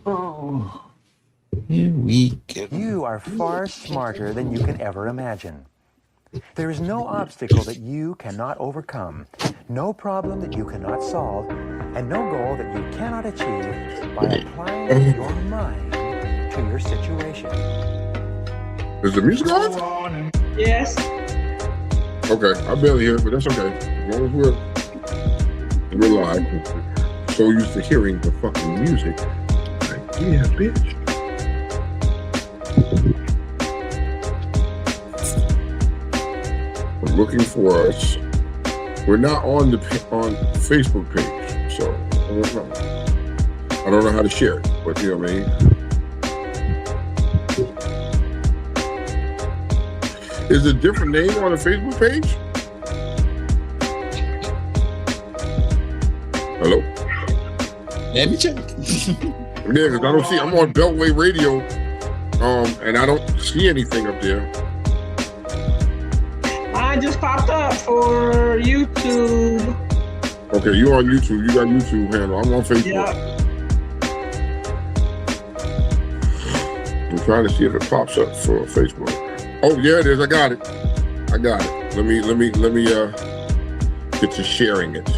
Oh, here we go. You are far smarter than you can ever imagine. There is no obstacle that you cannot overcome, no problem that you cannot solve, and no goal that you cannot achieve by applying your mind to your situation. Is the music on? Yes. Okay, I barely hear it, but that's okay. As long as we're live. So used to hearing the fucking music. Like, yeah, bitch. I'm looking for us. We're not on Facebook page, so I don't know how to share it, but you know what I mean. Is it a different name on the Facebook page? Hello? Let me check. Yeah, because I don't see. I'm on Beltway Radio, and I don't see anything up there. Mine just popped up for YouTube. Okay, you're on YouTube. You got YouTube handle. I'm on Facebook. Yep. I'm trying to see if it pops up for Facebook. Oh yeah, it is. I got it. Let me get to sharing it.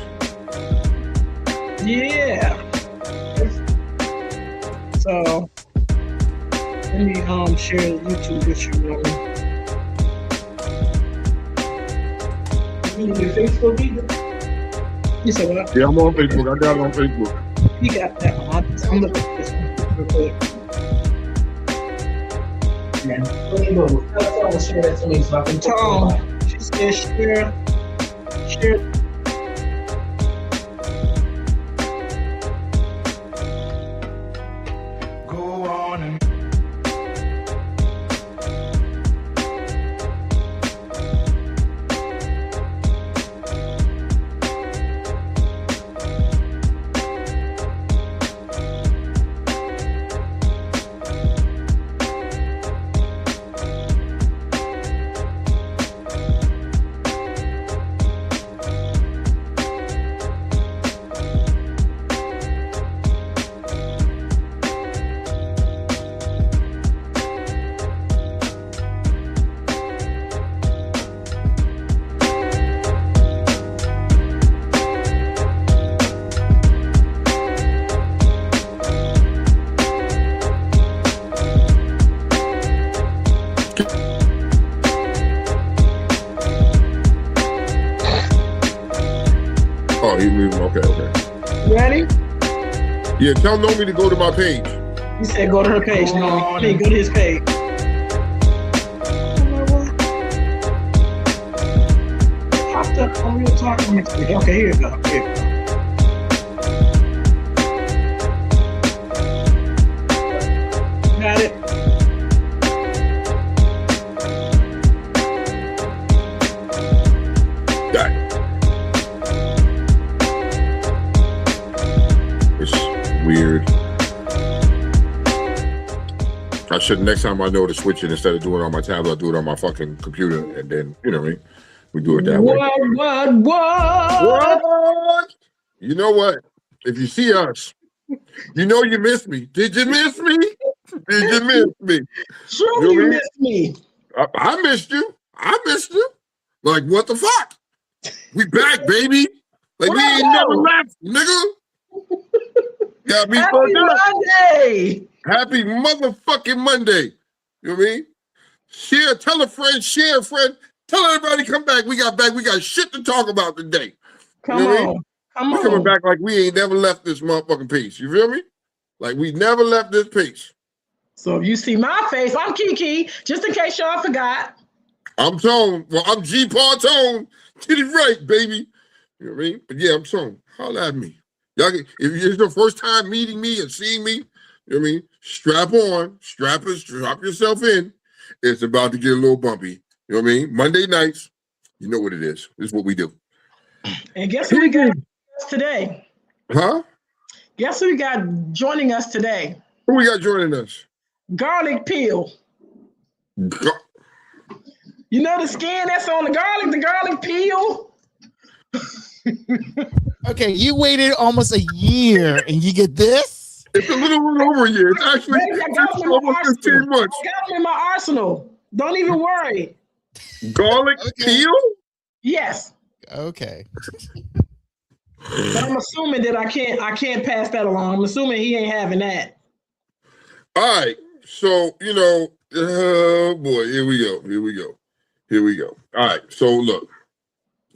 Yeah. So let me share YouTube with you. You need your Facebook either? You said what? Yeah, I'm on Facebook. I got it on Facebook. You got that one. I'm looking at this one real quick. Tone, she said share. Go on and Oh, he's moving. Okay. Ready? Yeah, tell Nomi to go to my page. You said go to her page. No, hey, go to his page. Popped up on Real Talk next week. Okay, here you go. Got it. Got it. It's weird. I should, next time I know to switch it, instead of doing it on my tablet, I'll do it on my fucking computer, and then, you know what I mean? We do it that way. What? You know what? If you see us, you know you missed me. Did you miss me? Did you miss me? Sure, you missed me. I missed you. Like, what the fuck? We back, baby. Like, we ain't never left, nigga. Got me Happy fucked up. Monday. Happy motherfucking Monday. You know what I mean? Share, tell a friend, share a friend. Tell everybody come back. We got shit to talk about today. Come on. We're coming back like we ain't never left this motherfucking piece. You feel me? Like we never left this piece. So if you see my face, I'm Kiki, just in case y'all forgot. I'm Tone. Well, I'm G Paul Tone. Get it right, baby. You know what I mean? But yeah, I'm Tone. Holla at me. Y'all get, if it's your first time meeting me and seeing me, you know what I mean? Strap yourself in. It's about to get a little bumpy. You know what I mean? Monday nights, you know what it is. This is what we do. And guess who we got today? Huh? Guess who we got joining us today? Who we got joining us? Garlic peel. You know the skin that's on the garlic peel? Okay, you waited almost a year and you get this? It's a little over a year. It's actually Baby, I got them in my almost arsenal. 15 months. I got them in my arsenal. Don't even worry. Garlic peel? Yes. Okay. But I'm assuming that I can't pass that along. I'm assuming he ain't having that. All right. So, oh boy, here we go. All right. So look,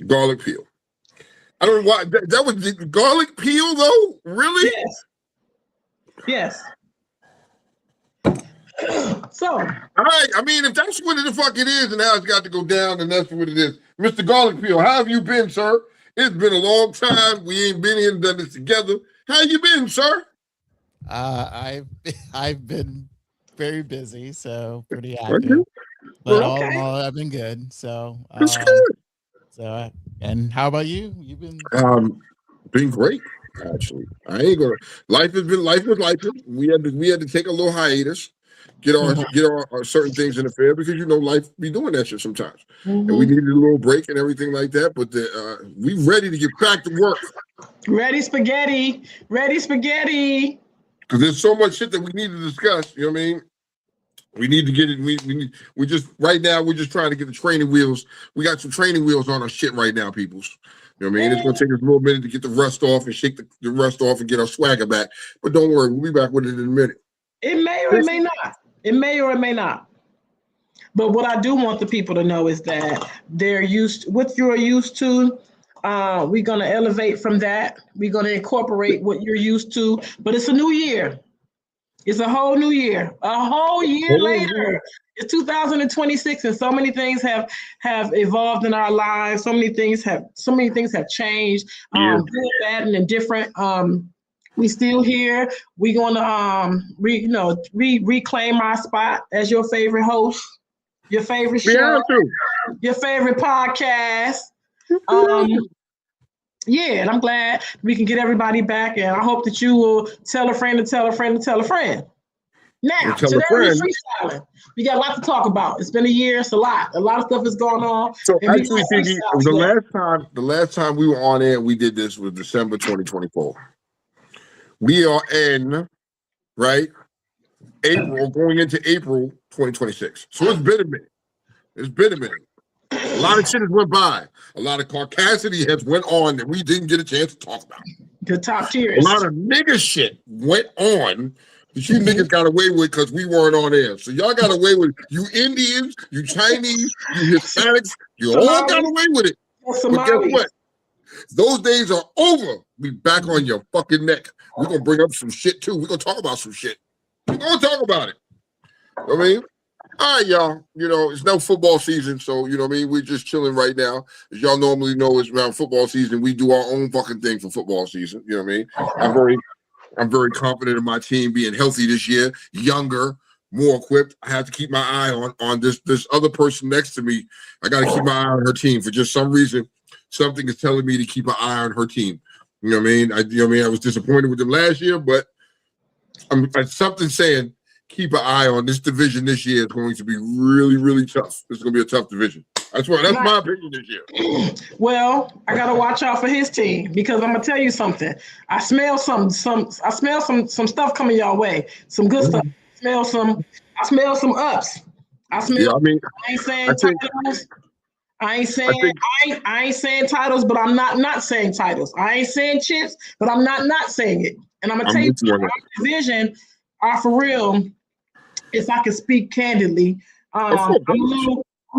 garlic peel. I don't know why that was the garlic peel though? Really? Yes. So, all right. I mean, if that's what the fuck it is, and now it's got to go down, and that's what it is. Mr. Garlic Peel, how have you been, sir? It's been a long time. We ain't been here and done this together. How you been, sir? I've been very busy, so pretty active. But all in all, I've been good. So that's good. So and how about you? You've been great, actually. I ain't gonna. Life was life. We had to take a little hiatus. Get our certain things in the fair because life be doing that shit sometimes, and we needed a little break and everything like that. But we ready to get back to work. Ready spaghetti. Because there's so much shit that we need to discuss. You know what I mean? We need to get it. We just right now we're just trying to get the training wheels. We got some training wheels on our shit right now, peoples. You know what I mean? It's gonna take us a little minute to get the rust off and shake the rust off and get our swagger back. But don't worry, we'll be back with it in a minute. It may or it may not. It may or it may not. But what I do want the people to know is that they're what you're used to. We're going to elevate from that. We're going to incorporate what you're used to. But it's a new year. It's a whole new year. A whole year later. It's 2026, and so many things have evolved in our lives. So many things have changed. Good, bad, and indifferent. We still here. We're gonna reclaim our spot as your favorite host, your favorite show, your favorite podcast. And I'm glad we can get everybody back, and I hope that you will tell a friend to tell a friend to tell a friend. Now, today we're freestyling. We got a lot to talk about. It's been a year. It's a lot. A lot of stuff is going on. So actually, Kiki, the last time we were on air, we did this was December 2024. We are in, April, going into April 2026. So it's been a minute. A lot of shit has went by. A lot of caucasity has went on that we didn't get a chance to talk about. The top tiers. A lot of nigga shit went on that you niggas got away with because we weren't on air. So y'all got away with you Indians, you Chinese, you Hispanics, you all got away with it. But guess what? Those days are over. We back on your fucking neck. We're going to bring up some shit, too. We're going to talk about some shit. We're going to talk about it. You know what I mean? All right, y'all. It's no football season, so, you know what I mean? We're just chilling right now. As y'all normally know, it's around football season. We do our own fucking thing for football season. You know what I mean? I'm very confident in my team being healthy this year, younger, more equipped. I have to keep my eye on this other person next to me. I got to keep my eye on her team for just some reason. Something is telling me to keep an eye on her team. You know what I mean? I was disappointed with them last year, but something saying keep an eye on this division this year is going to be really, really tough. It's going to be a tough division. That's my opinion this year. Well, I got to watch out for his team because I'm gonna tell you something. I smell some stuff coming your way. Some good stuff. I smell some ups. I ain't saying titles. I ain't saying titles, but I'm not saying titles. I ain't saying chips, but I'm not saying it. And I'm gonna tell you, our division are for real. If I can speak candidly, I'm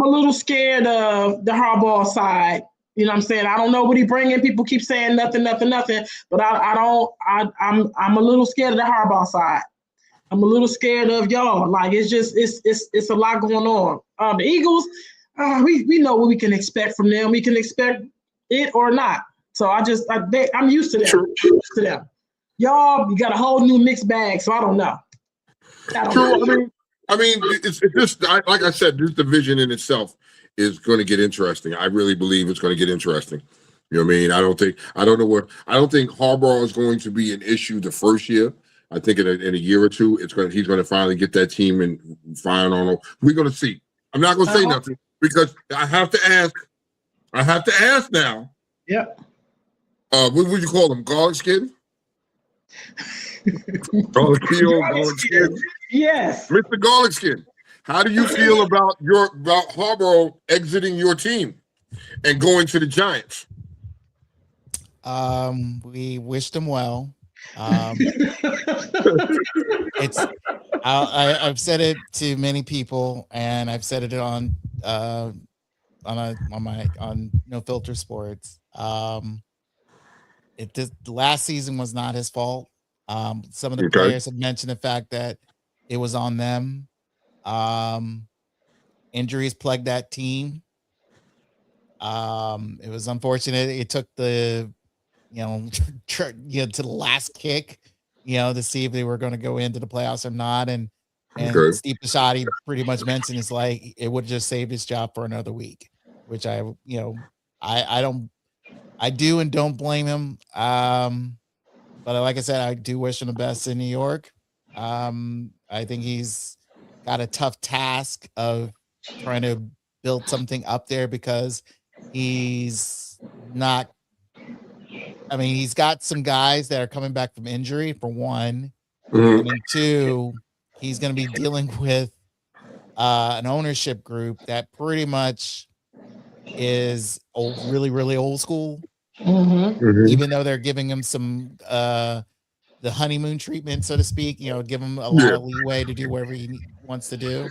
a little scared of the Harbaugh side. You know what I'm saying? I don't know what he bringing. People keep saying nothing. But I'm a little scared of the Harbaugh side. I'm a little scared of y'all. Like it's a lot going on. The Eagles. We know what we can expect from them. We can expect it or not. So I'm used to them. Y'all, you got a whole new mixed bag. So I don't know. True. I mean, it's just like I said. This division in itself is going to get interesting. I really believe it's going to get interesting. You know what I mean? I don't think Harbaugh is going to be an issue the first year. I think in a year or two, he's going to finally get that team and fire on. We're going to see. I'm not going to say nothing. Because I have to ask now. Yep. What would you call them? Garlic skin? Garlic peel, garlic skin. Yes. Mr. Garlic Skin, how do you feel about Harborough exiting your team and going to the Giants? We wished him well. It's I've said it to many people, and I've said it on No Filter Sports. The last season was not his fault. Some of the players have mentioned the fact that it was on them. Injuries plagued that team. It was unfortunate. It took the to the last kick, to see if they were going to go into the playoffs or not. And Steve Bisciotti pretty much mentioned it's like it would have just saved his job for another week, which I do and don't blame him. But like I said, I do wish him the best in New York. I think he's got a tough task of trying to build something up there because he's not. I mean, he's got some guys that are coming back from injury, for one. And then two, he's going to be dealing with an ownership group that pretty much is really, really old school. Even though they're giving him some the honeymoon treatment, so to speak, give him a lot of leeway to do whatever he wants to do.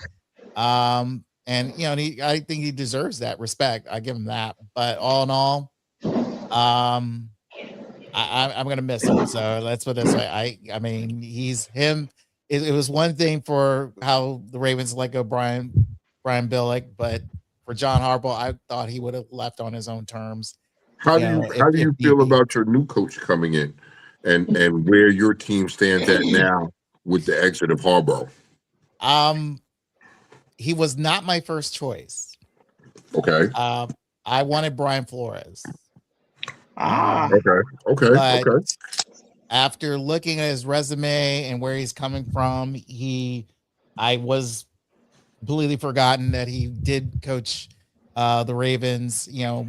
And I think he deserves that respect. I give him that. But all in all, I'm gonna miss him. So let's put it this way. I mean, he's him. It was one thing for how the Ravens let go Brian Billick, but for John Harbaugh, I thought he would have left on his own terms. How do you feel about your new coach coming in, and where your team stands at now with the exit of Harbaugh? He was not my first choice. Okay. I wanted Brian Flores. Okay. After looking at his resume and where he's coming from, I was completely forgotten that he did coach the Ravens,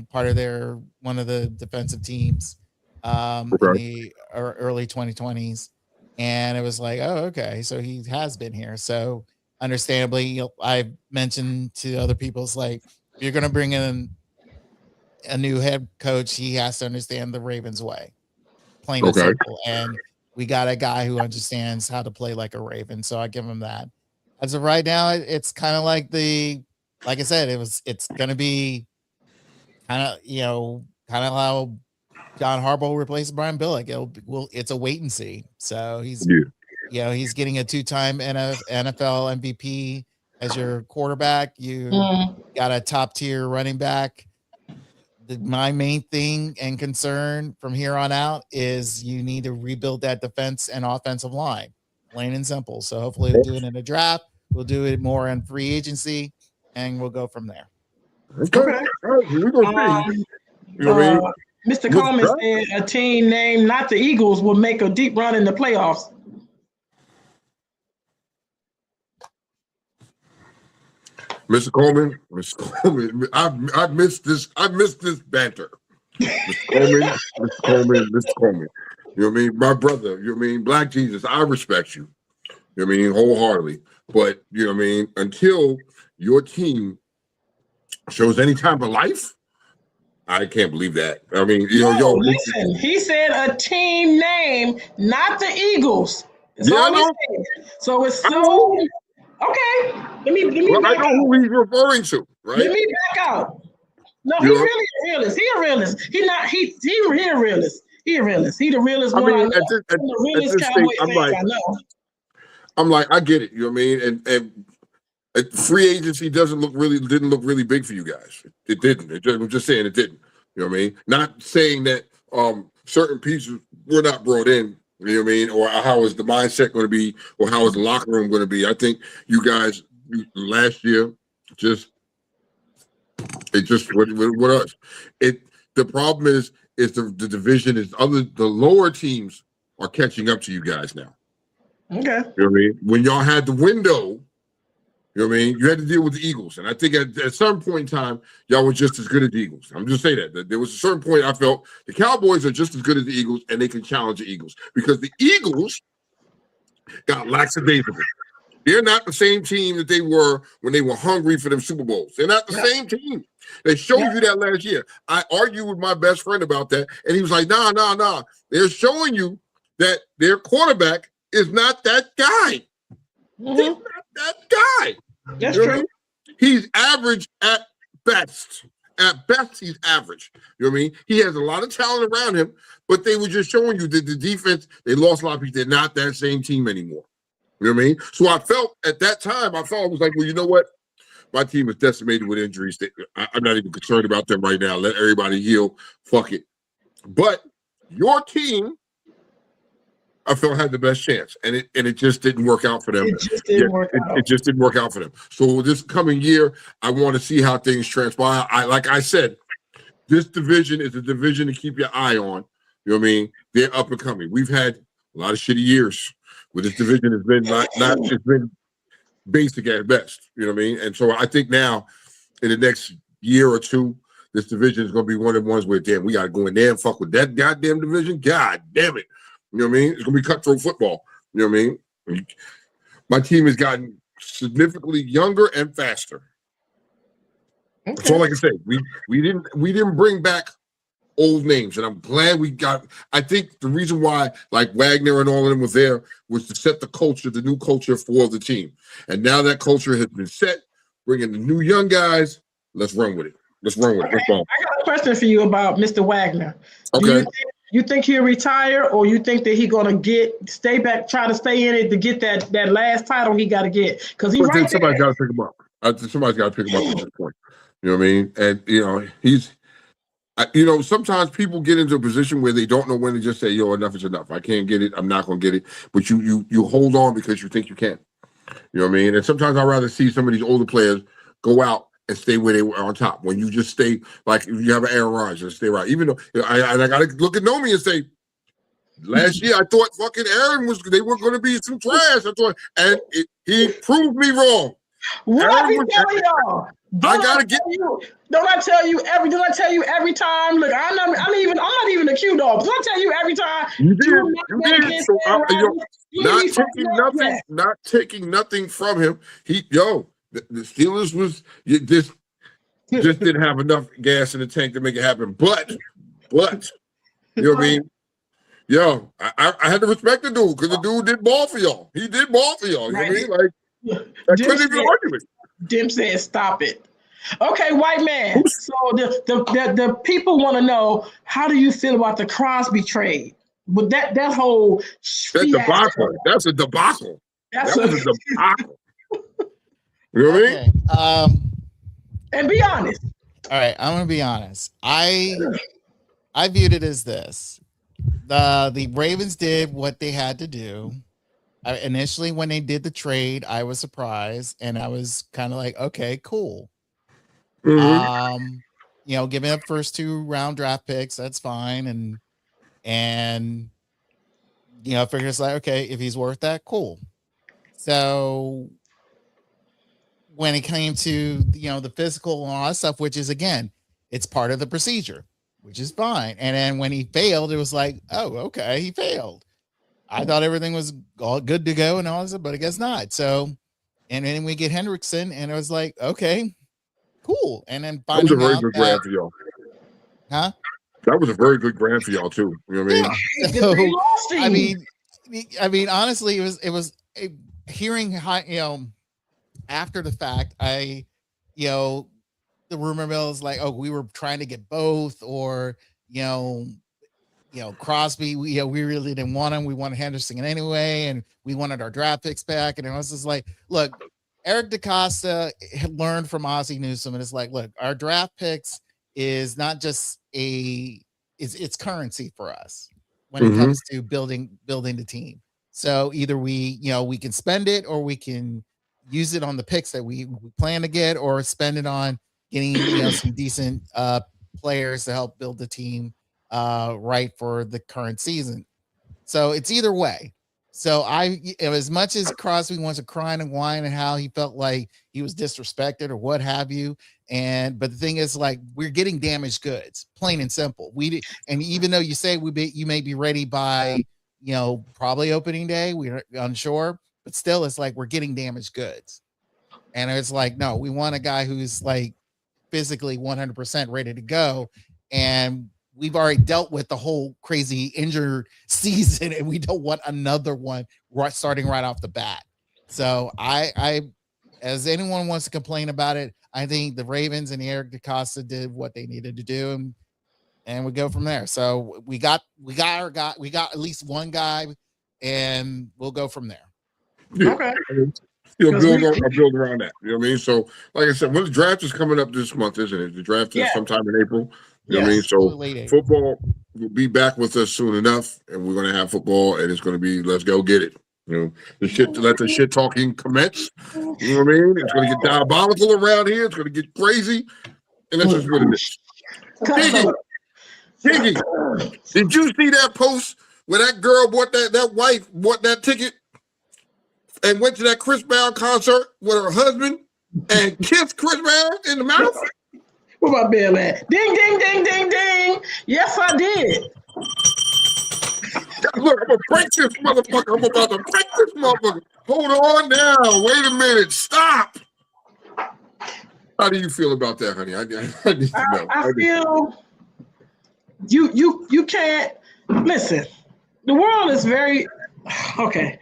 part of one of the defensive teams in the early 2020s. And it was like, oh, okay. So he has been here. So understandably, I've mentioned to other people, it's like, if you're going to bring in a new head coach, he has to understand the Ravens way, plain and simple. And we got a guy who understands how to play like a Raven. So I give him that. As of right now, it's kind of like like I said, it's going to be kind of how John Harbaugh replaces Brian Billick. It's a wait and see. So he's getting a 2-time NFL MVP as your quarterback. You got a top tier running back. My main thing and concern from here on out is you need to rebuild that defense and offensive line, plain and simple. So hopefully we'll do it in a draft. We'll do it more in free agency, and we'll go from there. Okay. We're gonna see. Mr. Coleman said a team named not the Eagles will make a deep run in the playoffs. Mr. Coleman, I missed this banter. Mr. Coleman. You know what I mean? My brother, you know what I mean? Black Jesus, I respect you. You know what I mean? Wholeheartedly. But, you know what I mean? Until your team shows any type of life, I can't believe that. I mean, listen, he said a team name, not the Eagles. That's all he said. So it's so... Okay, let me I know who he's referring to, right? Let me back out. No, he's really a realist. He a realist. He a realist. He a realist. He the realest one I know. The realest Cowboy fan I know. I'm like, I get it. You know what I mean? And free agency didn't look really big for you guys. It didn't. I'm just saying it didn't. You know what I mean? Not saying that certain pieces were not brought in. You know what I mean? Or how is the mindset going to be? Or how is the locker room going to be? I think you guys last year with us. The problem is the division is the lower teams are catching up to you guys now. Okay. You know what I mean? When y'all had the window, you You know what I mean? You had to deal with the Eagles. And I think at some point in time, y'all were just as good as the Eagles. I'm just saying that there was a certain point I felt the Cowboys are just as good as the Eagles, and they can challenge the Eagles because the Eagles got lackadaisical. They're not the same team that they were when they were hungry for them Super Bowls. They're not the same team. They showed you that last year. I argued with my best friend about that, and he was like, nah. They're showing you that their quarterback is not that guy. He's not that guy. That's true. He's average at best. At best, he's average. You know what I mean? He has a lot of talent around him, but they were just showing you that the defense, they lost a lot of people. They're not that same team anymore. You know what I mean? So I felt at that time, I was like, well, you know what? My team is decimated with injuries. I'm not even concerned about them right now. Let everybody heal. Fuck it. But your team, I felt had the best chance, and it just didn't work out for them. It just didn't work out. It just didn't work out for them. So this coming year, I want to see how things transpire. Like I said, this division is a division to keep your eye on. You know what I mean? They're up and coming. We've had a lot of shitty years where this division has been it's been basic at best. You know what I mean? And so I think now, in the next year or two, this division is going to be one of the ones where, damn, we got to go in there and fuck with that goddamn division. God damn it. You know what I mean? It's going to be cutthroat football. You know what I mean? My team has gotten significantly younger and faster. Okay. That's all I can say. We didn't bring back old names, and I'm glad we got. I think the reason why, like Wagner and all of them was there, was to set the culture, the new culture for the team. And now that culture has been set, bringing the new young guys. Let's run with it. Let's run with it. Let's go. I got a question for you about Mr. Wagner. Okay. You think he'll retire, or you think that he's gonna stay back, try to stay in it to get that last title he got to get? Because he's right somebody's got to pick him up. Somebody's got to pick him up at this point. You know what I mean? And he's. Sometimes people get into a position where they don't know when to just say, "Yo, enough is enough. I can't get it. I'm not going to get it." But you hold on because you think you can. You know what I mean? And sometimes I'd rather see some of these older players go out and stay where they were on top. When you just stay, like if you have an Aaron Rodgers, and stay right. Even though I got to look at Nomi and say, last year I thought fucking Aaron they were going to be some trash. He proved me wrong. What I be telling y'all? Don't I tell you every time? Look, I'm not even the Q dog. Don't I tell you every time? You did. So not taking nothing from him. The Steelers was just didn't have enough gas in the tank to make it happen. But you know what I mean? Yo, I had to respect the dude because the dude did ball for y'all. He did ball for y'all. You know what I mean? Like I couldn't even argue it. Dim said, "Stop it." Okay, white man. So the people want to know, how do you feel about the Crosby trade? With that whole debacle. That's a debacle. That was a debacle. You know what I mean? And be honest. All right, I'm gonna be honest. I viewed it as this: the Ravens did what they had to do. Initially, when they did the trade, I was surprised, and I was kind of like, okay, cool. Mm-hmm. Giving up first 2 round draft picks, that's fine, and I figured it's like, okay, if he's worth that, cool. So when it came to the physical and all that stuff, which is, again, it's part of the procedure, which is fine. And then when he failed, it was like, oh, okay, he failed. I thought everything was all good to go and all this, but I guess not. So, and then we get Hendrickson, and it was like, okay, cool. And then that was a very good grab for y'all. Huh? That was a very good grab for y'all too. You know what I mean? So, I mean, honestly, it was hearing how, after the fact, the rumor mill is like, oh, we were trying to get both, or Crosby, we really didn't want him. We wanted Henderson anyway, and we wanted our draft picks back. And it was just like, look, Eric DaCosta had learned from Ozzie Newsome, and it's like, look, our draft picks is not just it's currency for us when it comes to building the team. So either we can spend it, or we can use it on the picks that we plan to get, or spend it on getting some decent players to help build the team right for the current season. So it's either way. So as much as Crosby wants to cry and whine and how he felt like he was disrespected or what have you, but the thing is, like, we're getting damaged goods, plain and simple. And even though you say you may be ready by, probably opening day, we're unsure, but still, it's like we're getting damaged goods, and it's like, no, we want a guy who's like physically 100% ready to go, and we've already dealt with the whole crazy injured season, and we don't want another one starting right off the bat. So I as anyone wants to complain about it, I think the Ravens and Eric DaCosta did what they needed to do, and we go from there. So we got at least one guy, and we'll go from there. Yeah. Okay. Build around that. You know what I mean? So, like I said, when the draft is coming up this month, isn't it? The draft is sometime in April. You know what I mean? So football will be back with us soon enough, and we're gonna have football, and it's gonna be let's go get it. Let the shit talking commence. You know what I mean? It's gonna get diabolical around here. It's gonna get crazy, and that's just what it is. Kiki, did you see that post where that girl that wife bought that ticket and went to that Chris Brown concert with her husband and kissed Chris Brown in the mouth? Where my bell at? Ding, ding, ding, ding, ding. Yes, I did. Look, I'm gonna break this motherfucker. I'm about to break this motherfucker. Hold on now. Wait a minute. Stop. How do you feel about that, honey? I need to know. I feel you can't listen. The world is very okay.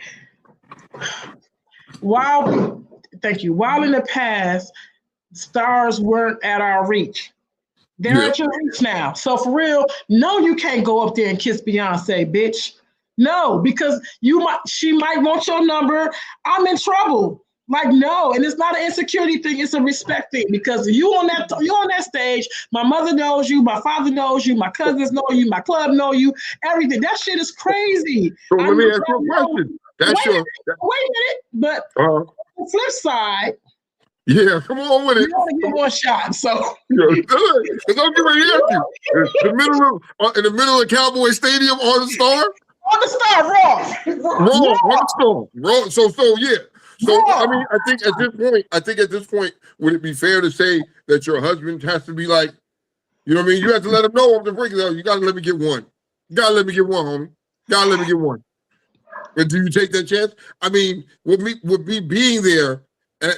Thank you. While in the past, stars weren't at our reach. They're at your reach now. So for real, no, you can't go up there and kiss Beyonce, bitch. No, because she might want your number. I'm in trouble. Like, no, and it's not an insecurity thing, it's a respect thing. Because you on that stage, my mother knows you, my father knows you, my cousins know you, my club know you, everything. That shit is crazy. So let me ask you a question. Wait a minute, but on the flip side, yeah, come on with it. You only get one shot, so. Because I'm getting ready to ask you. In the middle of Cowboy Stadium on the Star? On the Star, Raw. On the Star. Raw. So yeah. So Raw. I mean, I think at this point, would it be fair to say that your husband has to be like, you know what I mean? You have to let him know off the break. You gotta let me get one. You gotta let me get one, homie. You gotta let me get one. And do you take that chance? I mean, with me being there.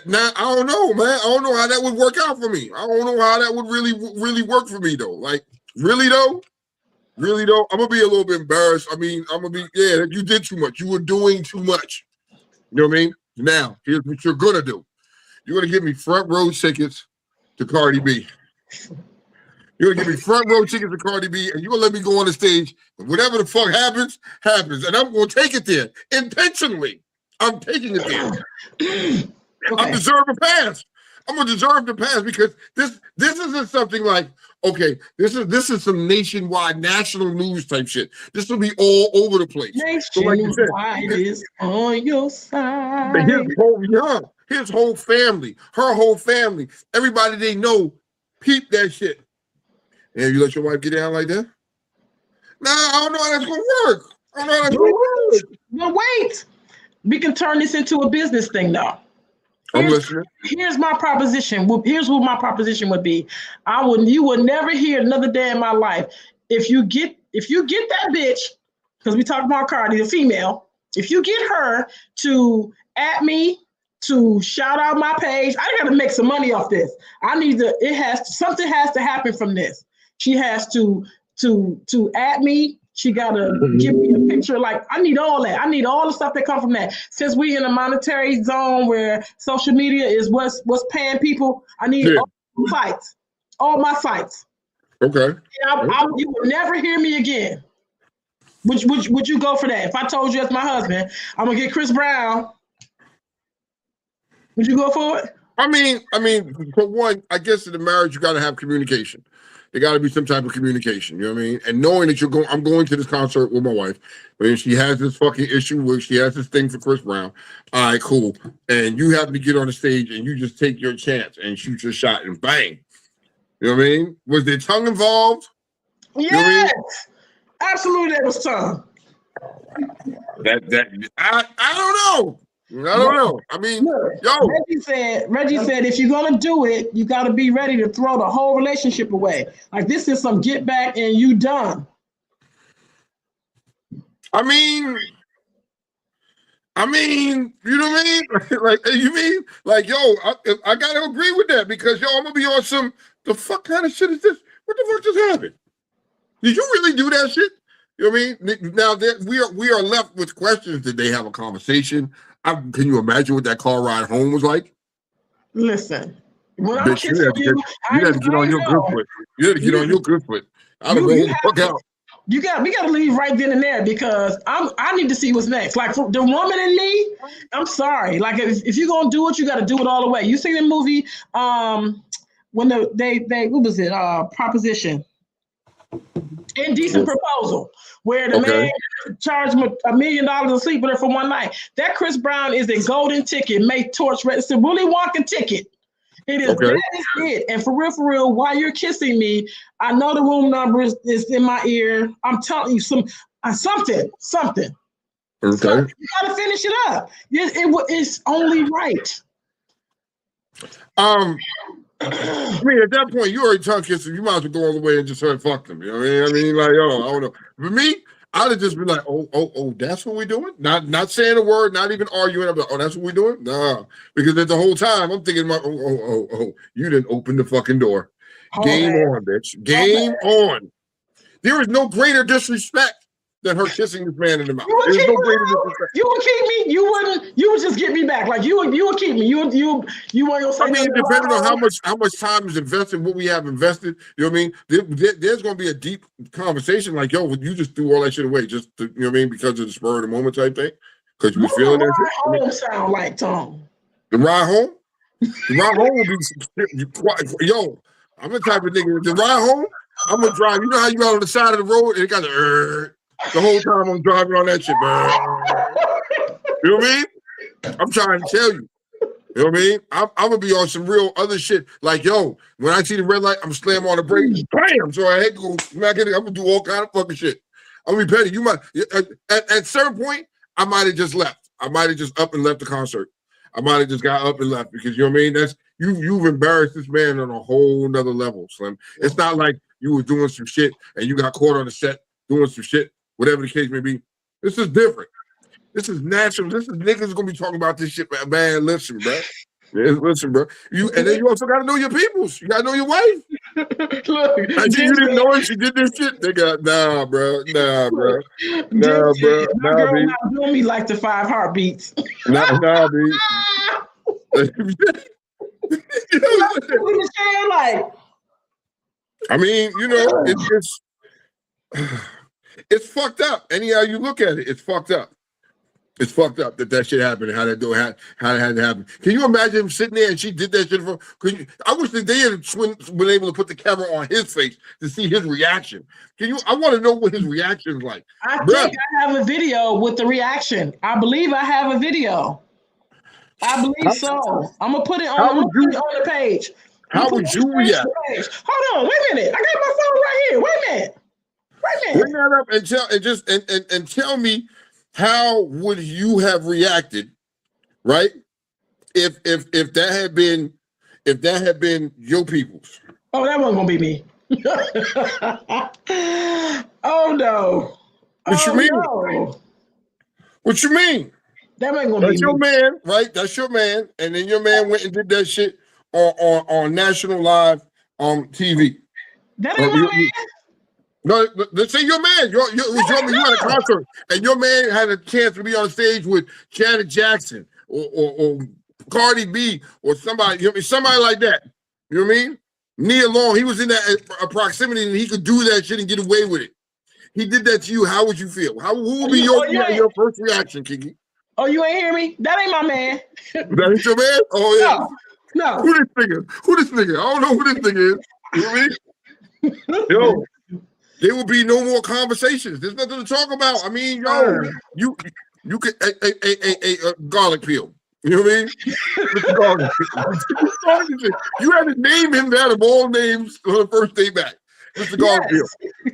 Now I don't know, man. I don't know how that would work out for me. I don't know how that would really work for me though. Like, really though, I'm gonna be a little bit embarrassed. I mean, I'm gonna be, you did too much. You were doing too much. You know what I mean? Now, here's what you're gonna do. You're gonna give me front row tickets to Cardi B. You're gonna give me front row tickets to Cardi B, and you're gonna let me go on the stage. And whatever the fuck happens, and I'm gonna take it there intentionally. I'm taking it there. Okay. I deserve a pass. I'm gonna deserve the pass because this isn't something like, okay, this is some nationwide, national news type shit. This will be all over the place. Nationwide is on your side. His whole family, her whole family, everybody they know, peep that shit. And you let your wife get down like that? Nah, I don't know how that's gonna work. But wait, we can turn this into a business thing now. I'm listening. Here's my proposition. Here's what my proposition would be. You would never hear another day in my life. If you get that bitch, because we talk about Cardi, the female, if you get her to at me, to shout out my page, I gotta make some money off this. Something has to happen from this. She has to at me. She gotta give me a picture. Like, I need all that. I need all the stuff that come from that. Since we in a monetary zone where social media is what's paying people, I need all my sites. Okay. You will never hear me again. Would you go for that? If I told you as my husband, I'm gonna get Chris Brown, would you go for it? I mean, for one, I guess in the marriage you gotta have communication. There got to be some type of communication, you know what I mean? And knowing that I'm going to this concert with my wife, and she has this fucking issue where she has this thing for Chris Brown. All right, cool. And you happen to get on the stage and you just take your chance and shoot your shot and bang. You know what I mean? Was there tongue involved? Yes, you know what I mean? Absolutely, there was tongue. I don't know. I don't know. I mean, yo, Reggie said, if you're gonna do it, you got to be ready to throw the whole relationship away. Like this is some get back and you done. I mean, you know what I mean? Like, you mean, like, yo, I gotta agree with that because, yo, I'm gonna be on some, the fuck kind of shit is this? What the fuck just happened? Did you really do that shit? You know what I mean? Now we are left with questions. Did they have a conversation? Can you imagine what that car ride home was like? Listen, when Bitch, you had to get on your good foot. You had to get on your good foot. I don't know the fuck out. We got to leave right then and there because I need to see what's next. Like for the woman in me, I'm sorry. Like if you're gonna do it, you got to do it all the way. You see the movie when they what was it? Proposition. Indecent Proposal, where the man charged $1 million to sleep with her for one night. That Chris Brown is a golden ticket, May Torch Red. It's a Willy Wonka ticket. It is that is it. And for real, while you're kissing me, I know the room number is in my ear. I'm telling you something. Okay. So you gotta finish it up. It's only right. I mean, at that point, you already tongue kissing. You might as well go all the way and just fuck them. You know what I mean? Like, yo, I don't know. For me, I'd have just been like, oh, that's what we're doing? Not saying a word, not even arguing. I'm like, oh, that's what we're doing? Nah. Because the whole time, I'm thinking about, oh, you didn't open the fucking door. Game on, bitch. Game on. There is no greater disrespect than her kissing this man in the mouth. There's no greater disrespect. You would keep me. You would just get me back. Like you would keep me. You want to say? I mean, depending on how much time is invested, what we have invested. You know what I mean? There's going to be a deep conversation. Like, yo, you just threw all that shit away, just to, you know what I mean, because of the spur of the moment type thing. Because you were feeling that shit. What does the ride home sound like, Tom? The ride home. The ride home will be yo. I'm the type of nigga. The ride home, I'm gonna drive. You know how you out on the side of the road and it got the whole time I'm driving on that shit. You know what I mean? I'm trying to tell you. You know what I mean? I'm gonna be on some real other shit. Like, yo, when I see the red light, I'm slam on the brakes, bam. So I had to go smack it. I'm gonna do all kind of fucking shit. I'm gonna be petty. You might at a certain point, I might have just left. I might have just up and left the concert. I might have just got up and left because you know what I mean? That's you've embarrassed this man on a whole nother level, Slim. It's not like you were doing some shit and you got caught on the set doing some shit, whatever the case may be. This is different. This is natural. This is niggas gonna be talking about this shit, man. Listen, bro. Listen, bro. And then you also gotta know your peoples. You gotta know your wife. Look, you didn't know it. She did this shit. They got nah, bro. My girl not doing me like the 5 heartbeats. Nah, B. I mean, you know, it's fucked up. Anyhow you look at it, it's fucked up. It's fucked up that shit happened and how it had to happen. Can you imagine him sitting there and she did that shit for? I wish that they had been able to put the camera on his face to see his reaction. I want to know what his reaction is like. I think I have a video with the reaction. I believe I have a video. I believe so. I'm gonna put it on the page. How would you react? Hold on, wait a minute. I got my phone right here. Wait a minute. Bring that up and tell me how would you have reacted, right? If that had been your people's. Oh, that wasn't gonna be me. Oh no. What you mean? No. What you mean? That ain't gonna That's your man, right? That's your man, and then your man went and did that shit on national live TV. That ain't my man. No, let's say your man. You had a concert, and your man had a chance to be on stage with Janet Jackson or Cardi B or somebody. You know, somebody like that. You know what I mean? Nia Long. He was in that proximity, and he could do that shit and get away with it. He did that to you. How would you feel? Who would be your first reaction, Kiki? Oh, you ain't hear me? That ain't my man. That ain't your man? Oh yeah. No. Who this nigga? I don't know who this nigga is. You know what I mean? Yo. There will be no more conversations. There's nothing to talk about. I mean, yo, you could a garlic peel. You know what I mean? You had to name him that of all names on the first day back. Mr. Garfield,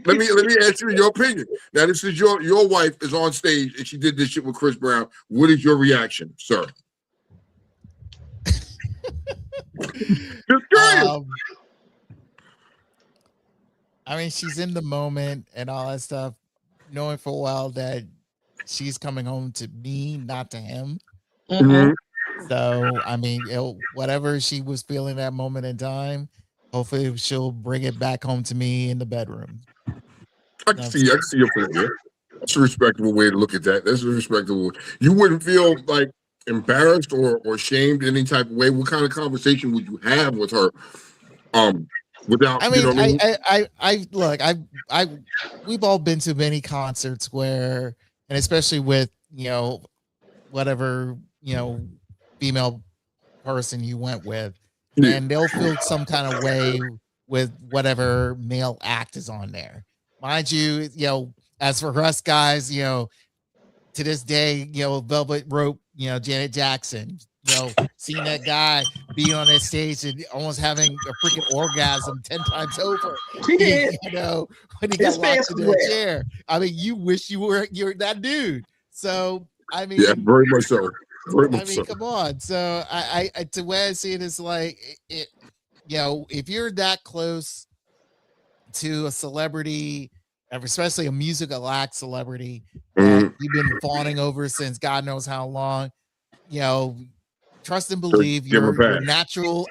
let me ask you your opinion. Now, this is your wife is on stage and she did this shit with Chris Brown. What is your reaction, sir? Just curious. I mean, she's in the moment and all that stuff, knowing full well that she's coming home to me, not to him. Mhm. So, I mean, whatever she was feeling that moment in time, hopefully she'll bring it back home to me in the bedroom. I can see your point. Yeah. That's a respectable way to look at that. That's a respectable. You wouldn't feel like embarrassed or shamed in any type of way. What kind of conversation would you have with her? Without, I mean, you know what I mean? look, we've all been to many concerts where, and especially with, whatever, female person you went with, and they'll feel some kind of way with whatever male act is on there. Mind you, as for us guys, to this day, Velvet Rope, Janet Jackson, seeing that guy be on that stage and almost having a freaking orgasm 10 times over. He did. When he got locked into a chair. I mean, you wish you're that dude. So, I mean, yeah, very much so. Come on. So, I the way I see it is like, if you're that close to a celebrity, especially a musical act celebrity that you've been fawning over since God knows how long, trust and believe your natural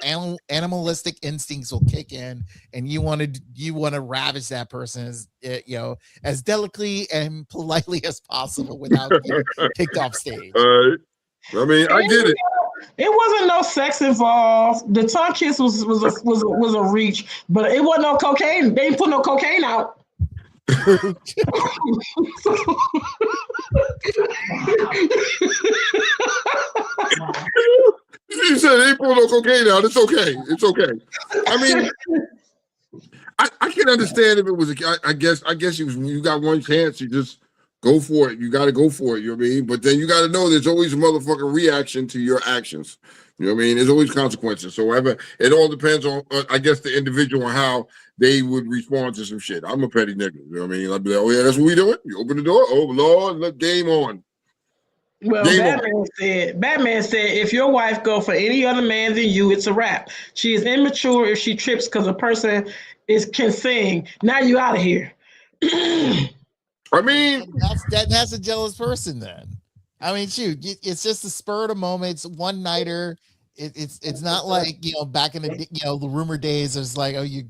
animalistic instincts will kick in, and you want to ravage that person as delicately and politely as possible without getting kicked off stage. I mean, I get it. It wasn't no sex involved. The tongue kiss was a reach, but it wasn't no cocaine. They didn't put no cocaine out. You said they pulled no cocaine out. It's okay. It's okay. I mean, I can understand if it was. I guess you got one chance. You just go for it. You got to go for it. You know what I mean? But then you got to know there's always a motherfucking reaction to your actions. You know what I mean? There's always consequences. So it all depends on, I guess, the individual and how they would respond to some shit. I'm a petty nigga. You know what I mean? I'd be like, oh yeah, that's what we doing? You open the door? Oh Lord, let game on. Well, Batman said, if your wife go for any other man than you, it's a wrap. She is immature if she trips because a person can sing. Now you out of here. I mean, that's a jealous person then. I mean, shoot, it's just a spur of the moment. It's one nighter. It's not like, back in the, the rumor days, it's like, oh, you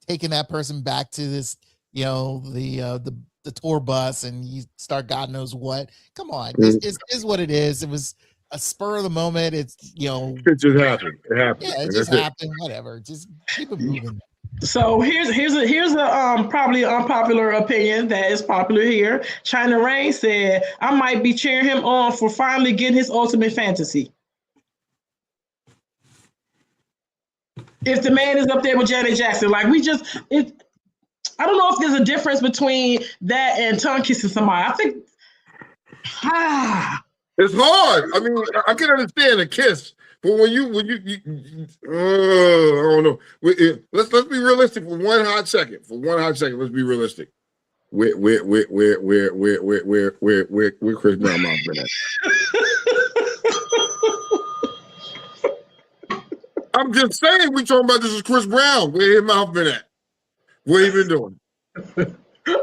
taking that person back to this, the tour bus and you start God knows what. Come on, it's what it is. It was a spur of the moment. It's it just happened. It happened. Yeah, it just happened. Whatever. Just keep it moving. So here's a probably unpopular opinion that is popular here. China Rain said, I might be cheering him on for finally getting his ultimate fantasy. If the man is up there with Janet Jackson, like I don't know if there's a difference between that and tongue kissing somebody. I think it's hard. I mean, I can understand a kiss, but when you I don't know. Let's be realistic for one hot second. Let's be realistic. Where Chris Brown mouth been at? I'm just saying, we talking about this is Chris Brown. Where his mouth been at? What he been doing?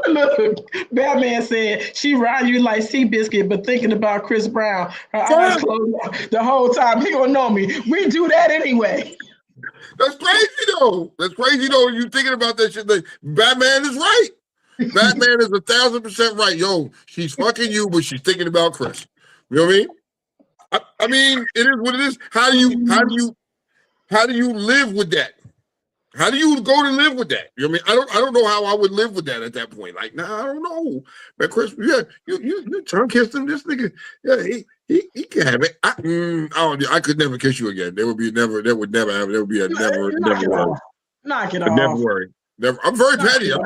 Look, Batman said she ride you like Seabiscuit, but thinking about Chris Brown. Her eyes closed the whole time. He gonna know me. We do that anyway. That's crazy though. You thinking about that shit. Like, Batman is right. Batman is 1,000% right. Yo, she's fucking you, but she's thinking about Chris. You know what I mean? I mean, it is what it is. How do you live with that? How do you go to live with that? You know what I mean? I don't know how I would live with that at that point. Like, nah, I don't know. But Chris, yeah, you tongue kissed him. This nigga, yeah, he can have it. I could never kiss you again. There would never happen. There would be a never worry. Knock it off. Never worry. Never. I'm very petty. I'm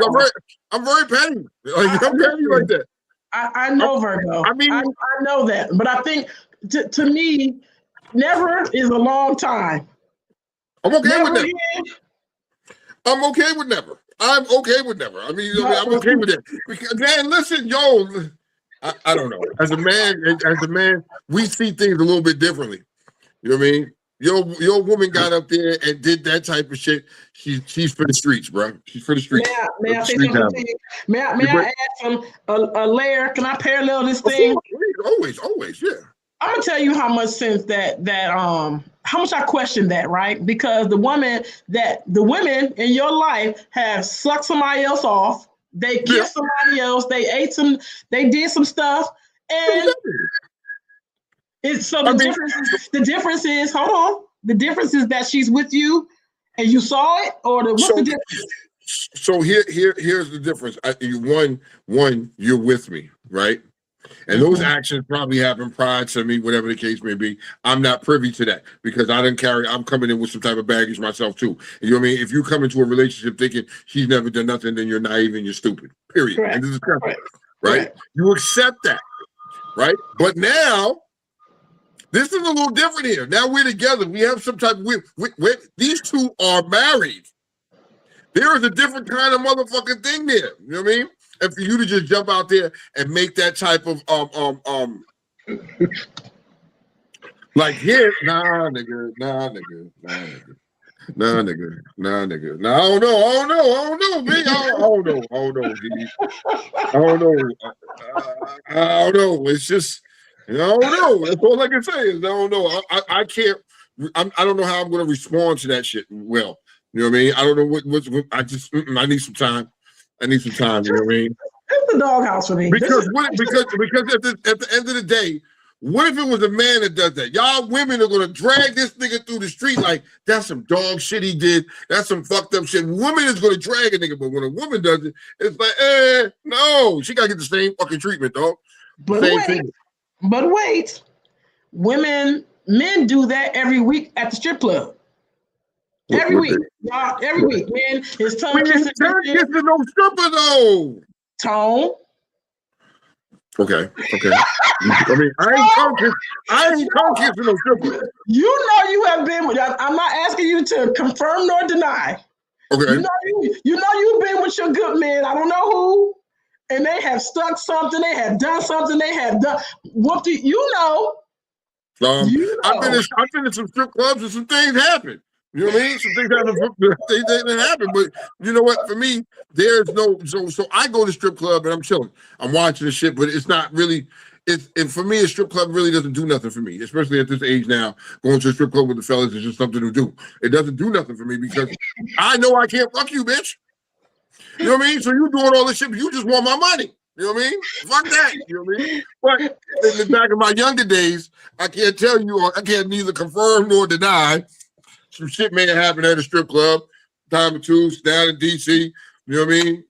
very petty. Like, I'm petty like that. I know Virgo. I mean, I know that, but I think to me, never is a long time. I'm okay with never. I'm okay with never. I'm okay with never. I mean, I'm okay with it. Because, man, listen, yo, I don't know. As a man, we see things a little bit differently. You know what I mean? Your woman got up there and did that type of shit. She's for the streets, bro. She's for the streets. May I say something to you? May I add some a layer? Can I parallel this thing? Always, yeah. I'm gonna tell you how much sense that how much I question that, right? Because the women in your life have sucked somebody else off, they kissed somebody else, they did some stuff, and the difference is hold on. The difference is that she's with you and you saw it, or what's the difference? So here's the difference. One, you're with me, right? And those actions probably happened prior to me, whatever the case may be. I'm not privy to that because I'm coming in with some type of baggage myself too. You know what I mean? If you come into a relationship thinking she's never done nothing, then you're naive and you're stupid. Period. Correct. And this is right? Correct. You accept that, right? But now, this is a little different here. Now we're together. We have some type of these two are married. There is a different kind of motherfucking thing there. You know what I mean? And for you to just jump out there and make that type of like here, nah nigga. I don't know. It's just, I don't know. That's all I can say is I don't know. I can't. I don't know how I'm going to respond to that shit. Well, you know what I mean. I don't know what I just. I need some time. You know what I mean. It's the doghouse for me. Because at the end of the day, what if it was a man that does that? Y'all women are gonna drag this nigga through the street like that's some dog shit he did. That's some fucked up shit. Woman is gonna drag a nigga, but when a woman does it, it's like, no, she gotta get the same fucking treatment, dog. But wait, men do that every week at the strip club. Every week, y'all. Every week, man. His tongue kissing. No stripper though. Tone. Okay. I mean, I ain't tongue kissing no stripper. You know you have been with. I'm not asking you to confirm nor deny. Okay. You know you've been with your good men. I don't know who, and they have stuck something. They have done something. They have done. What do you know? I've been in some strip clubs and some things happen. You know what I mean? Some things didn't happen, but you know what? For me, there's no so I go to strip club and I'm chilling. I'm watching the shit, but it's not really. And for me, a strip club really doesn't do nothing for me, especially at this age now. Going to a strip club with the fellas is just something to do. It doesn't do nothing for me because I know I can't fuck you, bitch. You know what I mean? So you doing all this shit, but you just want my money. You know what I mean? Fuck that. You know what I mean? But in the back of my younger days, I can't tell you, or I can't neither confirm nor deny. Some shit may have happened at a strip club, time or two, down in DC, you know what I mean?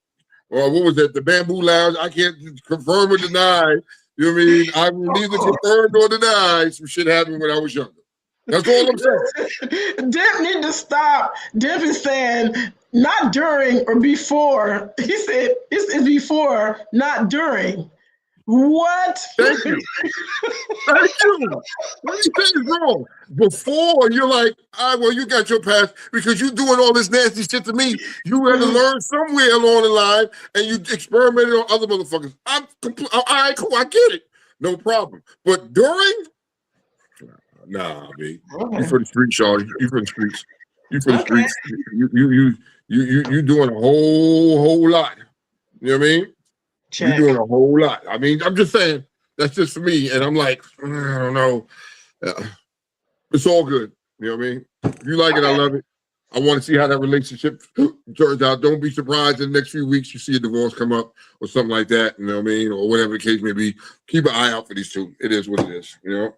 Or what was that, the Bamboo Lounge? I can't confirm or deny, you know what I mean? I will neither confirm nor deny some shit happened when I was younger. That's all I'm saying. Dip need to stop. Dip is saying not during or before. He said it's before, not during. What? Thank you. Thank you. What you think is wrong? Before you're like, well, you got your past because you doing all this nasty shit to me. You had to learn somewhere along the line, and you experimented on other motherfuckers. All right, cool, I get it, no problem. But during, nah, B, you for the streets, y'all. You for the streets. You for the streets. You doing a whole lot. You know what I mean? Check. You're doing a whole lot. I mean, I'm just saying, that's just for me. And I'm like, I don't know. It's all good. You know what I mean? If you like it, I love it. I want to see how that relationship turns out. Don't be surprised in the next few weeks you see a divorce come up or something like that. You know what I mean? Or whatever the case may be. Keep an eye out for these two. It is what it is, you know?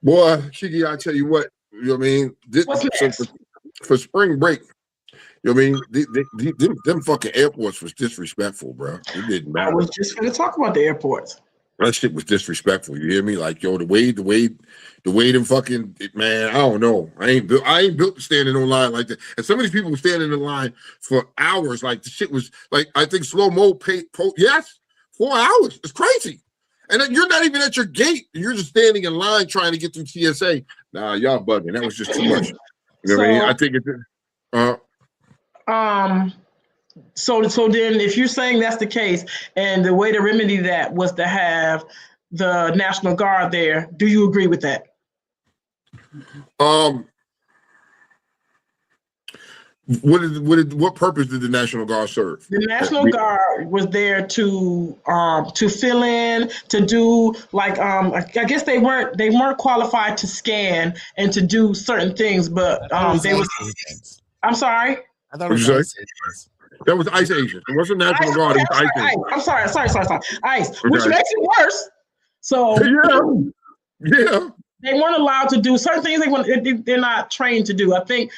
Boy, Kiki, I tell you what, you know what I mean? For spring break, you know what I mean? Them fucking airports was disrespectful, bro. It didn't matter. I was just going to talk about the airports. That shit was disrespectful. You hear me? Like, yo, the way them fucking, man, I don't know. I ain't built to stand in no line like that. And some of these people were standing in line for hours. Like, the shit was like, I think slow-mo yes, 4 hours. It's crazy. And then you're not even at your gate. You're just standing in line trying to get through TSA. Nah, y'all bugging. That was just too much. You know what I mean? I think it's So then, if you're saying that's the case, and the way to remedy that was to have the National Guard there, do you agree with that? What purpose did the National Guard serve? The National Guard was there to fill in, to do like I guess they weren't qualified to scan and to do certain things, but they was. I'm sorry. I thought What'd it you was say? That was ICE agents. It wasn't National Guard. It was ICE agents. I'm sorry. ICE, Okay. which makes it worse. So Yeah. they weren't allowed to do certain things. They're not trained to do. I think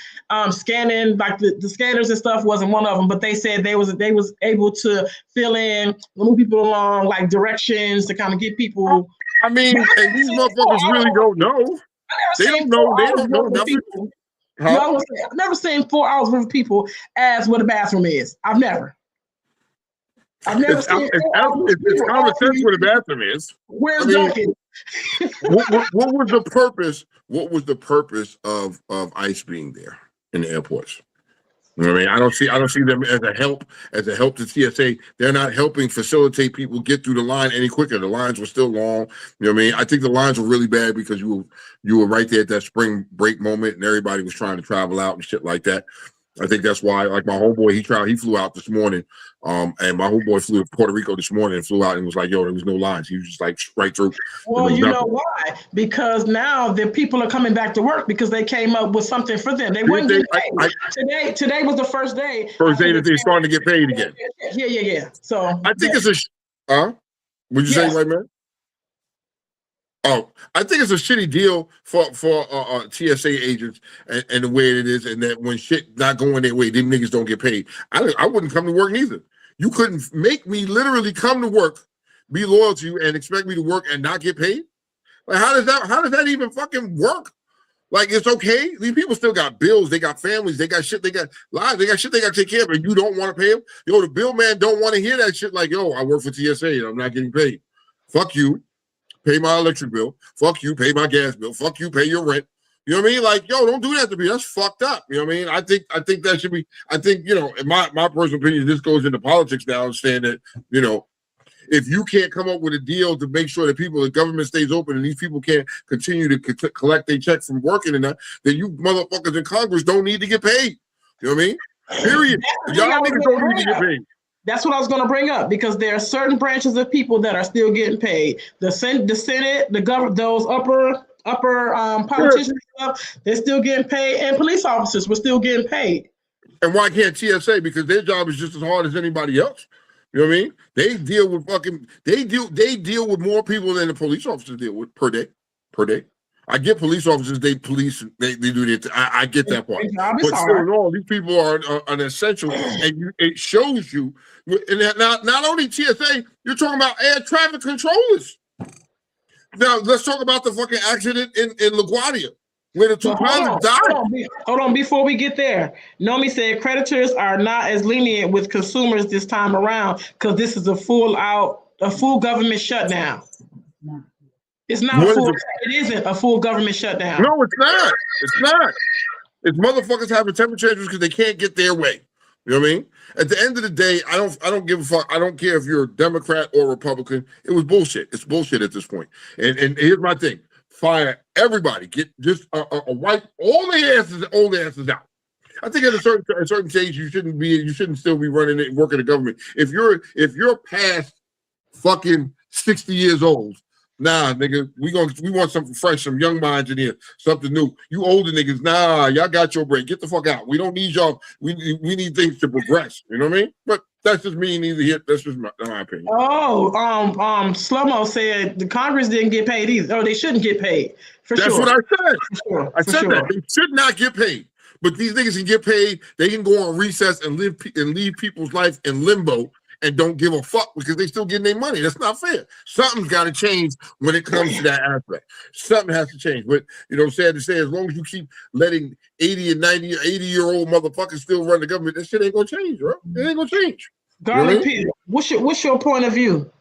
scanning, like the scanners and stuff, wasn't one of them. But they said they was able to fill in, move people along, like directions to kind of get people. I mean, and these motherfuckers really don't know. They don't know. They don't know nothing. Huh? I've never seen 4 hours worth of people ask what a bathroom is. I've never seen. It's common sense what a bathroom is. Where's Duncan? What was the purpose? What was the purpose of ICE being there in the airports? You know what I mean? I don't see them as a help to TSA. They're not helping facilitate people get through the line any quicker. The lines were still long. You know what I mean? I think the lines were really bad because you were right there at that spring break moment and everybody was trying to travel out and shit like that. I think that's why, like my homeboy, he flew out this morning. And my homeboy flew to Puerto Rico this morning and flew out and was like, yo, there was no lines. He was just like right through. Well, you know why? Because now the people are coming back to work because they came up with something for them. They weren't getting paid. Today was the first day. First day that they're starting to get paid again. Yeah. So I think it's a would you say right, man? Oh, I think it's a shitty deal for TSA agents and the way it is, and that when shit not going their way, them niggas don't get paid. I wouldn't come to work neither. You couldn't make me literally come to work, be loyal to you, and expect me to work and not get paid. Like how does that even fucking work? Like it's okay. These people still got bills, they got families, they got shit, they got lives, they got shit they got to take care of, and you don't want to pay them. Yo, the bill man don't want to hear that shit. Like, yo, I work for TSA and I'm not getting paid. Fuck you. Pay my electric bill. Fuck you. Pay my gas bill. Fuck you. Pay your rent. You know what I mean? Like, yo, don't do that to me. That's fucked up. You know what I mean? I think that should be. I think, you know, in my personal opinion, this goes into politics now. And saying that, you know, if you can't come up with a deal to make sure that the government stays open, and these people can't continue to collect their check from working and that, then you motherfuckers in Congress don't need to get paid. You know what I mean? Period. Y'all niggas don't need to get paid. That's what I was going to bring up, because there are certain branches of people that are still getting paid. The Senate, the government, those upper politicians and stuff, they're still getting paid, and police officers were still getting paid. And why can't TSA? Because their job is just as hard as anybody else. You know what I mean? They deal with with more people than the police officers deal with per day. I get police officers, they do their I get that part. But still in all, these people are an essential, and it shows you. And not only TSA, you're talking about air traffic controllers. Now let's talk about the fucking accident in LaGuardia where the two pilots died. Hold on, before we get there, Nomi said creditors are not as lenient with consumers this time around because this is a full government shutdown. It's not it isn't a full government shutdown. No, it's not. It's not. It's motherfuckers having temper tantrums because they can't get their way. You know what I mean? At the end of the day, I don't give a fuck. I don't care if you're a Democrat or Republican. It was bullshit. It's bullshit at this point. And here's my thing: fire everybody. Get just a wipe all the old asses out. I think at a certain stage you shouldn't still be working the government. If you're past fucking 60 years old. Nah, nigga, we want something fresh, some young minds in here, something new. You older niggas, nah, y'all got your break. Get the fuck out. We don't need y'all. We need things to progress. You know what I mean? But that's just me. Neither here. That's just my opinion. Oh, Slow-Mo said the Congress didn't get paid either. Oh, they shouldn't get paid. That's what I said. I said that they should not get paid. But these niggas can get paid. They can go on recess and leave people's life in limbo. And don't give a fuck because they still getting their money. That's not fair. Something's got to change when it comes to that aspect. Something has to change. But, you know, sad to say, as long as you keep letting 80 and 90, 80-year-old motherfuckers still run the government, that shit ain't going to change, bro. It ain't going to change. Garlic Peel, what's your point of view?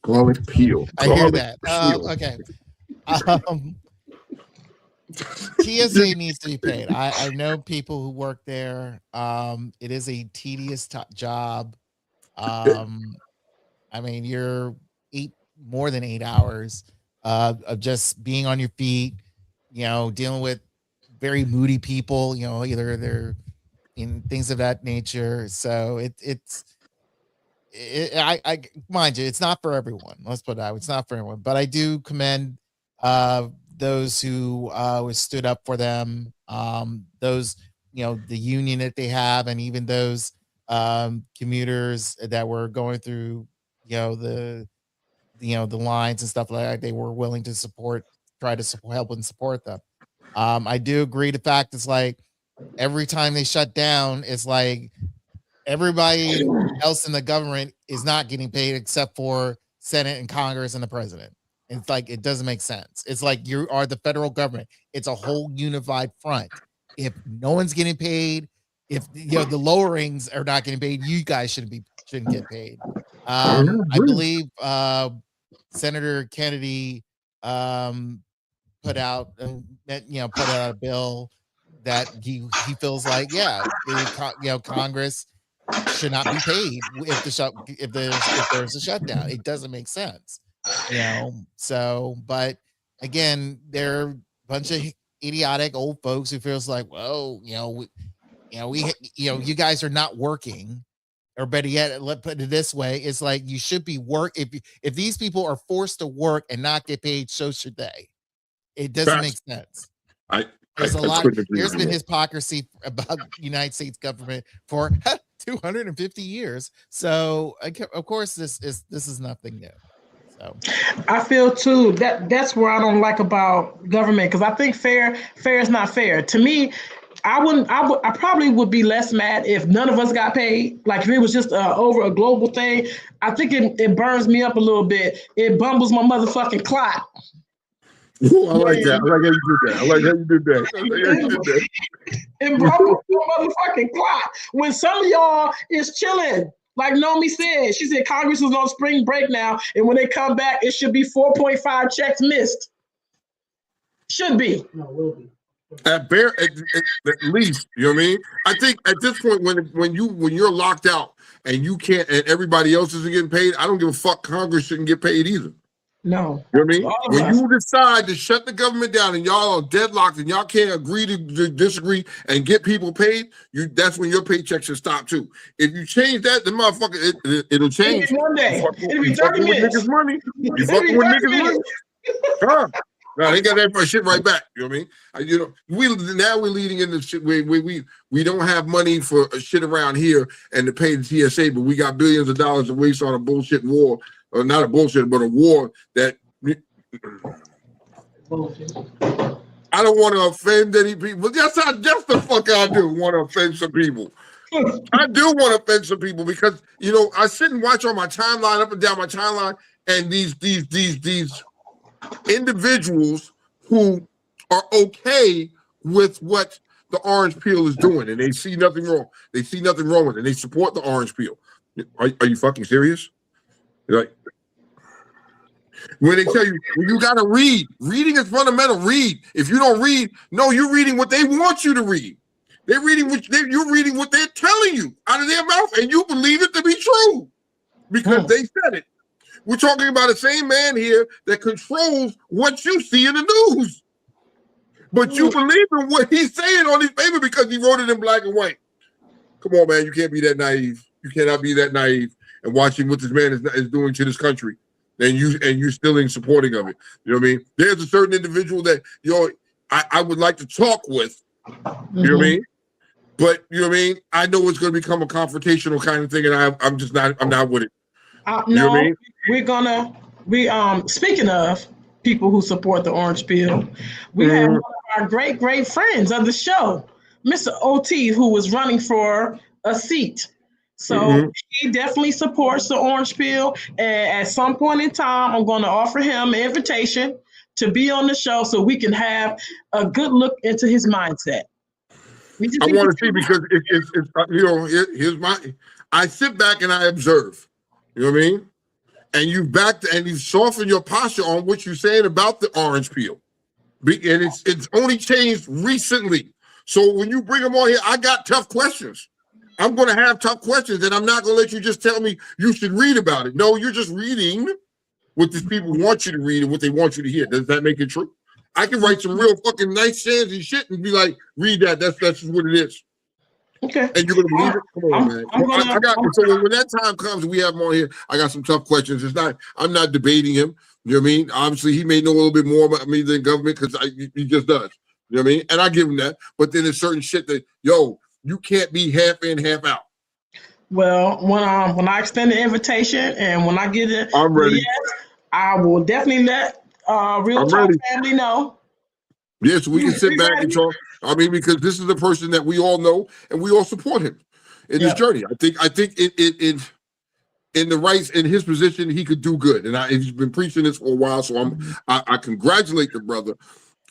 Garlic Peel. I hear that. Okay. TSA needs to be paid. I know people who work there. It is a tedious job. I mean, you're more than 8 hours of just being on your feet, dealing with very moody people, either they're in things of that nature. So I mind you, it's not for everyone. Let's put it out. It's not for everyone, but I do commend those who stood up for them. Those, the union that they have, and even those commuters that were going through, the lines and stuff like that. They were willing to try to help and support them. I do agree. The fact is, like, every time they shut down, it's like everybody else in the government is not getting paid except for Senate and Congress and the president. It's like, it doesn't make sense. It's like you are the federal government. It's a whole unified front. If no one's getting paid, if the lowerings are not getting paid, you guys shouldn't get paid. I believe Senator Kennedy put out a bill that he feels like, Congress should not be paid if there's a shutdown. It doesn't make sense, So, but again, they're a bunch of idiotic old folks who feels like, well, you guys are not working. Or better yet, let's put it this way: it's like you should be if these people are forced to work and not get paid, so should they. It doesn't make sense. There's a lot. There's been hypocrisy about the United States government for 250 years. So of course this is nothing new. So I feel too that's where I don't like about government, because I think fair is not fair. To me, I probably would be less mad if none of us got paid. Like if it was just over a global thing. I think it burns me up a little bit. It bumbles my motherfucking clock. Ooh, I like that. I like how you did that. It bumbles my motherfucking clock. When some of y'all is chilling, like Nomi said, she said Congress is on spring break now, and when they come back, it should be 4.5 checks missed. Should be. No, will be. At least, you know what I mean? I think at this point, when you're locked out and you can't, and everybody else isn't getting paid, I don't give a fuck. Congress shouldn't get paid either. No. You know what I mean? When you decide to shut the government down and y'all are deadlocked and y'all can't agree to disagree and get people paid, that's when your paycheck should stop too. If you change that, the motherfucker, it'll change. One day. It'll be 30 minutes. Niggas' money. You fucking with niggas' money. Huh? No, they got that shit right back. You know what I mean? We're leading into shit. We don't have money for shit around here and to pay the TSA, but we got billions of dollars to waste on a bullshit war, or not a bullshit, but a war that. I don't want to offend any people. That's the fuck I do. Want to offend some people. I do want to offend some people because I sit and watch on my timeline, up and down my timeline, and these individuals who are okay with what the orange peel is doing, and they see nothing wrong. They see nothing wrong with it, and they support the orange peel. Are you fucking serious? Like, when they tell you gotta read. Reading is fundamental. Read. If you don't read, no, you're reading what they want you to read. You're reading what they're telling you out of their mouth, and you believe it to be true because they said it. We're talking about the same man here that controls what you see in the news. But you believe in what he's saying on his paper because he wrote it in black and white. Come on, man. You can't be that naive. You cannot be that naive and watching what this man is doing to this country. And you're still in supporting of it. You know what I mean? There's a certain individual that I would like to talk with. You know what I mean? But you know what I mean? I know it's going to become a confrontational kind of thing, and I'm not with it. You know what I mean? Speaking of people who support the orange peel, we have one of our great friends of the show, Mr. OT, who was running for a seat. So he definitely supports the orange peel. And at some point in time, I'm going to offer him an invitation to be on the show so we can have a good look into his mindset. I want to see because I sit back and I observe. You know what I mean? And you've softened your posture on what you're saying about the orange peel. And it's only changed recently. So when you bring him on here, I got tough questions. I'm going to have tough questions, and I'm not going to let you just tell me you should read about it. No, you're just reading what these people want you to read and what they want you to hear. Does that make it true? I can write some real fucking nice sandy shit and be like, read that. That's just what it is. Okay. And you're gonna believe it? Come on, man. So when that time comes, we have him on here. I got some tough questions. I'm not debating him. You know what I mean? Obviously, he may know a little bit more about me than government because he just does. You know what I mean? And I give him that. But then there's certain shit that, you can't be half in, half out. Well, when I extend the invitation and when I get it, I'm ready. Yes, I will definitely let Real Talk family know. Yes, we can sit back and talk. I mean, because this is a person that we all know and we all support him in his journey. I think in the rights in his position, he could do good. And he's been preaching this for a while. So I congratulate the brother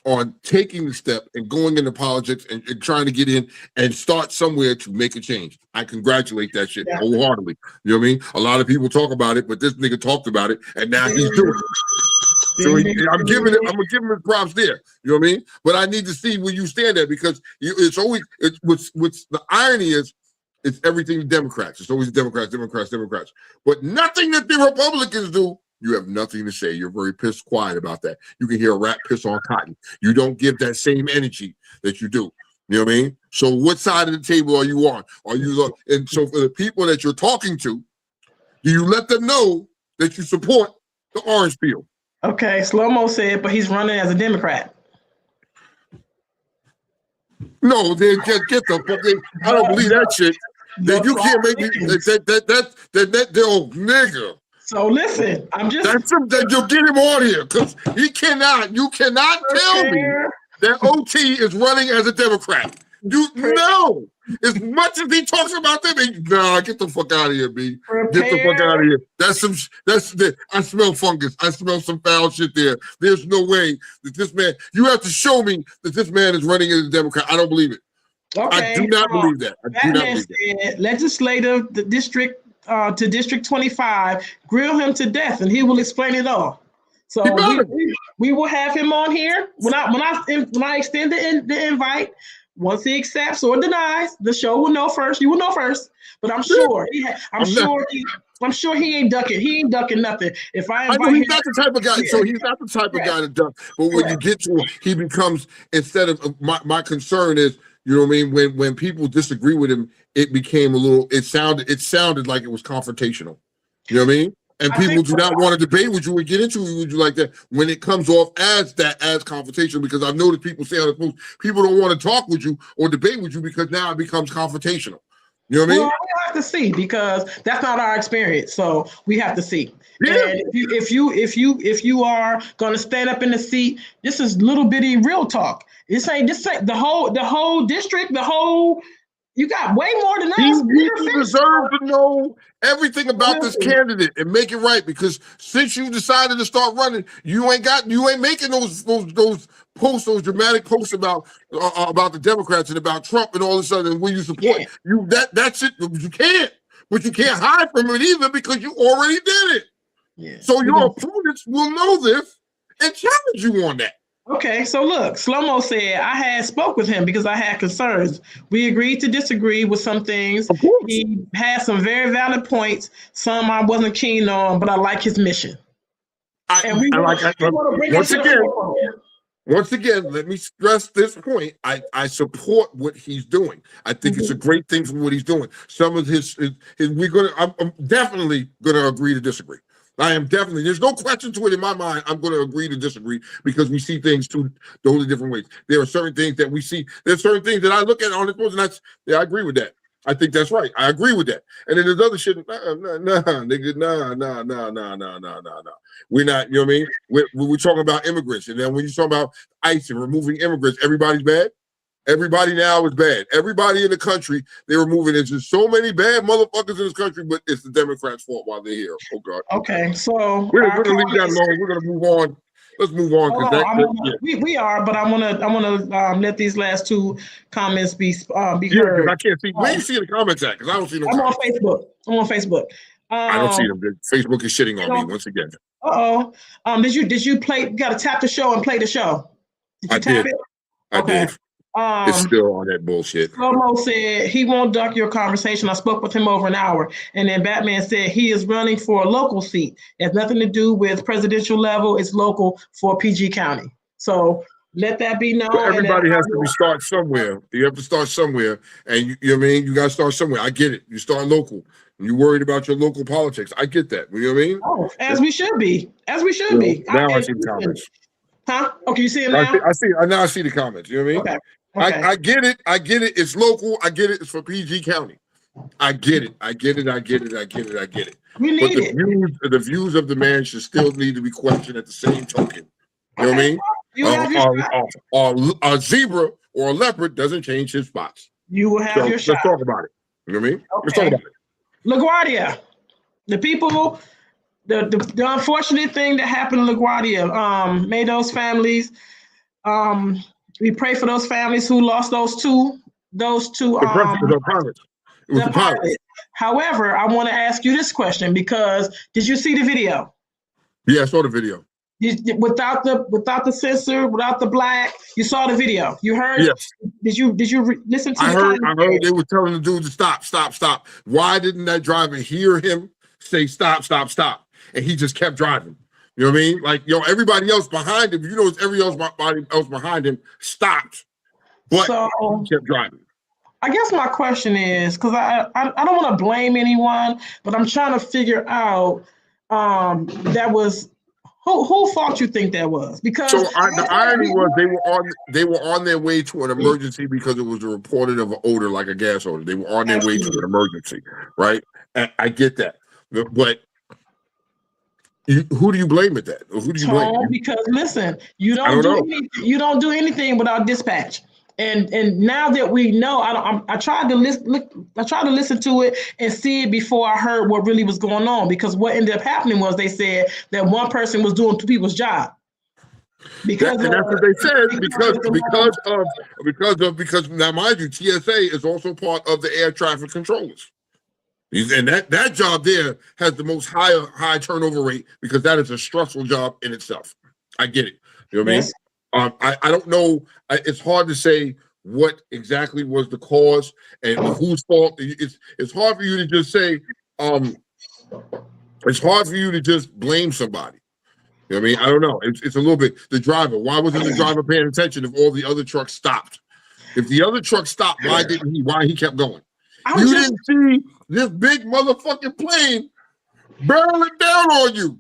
on taking the step and going into politics and trying to get in and start somewhere to make a change. I congratulate that shit wholeheartedly. You know what I mean? A lot of people talk about it, but this nigga talked about it and now he's doing it. So I'm gonna give him his props there. You know what I mean? But I need to see where you stand at because it's always what's the irony is it's everything the Democrats. It's always Democrats. But nothing that the Republicans do, you have nothing to say. You're very quiet about that. You can hear a rat piss on cotton. You don't give that same energy that you do. You know what I mean? So what side of the table are you on? And so for the people that you're talking to, do you let them know that you support the orange peel? Okay, Slow-Mo said, but he's running as a Democrat. No, they get the fuck. I don't believe that shit. That you can't make me that old nigga. So listen, I'm just that you'll get him on here because you cannot tell me that OT is running as a Democrat. No. As much as he talks about them, get the fuck out of here, B. Get the fuck out of here. I smell fungus. I smell some foul shit there. There's no way that this man, you have to show me that this man is running as a Democrat. I don't believe it. Okay. I do not believe that. Legislative district to District 25, grill him to death and he will explain it all. So we will have him on here. When I extend the invite, once he accepts or denies, the show will know first. You will know first. But I'm sure he ain't ducking. He ain't ducking nothing. If I know he's not the type of guy. So he's not the type of guy to duck. But when you get to him, he becomes instead of my concern is, you know what I mean? When people disagree with him, it became a little. It sounded like it was confrontational. You know what I mean? And people do not want to debate with you and get into it with you like that when it comes off as confrontational. Because I've noticed people say on the post, people don't want to talk with you or debate with you because now it becomes confrontational. You know what I mean? Well, we have to see because that's not our experience. So we have to see. Yeah. And if you are going to stand up in the seat, this is little bitty real talk. This ain't the whole district, you got way more than us. You deserve to know everything about this candidate and make it right because since you decided to start running, you ain't making those posts, those dramatic posts about the Democrats and about Trump and all this other. And when you support that's it. You can't, but you can't hide from it either because you already did it. Yeah. So your opponents will know this and challenge you on that. Okay, so look, Slow-Mo said I had spoke with him because I had concerns. We agreed to disagree with some things. He had some very valid points. Some I wasn't keen on, but I like his mission. Once again, let me stress this point. I support what he's doing. I think it's a great thing for what he's doing. Some of I'm definitely gonna agree to disagree. I am definitely, there's no question to it in my mind. I'm going to agree to disagree because we see things totally different ways. There are certain things that we see. There's certain things that I look at on this post and I agree with that. I think that's right. I agree with that. And then there's other shit. Nigga, nah. We're not, you know what I mean? We're talking about immigrants. And then when you talk about ICE and removing immigrants, everybody's bad. Everybody now is bad. Everybody in the country, they're removing. There's just so many bad motherfuckers in this country, but it's the Democrats' fault while they're here. Oh, God. Okay, so we're going to leave that alone. We're going to move on. Let's move on. We are, but I want to let these last two comments be heard. I can't see. Where you see the comments at? Because I don't see no comments. I'm on Facebook. I don't see them. Facebook is shitting on me once again. Did you play? You got to tap the show and play the show. Did you tap it? I did. It's Um, still on that bullshit. Slow-mo said he won't duck your conversation. I spoke with him over an hour. And then Batman said he is running for a local seat. It has nothing to do with presidential level. It's local for PG County. So let that be known. But everybody has to start somewhere. You have to start somewhere. And you know what I mean? You got to start somewhere. I get it. You start local. You're worried about your local politics. I get that. You know what I mean? Oh, as we should be. As we should be. Now I see the comments. Huh? Okay, you see it now? Now I see the comments. You know what I mean? Okay. I get it. I get it. It's local. I get it. It's for PG County. I get it. I get it. I get it. I get it. I get it. We need the views of the man should still need to be questioned at the same token. You know what I mean? You have your shot. A zebra or a leopard doesn't change his spots. You will have your shot. Let's talk about it. You know what I mean? Okay. Let's talk about it. LaGuardia, the people, the unfortunate thing that happened in LaGuardia, may those families, we pray for those families who lost those two pilots. It was the pilot. However, I want to ask you this question because did you see the video? Yeah, I saw the video. Without the censor, without the black, you saw the video. You heard? Yes. Did you listen to? I heard they were telling the dude to stop. Why didn't that driver hear him say stop? And he just kept driving. You know what I mean? Like, everybody else behind him, everybody else behind him stopped, but he kept driving. I guess my question is, because I don't want to blame anyone, but I'm trying to figure out that was who fault you think that was? Because the irony was they were on their way to an emergency because it was reported of an odor like a gas odor. They were on their way to an emergency, right? And I get that, but who do you blame at that? Who do you blame? Because listen, you don't do anything without dispatch. And now that we know, I tried to listen to it and see it before I heard what really was going on. Because what ended up happening was they said that one person was doing two people's job. Because that's what they said. Because now, mind you, TSA is also part of the air traffic controllers. And that job there has the most high turnover rate because that is a stressful job in itself. I get it. You know what I mean? I don't know. It's hard to say what exactly was the cause and whose fault. It's hard for you to just say. It's hard for you to just blame somebody. You know what I mean? I don't know. It's a little bit the driver. Why wasn't the driver paying attention if all the other trucks stopped? If the other truck stopped, why didn't he? Why he kept going? You didn't see this big motherfucking plane barreling down on you.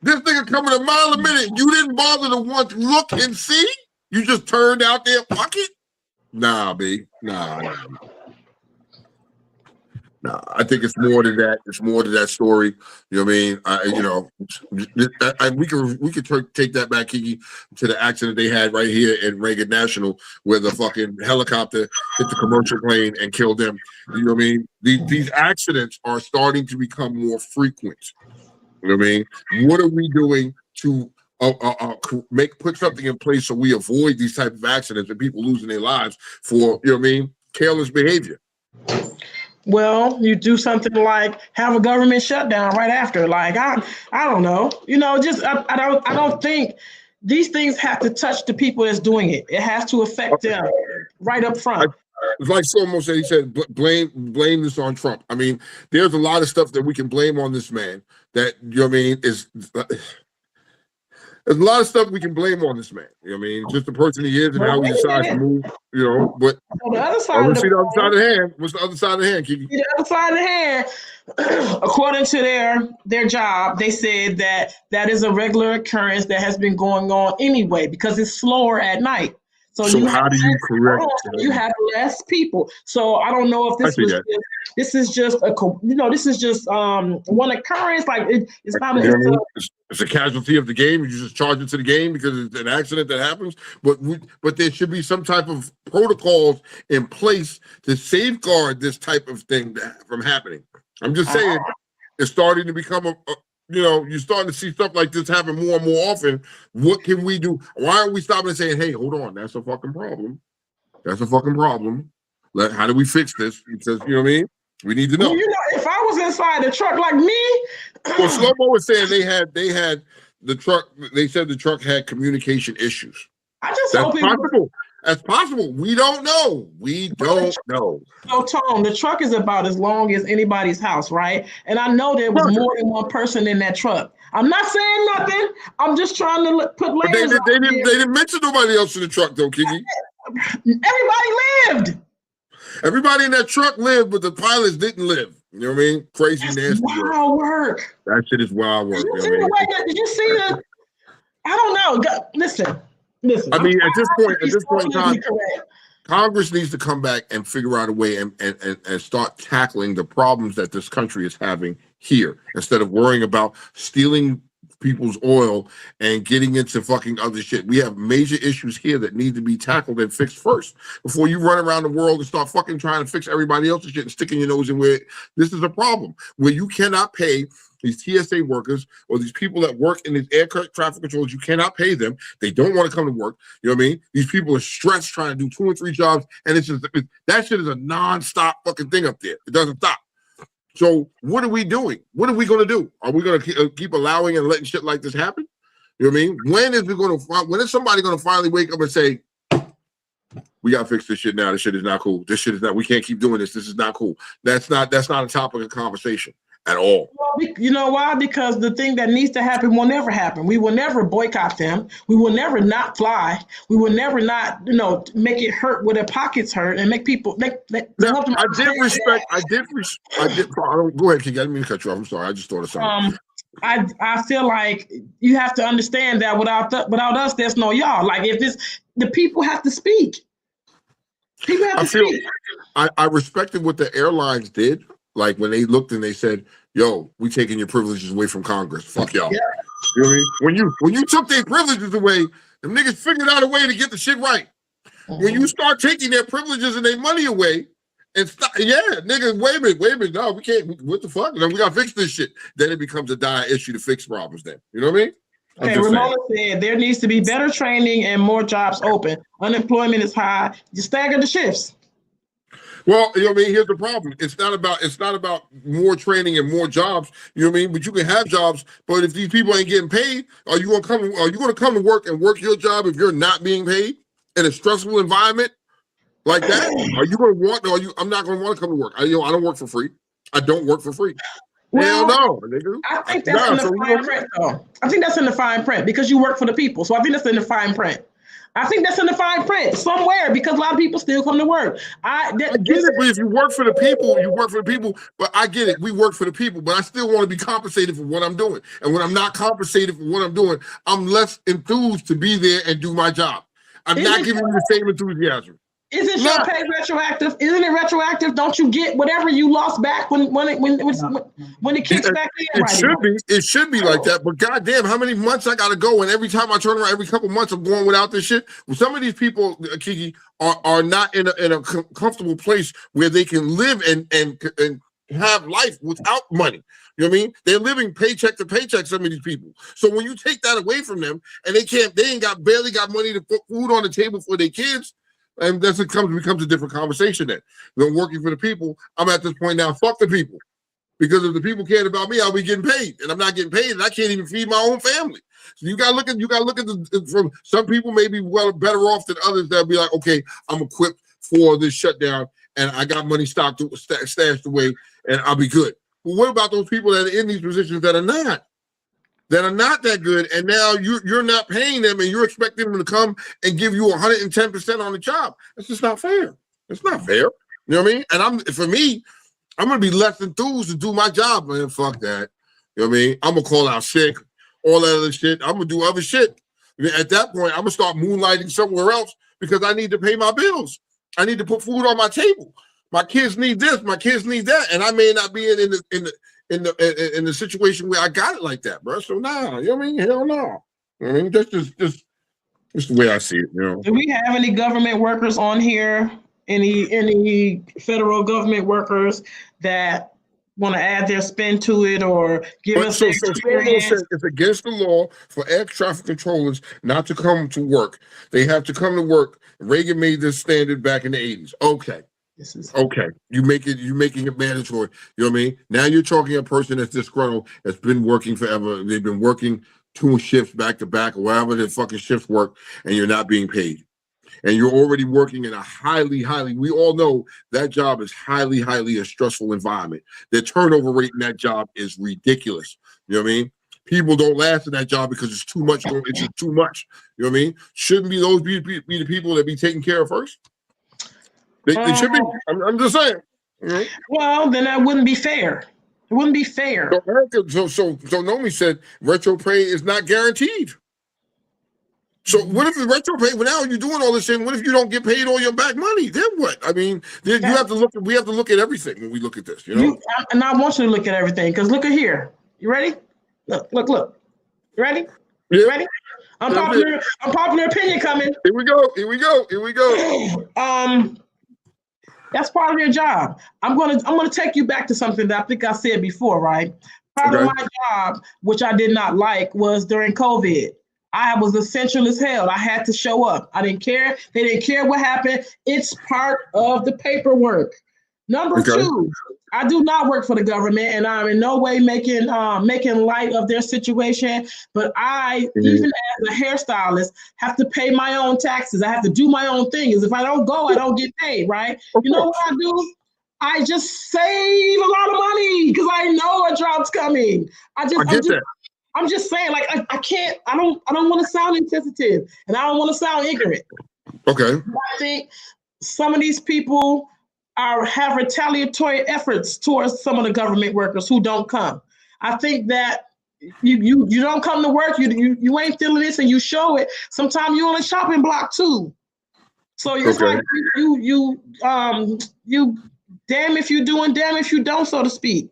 This nigga coming a mile a minute. You didn't bother to once look and see? You just turned out there pocket? Nah, B. Nah. I think it's more than that. It's more to that story. You know what I mean? We could take that back, Kiki, to the accident they had right here in Reagan National, where the fucking helicopter hit the commercial plane and killed them. You know what I mean? These accidents are starting to become more frequent. You know what I mean? What are we doing to put something in place so we avoid these type of accidents and people losing their lives for, you know what I mean, careless behavior? Well, you do something like have a government shutdown right after. Like I don't know. I don't think these things have to touch the people that's doing it. It has to affect them right up front. It's like Somo said. He said, "Blame this on Trump." I mean, there's a lot of stuff that we can blame on this man. That you know what I mean there's a lot of stuff we can blame on this man. You know what I mean? Just the person he is and how he decides to move. You know, but the other side let's see the other side of the hand. What's the other side of the hand, Kiki? The other side of the hand, according to their job, they said that is a regular occurrence that has been going on anyway because it's slower at night. So how do you correct? You have less people. So I don't know if this is just one occurrence. Like it's not. It's a casualty of the game. You just charge it to the game because it's an accident that happens. But there should be some type of protocols in place to safeguard this type of thing from happening. I'm just saying, it's starting to become you're starting to see stuff like this happen more and more often. What can we do? Why aren't we stopping and saying, hey, hold on, that's a fucking problem. That's a fucking problem. How do we fix this? Because, you know what I mean? We need to know. Well, if I was inside the truck like me. Well, Slow-Mo was saying they had the truck. They said the truck had communication issues. I just That's hope it. possible. That's possible. We don't know. We don't know. So, Tone, the truck is about as long as anybody's house, right? And I know there was more than one person in that truck. I'm not saying nothing. I'm just trying to put But they layers out there. didn't mention nobody else in the truck though, Kiki. Everybody lived. Everybody in that truck lived, but the pilots didn't live. You know what I mean? Crazy, nasty work. Wild work. That shit is wild work. Did you You see know the what I mean? way that? Did you see the? I don't know. Listen. I mean, at this point in time, correct. Congress needs to come back and figure out a way and start tackling the problems that this country is having here instead of worrying about stealing people's oil and getting into fucking other shit. We have major issues here that need to be tackled and fixed first before you run around the world and start fucking trying to fix everybody else's shit and sticking your nose in where this is a problem where you cannot pay these TSA workers or these people that work in these air traffic controls. You cannot pay them. They don't want to come to work. You know what I mean? These people are stressed trying to do 2 and 3 jobs, and that shit is a non-stop fucking thing up there. It doesn't stop. So what are we doing? What are we going to do? Are we going to keep allowing and letting shit like this happen? You know what I mean? When is somebody going to finally wake up and say, we got to fix this shit now. This shit is not cool. This shit is not, we can't keep doing this. This is not cool. That's not a topic of conversation at all. Well, you know why? Because the thing that needs to happen will never happen. We will never boycott them. We will never not fly. We will never not, make it hurt where their pockets hurt and make people. Go ahead, Kiki. I didn't mean to cut you off. I'm sorry. I just thought of something. I feel like you have to understand that without us, there's no y'all. Like the people have to speak. People have to speak. I respected what the airlines did. Like when they looked and they said, yo, we taking your privileges away from Congress. Fuck y'all. Yeah. You know what I mean? When you took their privileges away, them niggas figured out a way to get the shit right. Mm-hmm. When you start taking their privileges and their money away, and niggas, wait a minute, no, we can't, what the fuck? We gotta fix this shit. Then it becomes a dire issue to fix problems then. You know what I mean? Okay, Ramona said there needs to be better training and more jobs open. Unemployment is high. You stagger the shifts. Well, you know what I mean? Here's the problem. It's not about more training and more jobs. You know what I mean? But you can have jobs, but if these people ain't getting paid, are you gonna come to work and work your job if you're not being paid in a stressful environment like that? I'm not gonna want to come to work. I don't work for free. I don't work for free. Hell no, nigga. I think that's in the fine print, though. I think that's in the fine print because you work for the people. So I think that's in the fine print. I think that's in the fine print somewhere because a lot of people still come to work. I get it, but if you work for the people, you work for the people. But I get it. We work for the people, but I still want to be compensated for what I'm doing. And when I'm not compensated for what I'm doing, I'm less enthused to be there and do my job. I'm not giving you the same enthusiasm. Isn't your pay retroactive? Isn't it retroactive? Don't you get whatever you lost back when it kicks back in? It should be like that. But goddamn, how many months I gotta go? And every time I turn around, every couple months, I'm going without this shit. Well, some of these people, Kiki, are not in a comfortable place where they can live and have life without money. You know what I mean? They're living paycheck to paycheck, some of these people. So when you take that away from them and they barely got money to put food on the table for their kids, and that's becomes a different conversation then. When working for the people, I'm at this point now, fuck the people. Because if the people cared about me, I'll be getting paid. And I'm not getting paid, and I can't even feed my own family. So you gotta look at from some people may be better off than others that'll be like, okay, I'm equipped for this shutdown and I got money stashed away and I'll be good. But what about those people that are in these positions that are not that good, and now you're not paying them, and you're expecting them to come and give you 110% on the job? That's just not fair. It's not fair. You know what I mean? And I'm gonna be less enthused to do my job, man. Fuck that. You know what I mean? I'm gonna call out sick, all that other shit. I'm gonna do other shit. I mean, at that point, I'm gonna start moonlighting somewhere else because I need to pay my bills. I need to put food on my table. My kids need this. My kids need that, and I may not be in the situation where I got it like that, bro. So nah, you know what I mean? Hell no. I mean, that's just the way I see it, you know. Do we have any government workers on here? Any federal government workers that want to add their spin to it or give us their experience? It's against the law for air traffic controllers not to come to work. They have to come to work. Reagan made this standard back in the 80s. Okay. Okay, you're making it mandatory. You know what I mean? Now you're talking a person that's disgruntled, that's been working forever. They've been working 2 shifts back to back or whatever the fucking shifts work, and you're not being paid. And you're already working in a highly, we all know that job is highly a stressful environment. The turnover rate in that job is ridiculous. You know what I mean? People don't last in that job because it's too much. It's just too much. You know what I mean? Shouldn't be those be the people that be taken care of first? They should be. I'm just saying. You know? Well, then that wouldn't be fair. It wouldn't be fair. So Nomi said retro pay is not guaranteed. So what if the retro pay? Well, now you're doing all this shit. What if you don't get paid all your back money? Then what? I mean, you have to look. We have to look at everything when we look at this. You know. And I want you to look at everything because look at here. You ready? Look. You ready? Yeah. You ready? Unpopular opinion coming. Here we go. That's part of your job. I'm gonna take you back to something that I think I said before, right? Part of my job, which I did not like, was during COVID. I was essential as hell. I had to show up. I didn't care. They didn't care what happened. It's part of the paperwork. Number two, I do not work for the government, and I'm in no way making light of their situation. But I, even as a hairstylist, have to pay my own taxes. I have to do my own things. If I don't go, I don't get paid, right? You know what I do? I just save a lot of money because I know a drop's coming. I'm just saying, like, I can't. I don't want to sound insensitive, and I don't want to sound ignorant. Okay. I think some of these people have retaliatory efforts towards some of the government workers who don't come. I think that you don't come to work, you ain't feeling this, and you show it. Sometimes you're on a shopping block too. So it's like you damn if you do and damn if you don't, so to speak.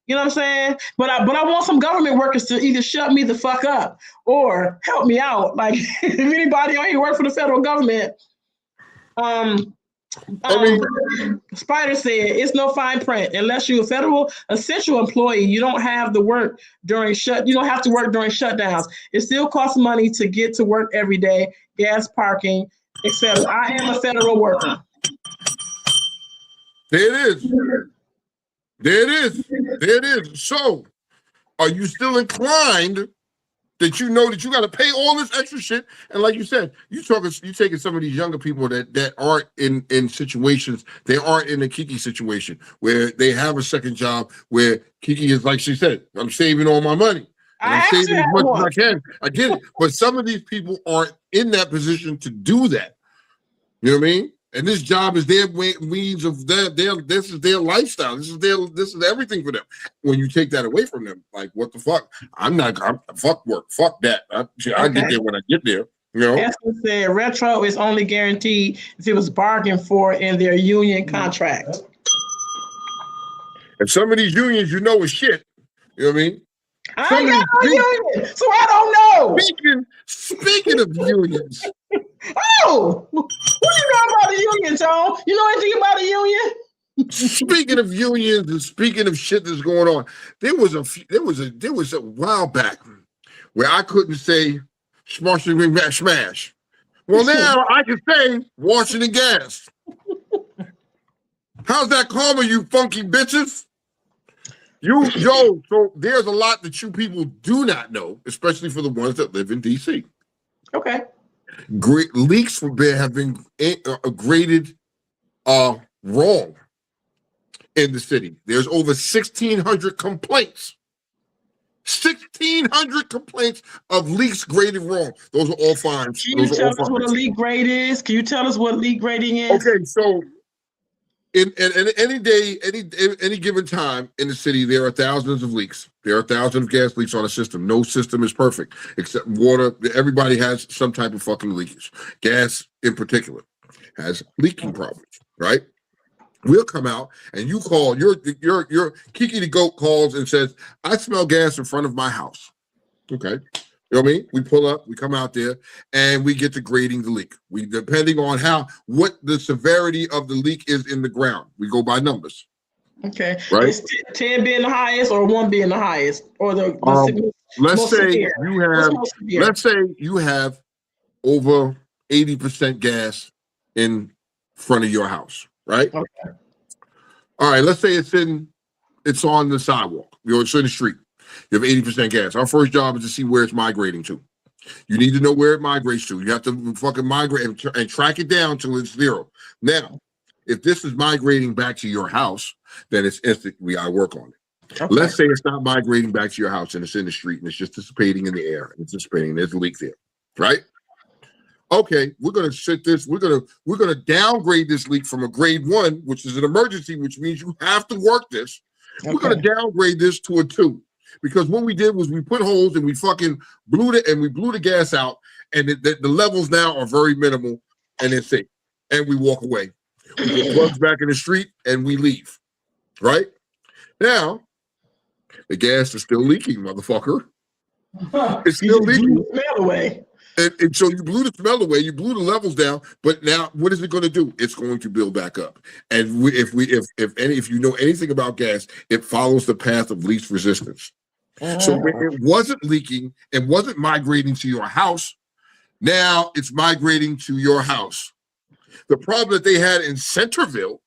You know what I'm saying? But I want some government workers to either shut me the fuck up or help me out. Like if anybody on here work for the federal government, Spider said it's no fine print. Unless you're a federal essential employee, you don't have to work during shutdowns. It still costs money to get to work every day, gas, parking, etc. I am a federal worker. There it is. So, are you still inclined that you know that you got to pay all this extra shit? And like you said, you taking some of these younger people that aren't in situations, they aren't in a Kiki situation where they have a second job where Kiki is, like she said, I'm saving all my money. And I'm saving as much as I can. I get it. But some of these people aren't in that position to do that. You know what I mean? And this job is their means of this is their lifestyle. This is everything for them. When you take that away from them, like what the fuck? I'm fuck work, fuck that. I get there when I get there. You know. Esther said retro is only guaranteed if it was bargained for in their union contract. And some of these unions, you know, is shit. You know what I mean? I ain't got no union, so I don't know. Speaking of unions. Oh, what you know about the union, Tone? You know anything about the union? Speaking of unions and speaking of shit that's going on, there was a while back where I couldn't say smash. Well, now I can say Washington Gas. How's that karma, you funky bitches? So there's a lot that you people do not know, especially for the ones that live in DC. Okay. Great leaks have been graded wrong in the city. There's over 1,600 complaints. 1,600 complaints of leaks graded wrong. Those are all fines. Can you tell us what a leak grade is? Can you tell us what leak grading is? Okay, so in any day, any given time in the city, there are thousands of leaks. There are thousands of gas leaks on a system. No system is perfect except water. Everybody has some type of fucking leakage. Gas, in particular, has leaking problems. Right? We'll come out and you call your Kiki the goat calls and says, "I smell gas in front of my house." Okay. You know what I mean? We pull up, we come out there, and we get to grading the leak. We, depending on what the severity of the leak is in the ground, we go by numbers. Okay. Right? Is 10 being the highest or 1 being the highest? Or let's say you have over 80% gas in front of your house, right? Okay. All right, let's say it's on the sidewalk, it's in the street. You have 80% gas. Our first job is to see where it's migrating to. You need to know where it migrates to. You have to fucking migrate and track it down till it's zero. Now, if this is migrating back to your house, then it's instant. We gotta work on it. Okay. Let's say it's not migrating back to your house and it's in the street and it's just dissipating in the air. It's dissipating. There's a leak there, right? Okay, we're gonna sit this. We're gonna downgrade this leak from a grade 1, which is an emergency, which means you have to work this. We're gonna downgrade this to a 2, because what we did was we put holes and we fucking blew the gas out, and the levels now are very minimal and it's safe. And we walk away. We put plugs back in the street and we leave. Right now, the gas is still leaking, motherfucker. It's still leaking. Smell away. And so you blew the smell away, you blew the levels down, but now what is it going to do? It's going to build back up. And if you know anything about gas, it follows the path of least resistance. So it wasn't leaking, it wasn't migrating to your house. Now it's migrating to your house. The problem that they had in Centerville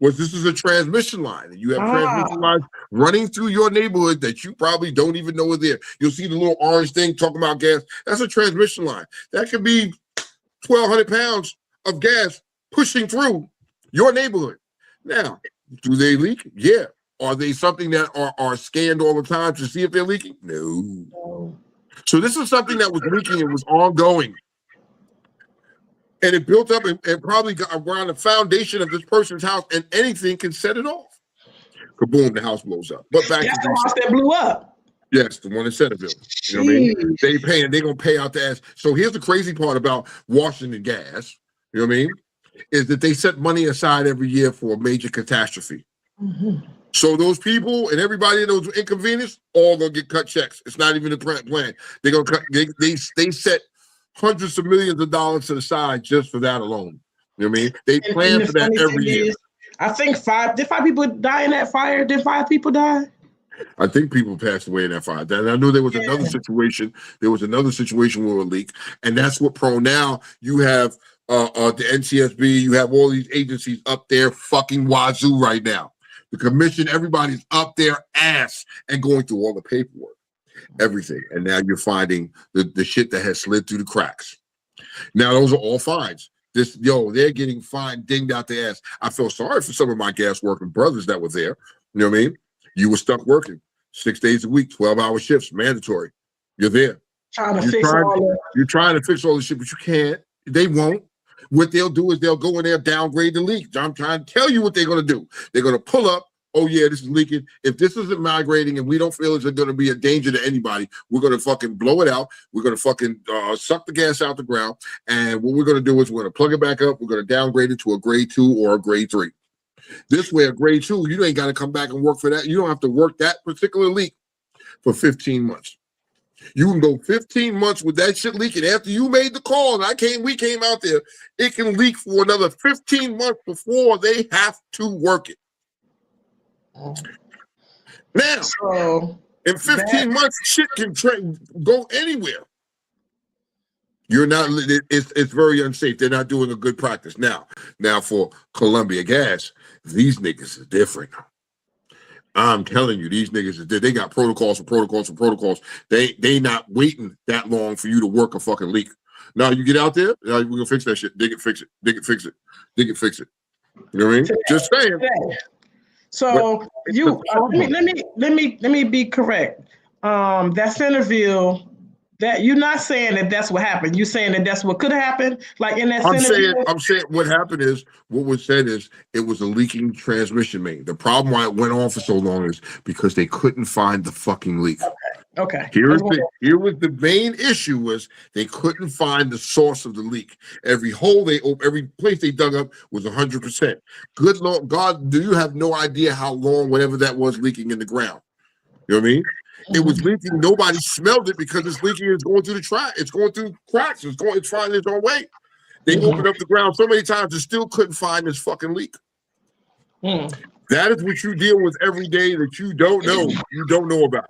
was this is a transmission line. You have transmission lines running through your neighborhood that you probably don't even know are there. You'll see the little orange thing talking about gas. That's a transmission line. That could be 1,200 pounds of gas pushing through your neighborhood. Now, do they leak? Yeah. Are they something that are scanned all the time to see if they're leaking? No. So this is something that was leaking and was ongoing. And it built up and probably got around the foundation of this person's house, and anything can set it off. Kaboom, the house blows up. But back That's to the house that blew up. Yes, the one in Centerville. You know what I mean? They're gonna pay out the ass. So here's the crazy part about Washington Gas, you know what I mean? Is that they set money aside every year for a major catastrophe. So those people and everybody in those inconvenience, all gonna get cut checks. It's not even a plan. They're gonna cut, they set hundreds of millions of dollars to the side just for that alone. You know what I mean? They plan for that every year. I think did 5 people die in that fire? Did 5 people die? I think people passed away in that fire. And I know there was another situation. There was another situation with a leak, and that's what now you have the NTSB, you have all these agencies up there fucking wazoo right now. The commission, everybody's up their ass and going through all the paperwork. Everything, and now you're finding the shit that has slid through the cracks. Now those are all fines. They're getting fined, dinged out the ass. I feel sorry for some of my gas working brothers that were there. You know what I mean? You were stuck working 6 days a week, 12-hour shifts, mandatory. You're there. You're trying to fix all this shit, but you can't. They won't. What they'll do is they'll go in there, downgrade the leak. I'm trying to tell you what they're going to do. They're going to pull up. Oh, yeah, this is leaking. If this isn't migrating and we don't feel it's going to be a danger to anybody, we're going to fucking blow it out. We're going to fucking suck the gas out the ground. And what we're going to do is we're going to plug it back up. We're going to downgrade it to a grade 2 or a grade 3. This way, a grade 2, you ain't got to come back and work for that. You don't have to work that particular leak for 15 months. You can go 15 months with that shit leaking. After you made the call and we came out there, it can leak for another 15 months before they have to work it. Now, in 15 months, shit can go anywhere. You're not. It's very unsafe. They're not doing a good practice now. Now for Columbia Gas, these niggas is different. I'm telling you, these niggas is they got protocols for protocols for protocols. They not waiting that long for you to work a fucking leak. Now you get out there, we're gonna fix that shit. Dig it, fix it. Dig it, fix it. Dig it, fix it. You know what I mean? Just saying. So let me be correct. That Centerville, that you're not saying that that's what happened. You're saying that that's what could have happened. Like in that Centerville. I'm saying what happened is what was said is it was a leaking transmission main. The problem why it went on for so long is because they couldn't find the fucking leak. Okay. Here was the main issue was they couldn't find the source of the leak. Every hole they opened, every place they dug up was 100%. Good Lord God, do you have no idea how long whatever that was leaking in the ground? You know what I mean? It was leaking. Nobody smelled it because it's leaking. It's going through the track. It's going through cracks. It's finding its own way. They opened up the ground so many times and still couldn't find this fucking leak. That is what you deal with every day that you don't know. You don't know about.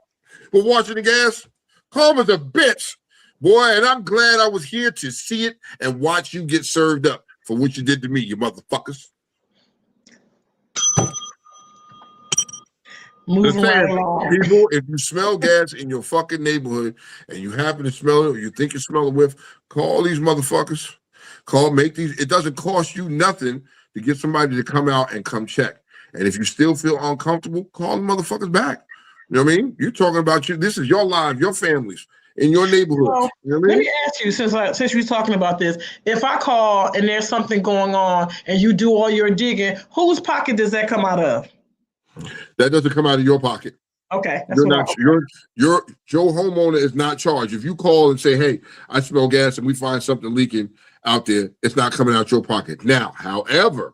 But Washington Gas, calm as a bitch, boy. And I'm glad I was here to see it and watch you get served up for what you did to me, you motherfuckers. Moving right saying, along. people, if you smell gas in your fucking neighborhood and you happen to smell it or you think you smell it with, call these motherfuckers. Make these. It doesn't cost you nothing to get somebody to come out and come check. And if you still feel uncomfortable, call the motherfuckers back. You know what I mean? You're talking about you. This is your life, your families, in your neighborhood. So, you know what I mean? let me ask you, since we're talking about this, if I call and there's something going on and you do all your digging, whose pocket does that come out of? That doesn't come out of your pocket. Okay, that's You're what not. Your homeowner is not charged. If you call and say, "Hey, I smell gas," and we find something leaking out there, it's not coming out your pocket. Now, however,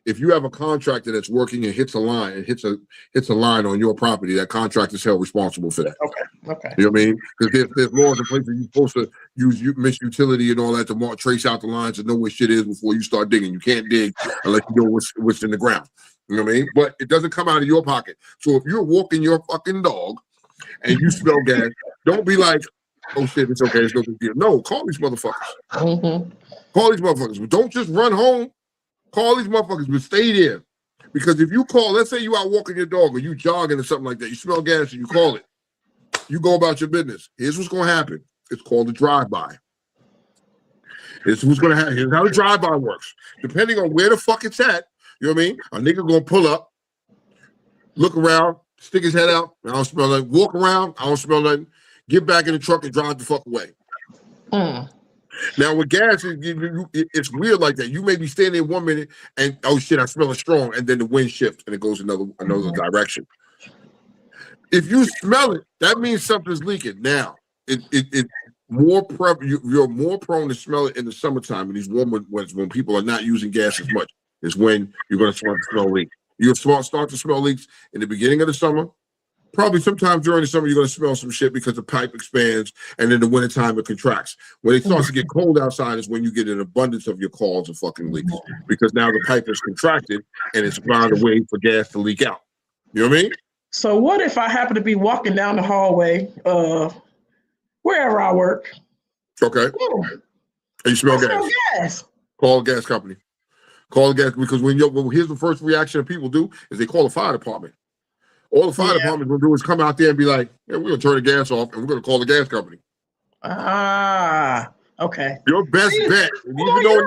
if you have a contractor that's working and hits a line and hits a line on your property, that contractor is held responsible for that. Okay. You know what I mean? Because there's laws in place where you're supposed to use miss utility and all that to trace out the lines and know what shit is before you start digging. You can't dig unless you know what's in the ground. You know what I mean? But it doesn't come out of your pocket. So if you're walking your fucking dog and you smell gas, don't be like, "Oh shit, it's okay, it's no big deal." No, call these motherfuckers. Mm-hmm. Call these motherfuckers. But don't just run home. Call these motherfuckers, but stay there. Because if you call, let's say you out walking your dog or you jogging or something like that, you smell gas and you call it. You go about your business. Here's what's going to happen. It's called a drive-by. Here's what's going to happen. Here's how the drive-by works. Depending on where the fuck it's at, you know what I mean? A nigga going to pull up, look around, stick his head out, I don't smell nothing. Walk around, I don't smell nothing. Get back in the truck and drive the fuck away. Now with gas, it's weird like that. You may be standing there 1 minute and, oh shit, I smell it strong, and then the wind shifts and it goes another direction. If you smell it, that means something's leaking. Now, you're more prone to smell it in the summertime in these warmer months when people are not using gas as much. Is when you're going to start to smell leaks. You'll start to smell leaks in the beginning of the summer. Probably sometime during the summer, you're going to smell some shit because the pipe expands, and in the wintertime, it contracts. When it starts to get cold outside is when you get an abundance of your calls of fucking leaks because now the pipe is contracted and it's found a way for gas to leak out. You know what I mean? So what if I happen to be walking down the hallway, wherever I work? Okay. And you smell gas. Call a gas company. Call the gas because here's the first reaction that people do is they call the fire department. All the fire department's gonna do is come out there and be like, "Yeah, we're gonna turn the gas off and we're gonna call the gas company." Okay. Your best bet, and even though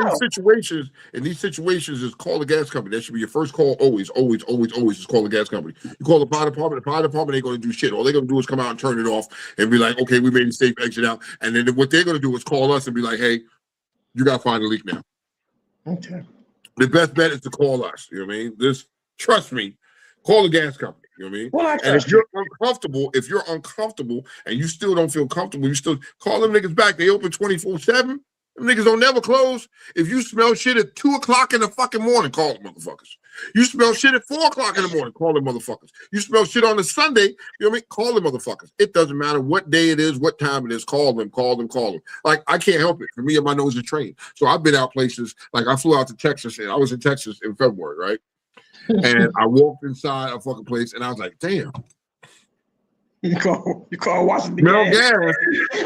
in these situations is call the gas company. That should be your first call. Always is call the gas company. You call the fire department. The fire department ain't gonna do shit. All they're gonna do is come out and turn it off and be like, "Okay, we made a safe exit out." And then what they're gonna do is call us and be like, "Hey, you gotta find the leak now." Okay. The best bet is to call us. You know what I mean? Trust me, call the gas company. You know what I mean? Well, and if you're uncomfortable and you still don't feel comfortable, you still call them niggas back. They open 24/7. Them niggas don't never close. If you smell shit at 2:00 in the fucking morning, call them motherfuckers. You smell shit at 4:00 in the morning, call them motherfuckers. You smell shit on a Sunday, you know what I mean? Call them motherfuckers. It doesn't matter what day it is, what time it is, call them. Like, I can't help it. For me, my nose is trained. So I've been out places, like I flew out to Texas, and I was in Texas in February, right? And I walked inside a fucking place, and I was like, "Damn!" You call Washington. Smell gas.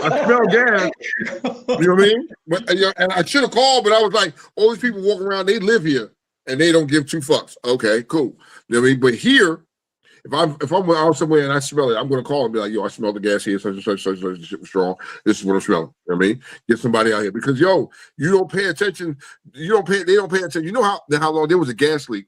I smell gas. You know what I mean? But and I should have called, but I was like, all these people walking around, they live here, and they don't give two fucks. Okay, cool. You know what I mean? But here, if I'm out somewhere and I smell it, I'm gonna call and be like, "Yo, I smell the gas here. Such and such. The shit was strong. This is what I'm smelling." You know what I mean? Get somebody out here because you don't pay attention. They don't pay attention. You know how long there was a gas leak.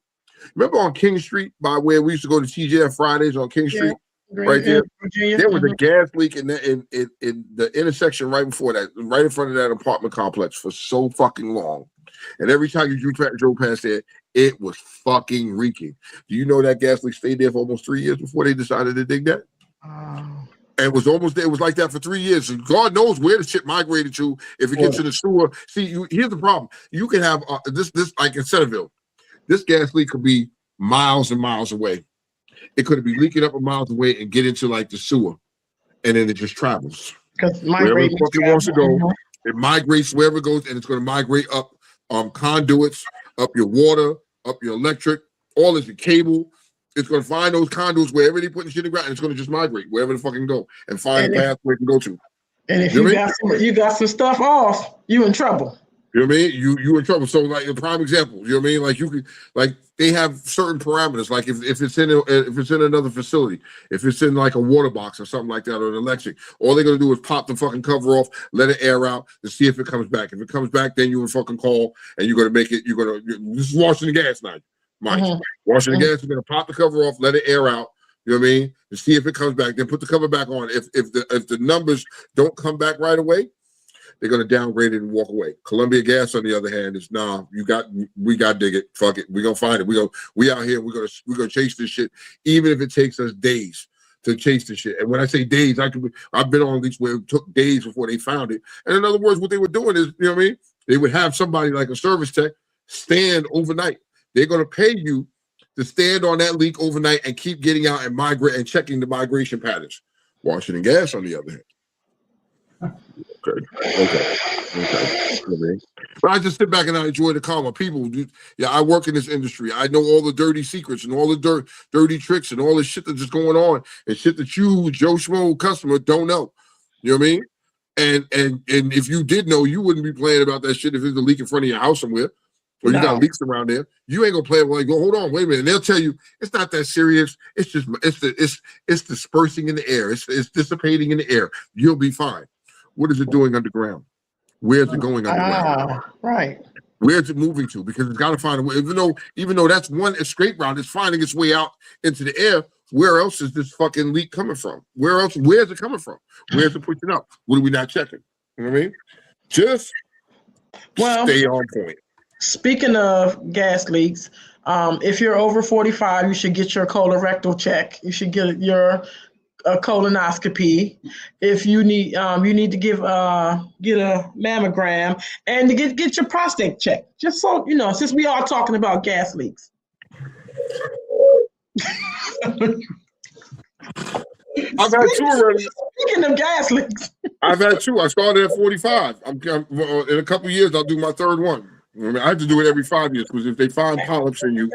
Remember on King Street by where we used to go to TGF Fridays on King Street? Right there. There was a gas leak in the intersection right before that, right in front of that apartment complex for so fucking long. And every time you drove past there, it was fucking reeking. Do you know that gas leak stayed there for almost 3 years before they decided to dig that? And it was almost there. It was like that for 3 years. So God knows where the shit migrated to if it gets in the sewer. See, here's the problem. You can have this like in Centerville. This gas leak could be miles and miles away. It could be leaking up a miles away and get into like the sewer, and then it just travels. Because wherever it fucking wants to go, it migrates wherever it goes, and it's going to migrate up conduits, up your water, up your electric, all this cable. It's going to find those conduits wherever they put the shit in the ground, and it's going to just migrate wherever the fucking go and find a path where it can go to. And if you got some stuff off, you in trouble. You know what I mean? You in trouble. So like a prime example, you know what I mean? Like you could like they have certain parameters. Like if it's in another facility, if it's in like a water box or something like that, or an electric, all they're gonna do is pop the fucking cover off, let it air out to see if it comes back. If it comes back, then you would fucking call and you're gonna make it. This is washing the gas now, Mike. Washing the gas. You're gonna pop the cover off, let it air out. You know what I mean? To see if it comes back. Then put the cover back on. If the numbers don't come back right away, they're gonna downgrade it and walk away. Columbia Gas, on the other hand, is we got to dig it. Fuck it. We're gonna find it. We out here, we're gonna chase this shit, even if it takes us days to chase this shit. And when I say days, I've been on leaks where it took days before they found it. And in other words, what they were doing is, you know what I mean? They would have somebody like a service tech stand overnight. They're gonna pay you to stand on that leak overnight and keep getting out and migrate and checking the migration patterns. Washington Gas, on the other hand. Okay. But I just sit back and I enjoy the calm. People, I work in this industry. I know all the dirty secrets and all the dirty tricks and all the shit that's just going on and shit that you, Joe Schmo customer, don't know. You know what I mean? And if you did know, you wouldn't be playing about that shit if there's a leak in front of your house somewhere. Or you got leaks around there, you ain't gonna play it like, go, hold on, wait a minute. And they'll tell you it's not that serious. It's just it's dispersing in the air. It's dissipating in the air. You'll be fine. What is it doing underground? Where's it going underground? Right. Where's it moving to? Because it's got to find a way. Even though that's one escape route, it's finding its way out into the air. Where else is this fucking leak coming from? Where's it coming from? Where's it pushing up? What are we not checking? You know what I mean? Just stay on point. Speaking of gas leaks, if you're over 45, you should get your colorectal check. You should get your colonoscopy. If you need, you need to get a mammogram and to get your prostate checked. Just so you know, since we are talking about gas leaks. I've had two already. Speaking of gas leaks, I've had two. I started at 45. In a couple of years, I'll do my third one. I mean, I have to do it every 5 years because if they find polyps in you,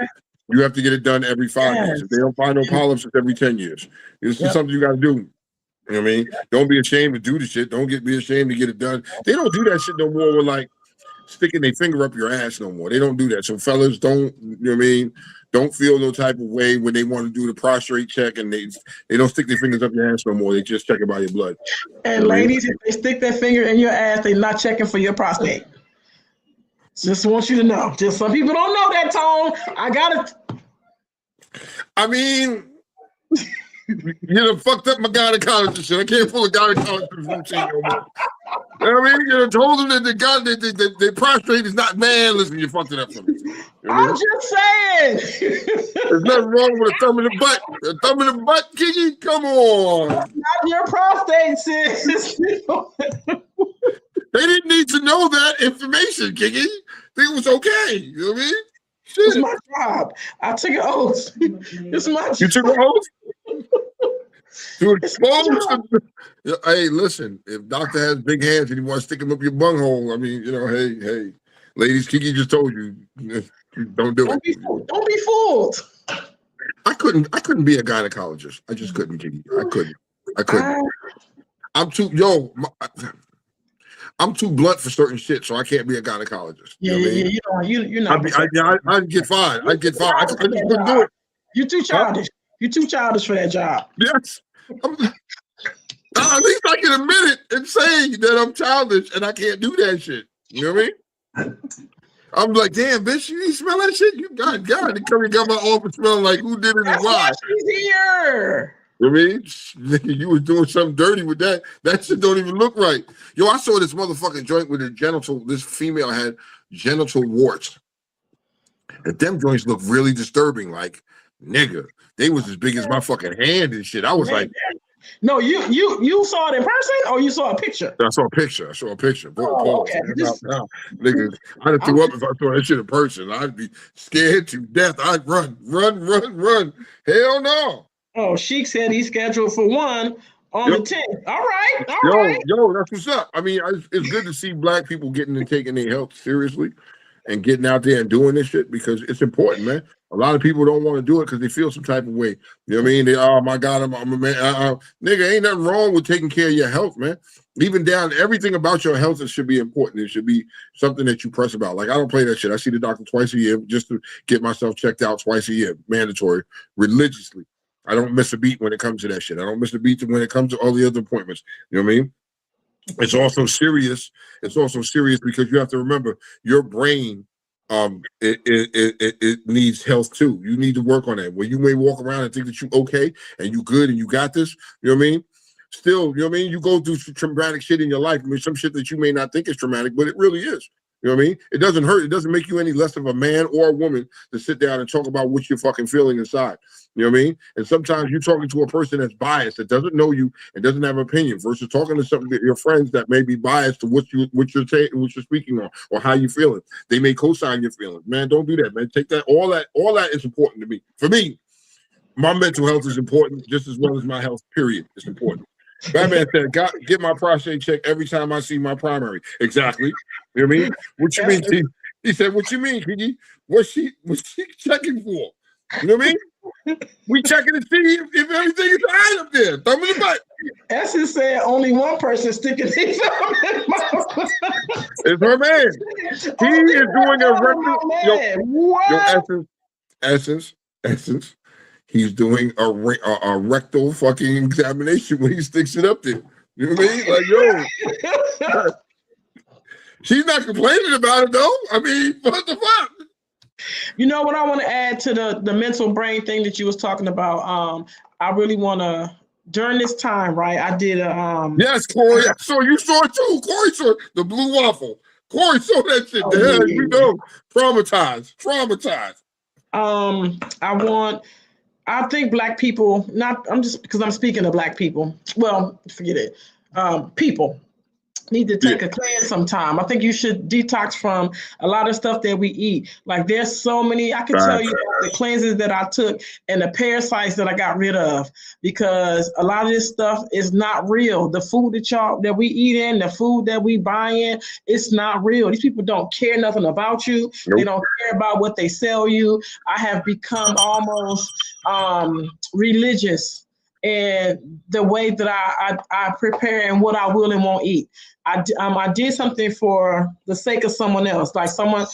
you have to get it done every 5 years. If they don't find no polyps, it's every 10 years. It's just something you got to do. You know what I mean? Don't be ashamed to do the shit. Don't be ashamed to get it done. They don't do that shit no more with like sticking their finger up your ass no more. They don't do that. So fellas, don't, you know what I mean? Don't feel no type of way when they want to do the prostate check and they don't stick their fingers up your ass no more. They just check it by your blood. And ladies, if they stick their finger in your ass, they're not checking for your prostate. Just want you to know. Just some people don't know that, Tone. I got it. I mean, you done fucked up my gynecologist shit. I can't pull a gynecologist routine no more. You know what I mean? You done told them that the prostate is not, man, listen, you fucked it up for me. You know I'm just saying. There's nothing wrong with a thumb in the butt. A thumb in the butt, Kiki? Come on. Not your prostate, sis. They didn't need to know that information, Kiki. Think it was okay. You know what I mean? Shit. It's my job. I took an oath. It's my job. You took an oath? To expose. Hey, listen, if doctor has big hands and he wants to stick them up your bunghole, I mean, you know, hey, ladies, Kiki just told you, don't do it. Don't be fooled. I couldn't be a gynecologist. I just couldn't, Kiki. I couldn't. I'm too blunt for certain shit, so I can't be a gynecologist. You know what I mean? You're not. I'd get fired. I just couldn't do it. You're too childish. You're too childish for that job. Yes. At least I can admit it and say that I'm childish and I can't do that shit. You know what I mean? I'm like, damn, bitch, you smell that shit? You God, they come and got my office smelling like who did it and why. She's here. You know what I mean? You was doing something dirty with that. That shit don't even look right. Yo, I saw this motherfucking joint with this female had genital warts. And them joints look really disturbing. Like, nigga, they was as big as my fucking hand and shit. I was like, no, you saw it in person or you saw a picture? I saw a picture. Okay. Nigga, I'd threw up if I saw that shit in person. I'd be scared to death. I'd run. Hell no. Oh, Sheik said he's scheduled for one on the 10th. All right. Yo, that's what's up. I mean, it's good to see black people getting and taking their health seriously and getting out there and doing this shit because it's important, man. A lot of people don't want to do it because they feel some type of way. You know what I mean? They, oh my God, I'm a man. Nigga, ain't nothing wrong with taking care of your health, man. Even down everything about your health, it should be important. It should be something that you press about. Like I don't play that shit. I see the doctor twice a year just to get myself checked out twice a year, mandatory, religiously. I don't miss a beat when it comes to that shit. I don't miss a beat when it comes to all the other appointments. You know what I mean? It's also serious. It's also serious because you have to remember your brain. It needs health too. You need to work on that. Where you may walk around and think that you okay and you good and you got this. You know what I mean? Still, you know what I mean? You go through some traumatic shit in your life. I mean, some shit that you may not think is traumatic, but it really is. You know what I mean? It doesn't hurt. It doesn't make you any less of a man or a woman to sit down and talk about what you're fucking feeling inside. You know what I mean? And sometimes you're talking to a person that's biased, that doesn't know you and doesn't have an opinion, versus talking to some of your friends that may be biased to what you're speaking on or how you feeling. They may co-sign your feelings. Man, don't do that, man. Take that. All that is important to me. For me, my mental health is important just as well as my health, period. It's important. Batman said, get my prostate checked every time I see my primary. Exactly. You know what I mean? What you mean? He said, what you mean, Kiki? What's she checking for? You know what I mean? We checking to see if everything is all right up there. Thumb in the butt. Essence said only one person sticking his thumb in his mouth. It's her man. He is doing a rectal. Essence. He's doing a rectal fucking examination when he sticks it up there. You know what I mean? Like, yo. She's not complaining about it, though. I mean, what the fuck? You know what I want to add to the mental brain thing that you was talking about? I really want to, during this time, right, I did a... Yes, Corey. So you saw it, too. Corey saw the blue waffle. Corey saw that shit. Oh, yeah. We know. Traumatized. I think Black people, I'm just because I'm speaking to Black people. Well, forget it. People need to take a cleanse sometime. I think you should detox from a lot of stuff that we eat. Like there's so many, I can tell you the cleanses that I took and the parasites that I got rid of, because a lot of this stuff is not real. The food that we eat in, the food that we buy in, it's not real. These people don't care nothing about you. Nope. They don't care about what they sell you. I have become almost religious in the way that I prepare and what I will and won't eat. I did something for the sake of someone else, like someone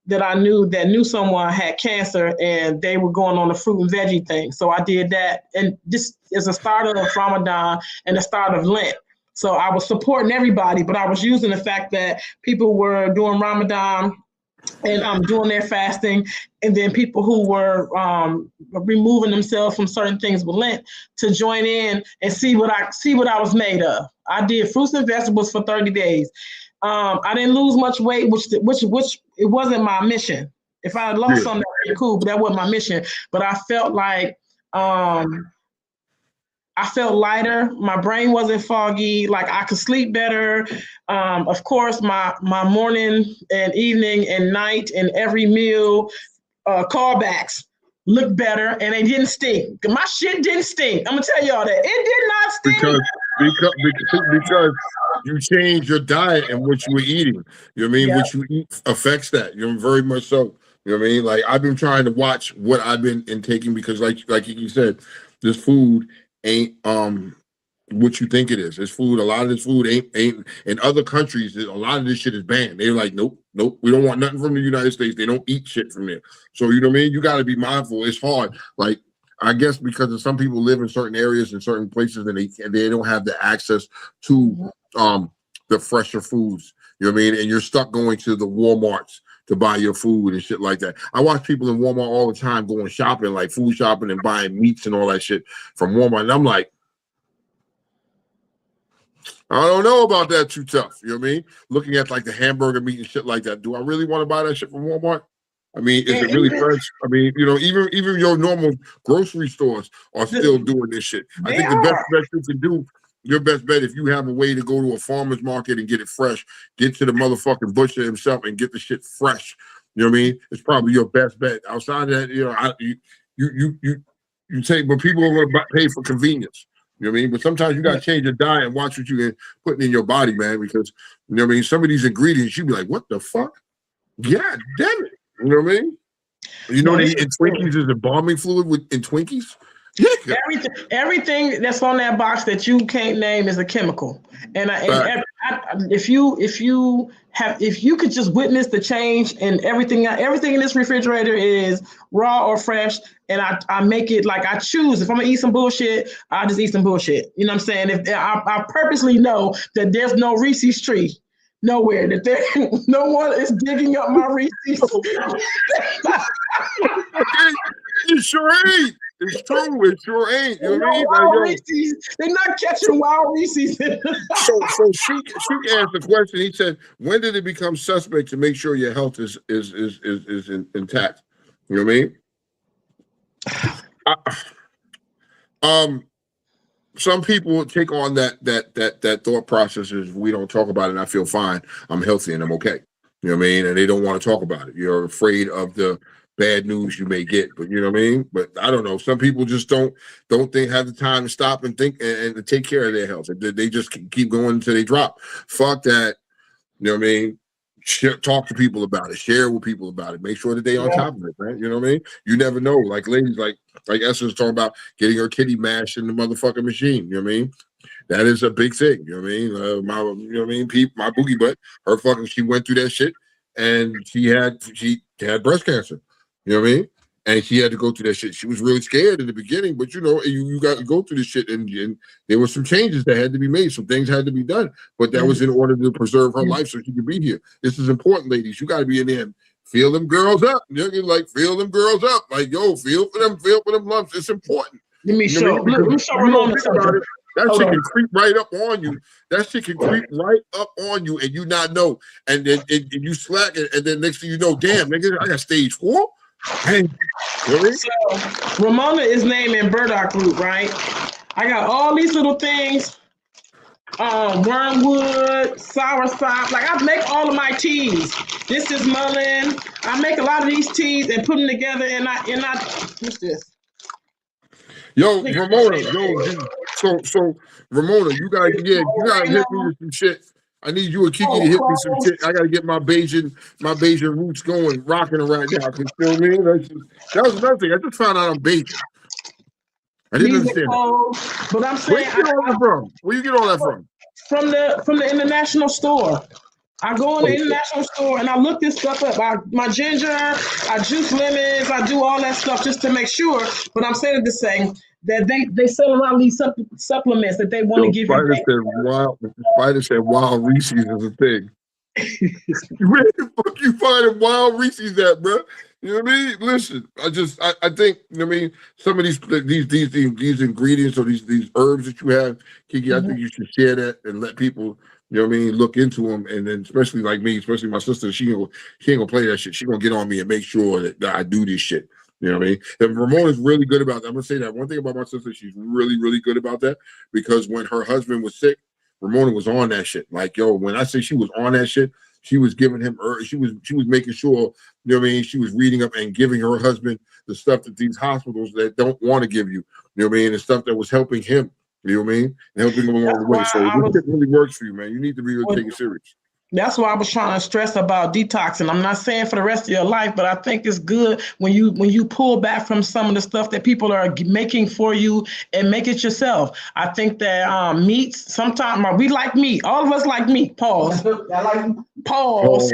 that I knew someone had cancer and they were going on the fruit and veggie thing. So I did that, and this is a start of Ramadan and the start of Lent. So I was supporting everybody, but I was using the fact that people were doing Ramadan and doing their fasting, and then people who were removing themselves from certain things with Lent to join in and see what I was made of. I did fruits and vegetables for 30 days. I didn't lose much weight, which it wasn't my mission. If I had lost something, that would be cool, but that wasn't my mission. But I felt like I felt lighter. My brain wasn't foggy. Like I could sleep better. Of course, my morning and evening and night and every meal callbacks looked better, and they didn't stink. My shit didn't stink. I'm gonna tell y'all that it did not stink because you change your diet and what you were eating. You know what I mean? Yeah. What you eat affects that. You know, very much so. You know what I mean? Like I've been trying to watch what I've been intaking because, like you said, this food ain't what you think it is. This food, a lot of this food ain't in other countries. A lot of this shit is banned. They're like, nope, we don't want nothing from the United States. They don't eat shit from there. So you know what I mean? You got to be mindful. It's hard. Like I guess because of some people live in certain areas and certain places and they don't have the access to the fresher foods. You know what I mean? And you're stuck going to the Walmarts to buy your food and shit like that. I watch people in Walmart all the time going shopping, like food shopping and buying meats and all that shit from Walmart. And I'm like, I don't know about that too tough. You know what I mean? Looking at like the hamburger meat and shit like that. Do I really want to buy that shit from Walmart? I mean, is it really fresh? I mean, you know, even your normal grocery stores are still doing this shit. I think the best bet you can do, your best bet, if you have a way to go to a farmer's market and get it fresh, get to the motherfucking butcher himself and get the shit fresh. You know what I mean? It's probably your best bet. Outside of that, you know, you take, but people are going to pay for convenience. You know what I mean? But sometimes you got to change your diet and watch what you're putting in your body, man, because, you know what I mean? Some of these ingredients, you be like, what the fuck? God damn it. You know what I mean? You know No, they this in is good. Twinkies is embalming fluid in Twinkies. Yeah, Everything that's on that box that you can't name is a chemical. And if you could just witness the change and everything in this refrigerator is raw or fresh, and I make it like I choose. If I'm gonna eat some bullshit, I just eat some bullshit. You know what I'm saying? If I purposely know that there's no Reese's tree nowhere, that there no one is digging up my Reese's. it sure ain't. It's true. It sure ain't. You know what I No mean? Like, wild yo, Reese's. They're not catching wild Reese's. so she asked the question. He said, "When did it become suspect to make sure your health is intact?" You know what I mean? Some people take on that thought process is we don't talk about it and I feel fine. I'm healthy and I'm okay. You know what I mean? And they don't want to talk about it. You're afraid of the bad news you may get, but you know what I mean? But I don't know. Some people just don't think have the time to stop and think and take care of their health. They just keep going until they drop. Fuck that. You know what I mean? Talk to people about it. Share with people about it. Make sure that they on top of it, man. You know what I mean? You never know. Like ladies, like Esther's talking about getting her kitty mashed in the motherfucking machine. You know what I mean? That is a big thing. You know what I mean? You know what I mean? My boogie butt, she went through that shit, and she had breast cancer. You know what I mean? And she had to go through that shit. She was really scared in the beginning, but you know, you got to go through this shit, and there were some changes that had to be made. Some things had to be done, but that was in order to preserve her life so she could be here. This is important, ladies. You got to be in there and feel them girls up. You know, like feel them girls up. Like yo, feel for them lumps. It's important. Let me You know show. what I mean? Let me show You don't Ramona think about something. it. That Hold shit on. can creep right up on you. That shit can creep right up on you, and you not know. And then and you slack it, and then next thing you know, damn, nigga, I got stage 4. Hey, really? So Ramona is named in Burdock root, right? I got all these little things. Wormwood, soursop. Like I make all of my teas. This is mullein. I make a lot of these teas and put them together. And I what's this? Yo, Ramona, so Ramona, you gotta hit me with some shit. I need you and Kiki to hit me some shit. I gotta get my Bayesian roots going, rocking right now. You know what I mean? That was another thing. I just found out I'm Bayesian. I didn't understand that. But I'm Where saying you get all that from? Where you get all that from? From the international store. I go in the international store and I look this stuff up. My ginger, I juice lemons, I do all that stuff just to make sure. But I'm saying to say that they sell a lot of these supplements that they want to give you. Spider said wild Reese's is a thing. Where the fuck you finding wild Reese's at, bro? You know what I mean? Listen, I think, you know what I mean, some of these ingredients or these herbs that you have, Kiki, I think you should share that and let people, you know what I mean, look into them. And then especially like me, especially my sister, she ain't gonna play that shit. She gonna get on me and make sure that I do this shit. You know what I mean? And Ramona's really good about that. I'm gonna say that. One thing about my sister, she's really, really good about that, because when her husband was sick, Ramona was on that shit. Like, yo, when I say she was on that shit, she was giving him, she was making sure, you know what I mean, she was reading up and giving her husband the stuff that these hospitals that don't want to give you, you know what I mean, the stuff that was helping him, you know what I mean, and helping him along the way. So this shit really works for you, man. You need to be really take it serious. That's why I was trying to stress about detoxing. I'm not saying for the rest of your life, but I think it's good when you pull back from some of the stuff that people are making for you and make it yourself. I think that meats, sometimes we like meat. All of us like meat. Pause. I like pause.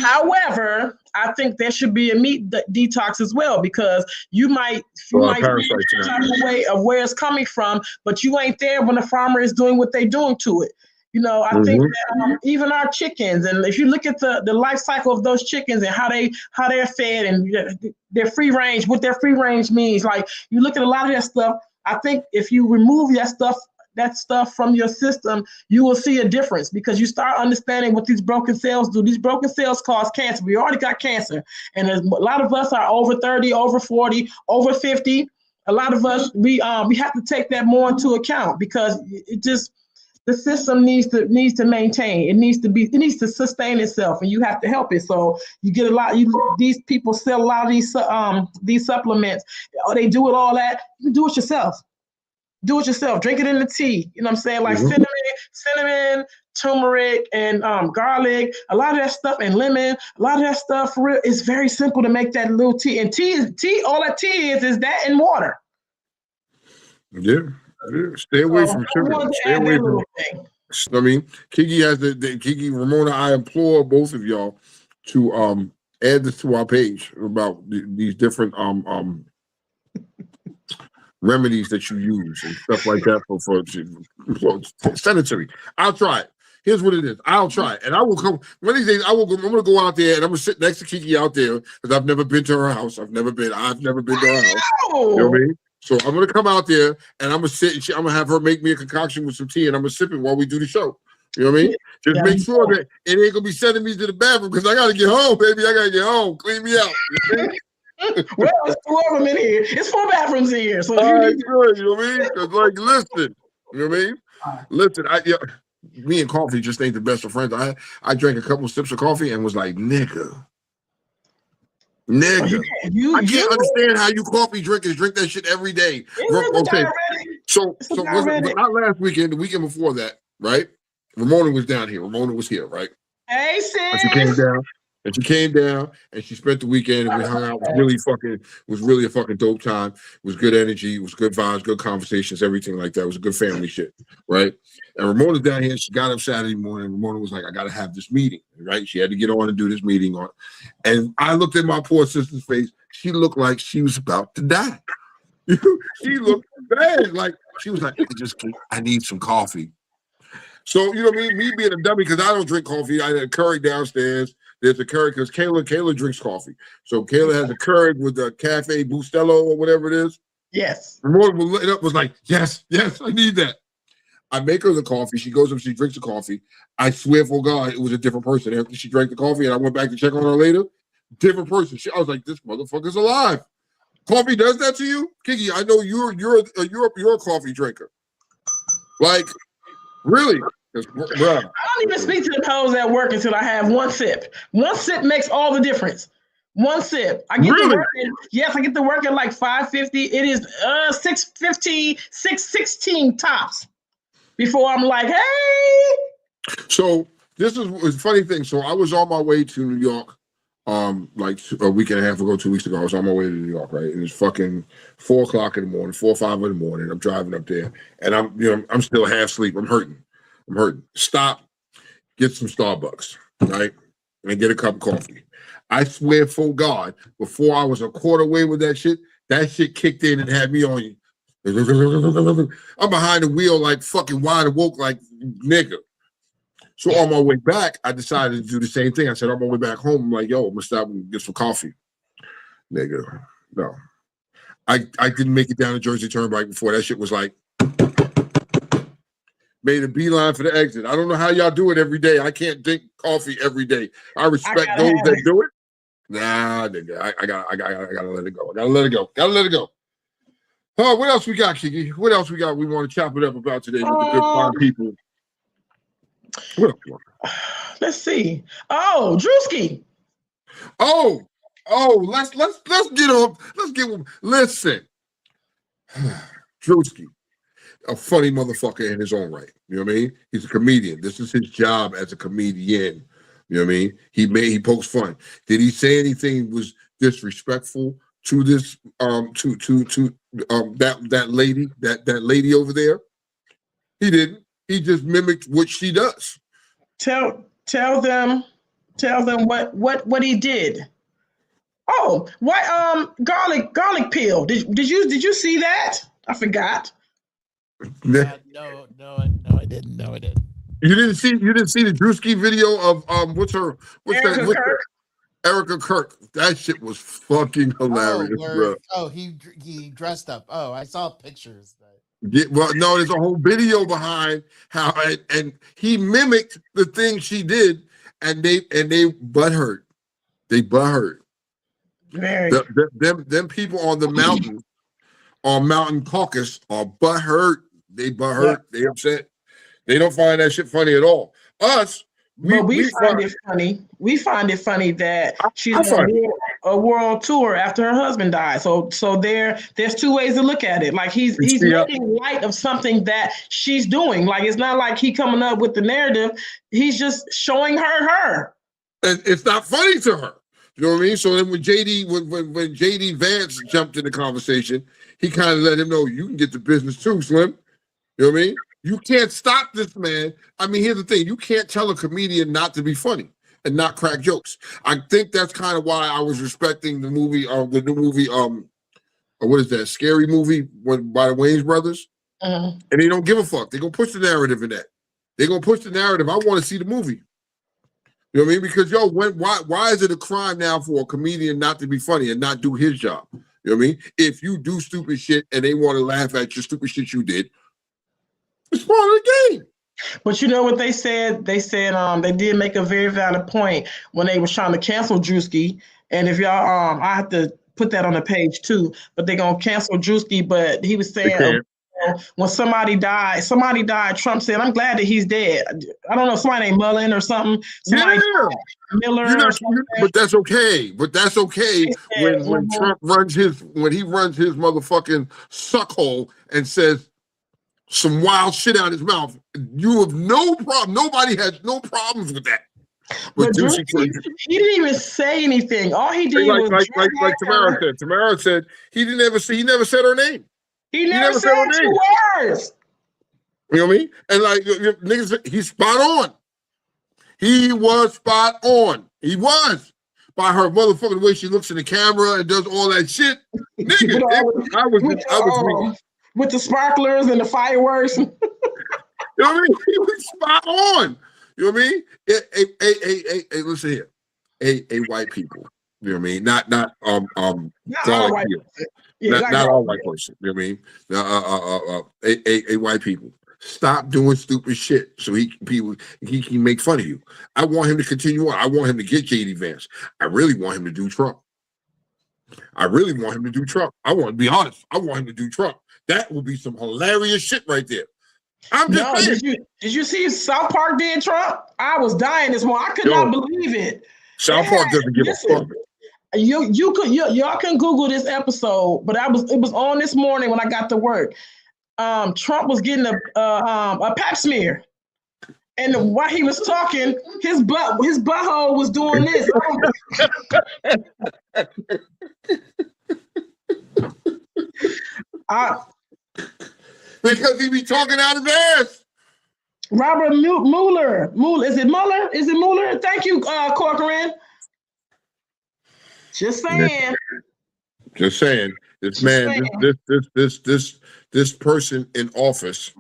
However, I think there should be a meat detox as well, because you might feel a way of where it's coming from, but you ain't there when the farmer is doing what they're doing to it. You know, I think that even our chickens, and if you look at the life cycle of those chickens and how they're fed and their free range, what their free range means, like you look at a lot of that stuff. I think if you remove that stuff from your system, you will see a difference, because you start understanding what these broken cells do. These broken cells cause cancer. We already got cancer, and a lot of us are over 30, over 40, over 50. A lot of us we have to take that more into account, because the system needs to maintain. It needs to sustain itself, and you have to help it. So you get these people sell a lot of these supplements. Or they do it all that. You can do it yourself. do it yourself. Drink it in the tea. You know what I'm saying? Like cinnamon, turmeric, and garlic. A lot of that stuff, and lemon. A lot of that stuff for real. It's very simple to make that little tea. And tea. All that tea is that and water. Yeah. Stay away from sugar. Stay away from. I mean, Kiki has Kiki, Ramona. I implore both of y'all to add this to our page about these different remedies that you use and stuff like that for send it to me. I'll try it. Here's what it is. I'll try it, and I will come one of these days. I'm gonna go out there and I'm gonna sit next to Kiki out there because I've never been to her house. I've never been to her house. You know what I mean? So I'm gonna come out there and I'm gonna sit and I'm gonna have her make me a concoction with some tea and I'm gonna sip it while we do the show. You know what I mean? Just make sure that it ain't gonna be sending me to the bathroom because I gotta get home, baby. I gotta get home. Clean me out. Well, it's 2 of them in here. It's 4 bathrooms in here. So good, you know what I mean? Because like, listen, you know what I mean? Listen, me and coffee just ain't the best of friends. I drank a couple sips of coffee and was like, nigga. I can't understand how you coffee drinkers drink that shit every day. Okay. So but not last weekend, the weekend before that, right? Ramona was down here. Ramona was here, right? Hey, sis. And she came down and she spent the weekend and we hung out. It was really a fucking dope time. It was good energy. It was good vibes, good conversations, everything like that. It was a good family shit, right? And Ramona's down here. She got up Saturday morning. Ramona was like, I got to have this meeting, right? She had to get on and do this meeting on. And I looked at my poor sister's face. She looked like she was about to die. She looked bad. Like she was like, I need some coffee. So, you know what I mean? Me being a dummy, because I don't drink coffee. I had a Keurig downstairs. There's a Keurig, because Kayla drinks coffee. So Kayla has a Keurig with a Cafe Bustelo or whatever it is. Yes. Ramona was like, yes, I need that. I make her the coffee. She goes up, she drinks the coffee. I swear for God, it was a different person. After she drank the coffee and I went back to check on her later, different person. I was like, this motherfucker's alive. Coffee does that to you? Kiki, I know you're a coffee drinker. Like, really? I don't even speak to the hoes at work until I have 1 sip. 1 sip makes all the difference. 1 sip. I get to work. Yes, I get to work at like 5:50. It is 6:15, 6:16 tops. Before I'm like, hey. So this is a funny thing. So I was on my way to New York, like a week and a half ago, 2 weeks ago. I was on my way to New York, right? And it's fucking 4 o'clock in the morning, 4 or 5 in the morning. I'm driving up there, and I'm still half asleep. I'm hurting. Stop, get some Starbucks, right? And get a cup of coffee. I swear for God, before I was a quarter way with that shit kicked in and had me on you. I'm behind the wheel like fucking wide awoke like nigga. So on my way back, I decided to do the same thing. I said, on my way back home, I'm like, yo, I'm gonna stop and get some coffee. Nigga, no. I didn't make it down the Jersey Turnpike before. That shit was like, made a beeline for the exit. I don't know how y'all do it every day. I can't drink coffee every day. I respect those that do it. Nah, nigga, I gotta let it go. Gotta let it go. Oh, what else we got, Kiki? What else we got? We want to chop it up about today with the good fine people. What else? Let's see. Oh, Drewski. Oh, let's get on. Let's get one. Listen, Drewski, a funny motherfucker in his own right. You know what I mean? He's a comedian. This is his job as a comedian. You know what I mean? He pokes fun. Did he say anything was disrespectful to this that lady over there? He didn't. He just mimicked what she does. Tell them what he did. Oh, what garlic peel. Did you see that? I forgot. No, I didn't. No, I didn't. You didn't see the Drewski video of Erica Kirk. That shit was fucking hilarious, bro. Oh, he dressed up. Oh, I saw pictures. Yeah, well, no, there's a whole video behind how and he mimicked the thing she did, and they butthurt. They butthurt. Them people on the mountain, on Mountain Caucus, are butthurt. They butthurt. Yeah. They upset. They don't find that shit funny at all. Us, But we find it funny. We find it funny that she's on a world tour after her husband died. So there's two ways to look at it. Like he's making light of something that she's doing. Like it's not like he coming up with the narrative. He's just showing her. And it's not funny to her. You know what I mean? So then when JD Vance jumped in the conversation, he kind of let him know you can get the business too, Slim. You know what I mean? You can't stop this man. I mean, here's the thing. You can't tell a comedian not to be funny and not crack jokes. I think that's kind of why I was respecting the movie, the new movie, what is that, Scary Movie by the Wayans brothers? And they don't give a fuck. They're going to push the narrative in that. They're going to push the narrative. I want to see the movie. You know what I mean? Because, why is it a crime now for a comedian not to be funny and not do his job? You know what I mean? If you do stupid shit and they want to laugh at your stupid shit you did, it's part of the game. But you know what they said? They said they did make a very valid point when they was trying to cancel Drewski. And if y'all I have to put that on the page too, but they're gonna cancel Drewski. But he was saying when somebody died, Trump said, I'm glad that he's dead. I don't know, somebody named Mullen or something. Miller or something. But that's okay. When Trump runs his motherfucking suckhole and says some wild shit out his mouth, you have no problem. Nobody has no problems with that. But Drewski, he didn't even say anything. All he did was like Tamara said. Tamara said he never said her name. He never said her name. 2 words. You know what I mean? And like niggas, he's spot on. He was spot on. He was. By her motherfucking way she looks in the camera and does all that shit. Nigga, I was with the sparklers and the fireworks. You know what I mean? He was spot on. You know what I mean? Hey, listen here. A white people. You know what I mean? Not all white people. Not all white person. You know what I mean? A white people. Stop doing stupid shit so he can make fun of you. I want him to continue on. I want him to get JD Vance. I really want him to do Trump. I want to be honest. I want him to do Trump. That will be some hilarious shit right there. I'm just saying. Did you see South Park did Trump? I was dying this morning. I could not believe it. South Park doesn't give a fuck. Y'all can Google this episode, but it was on this morning when I got to work. Trump was getting a pap smear, and while he was talking, his butthole was doing this. Because he be talking out his ass. Robert Mueller. Is it Mueller? Thank you, Corcoran. Just saying. This person in office,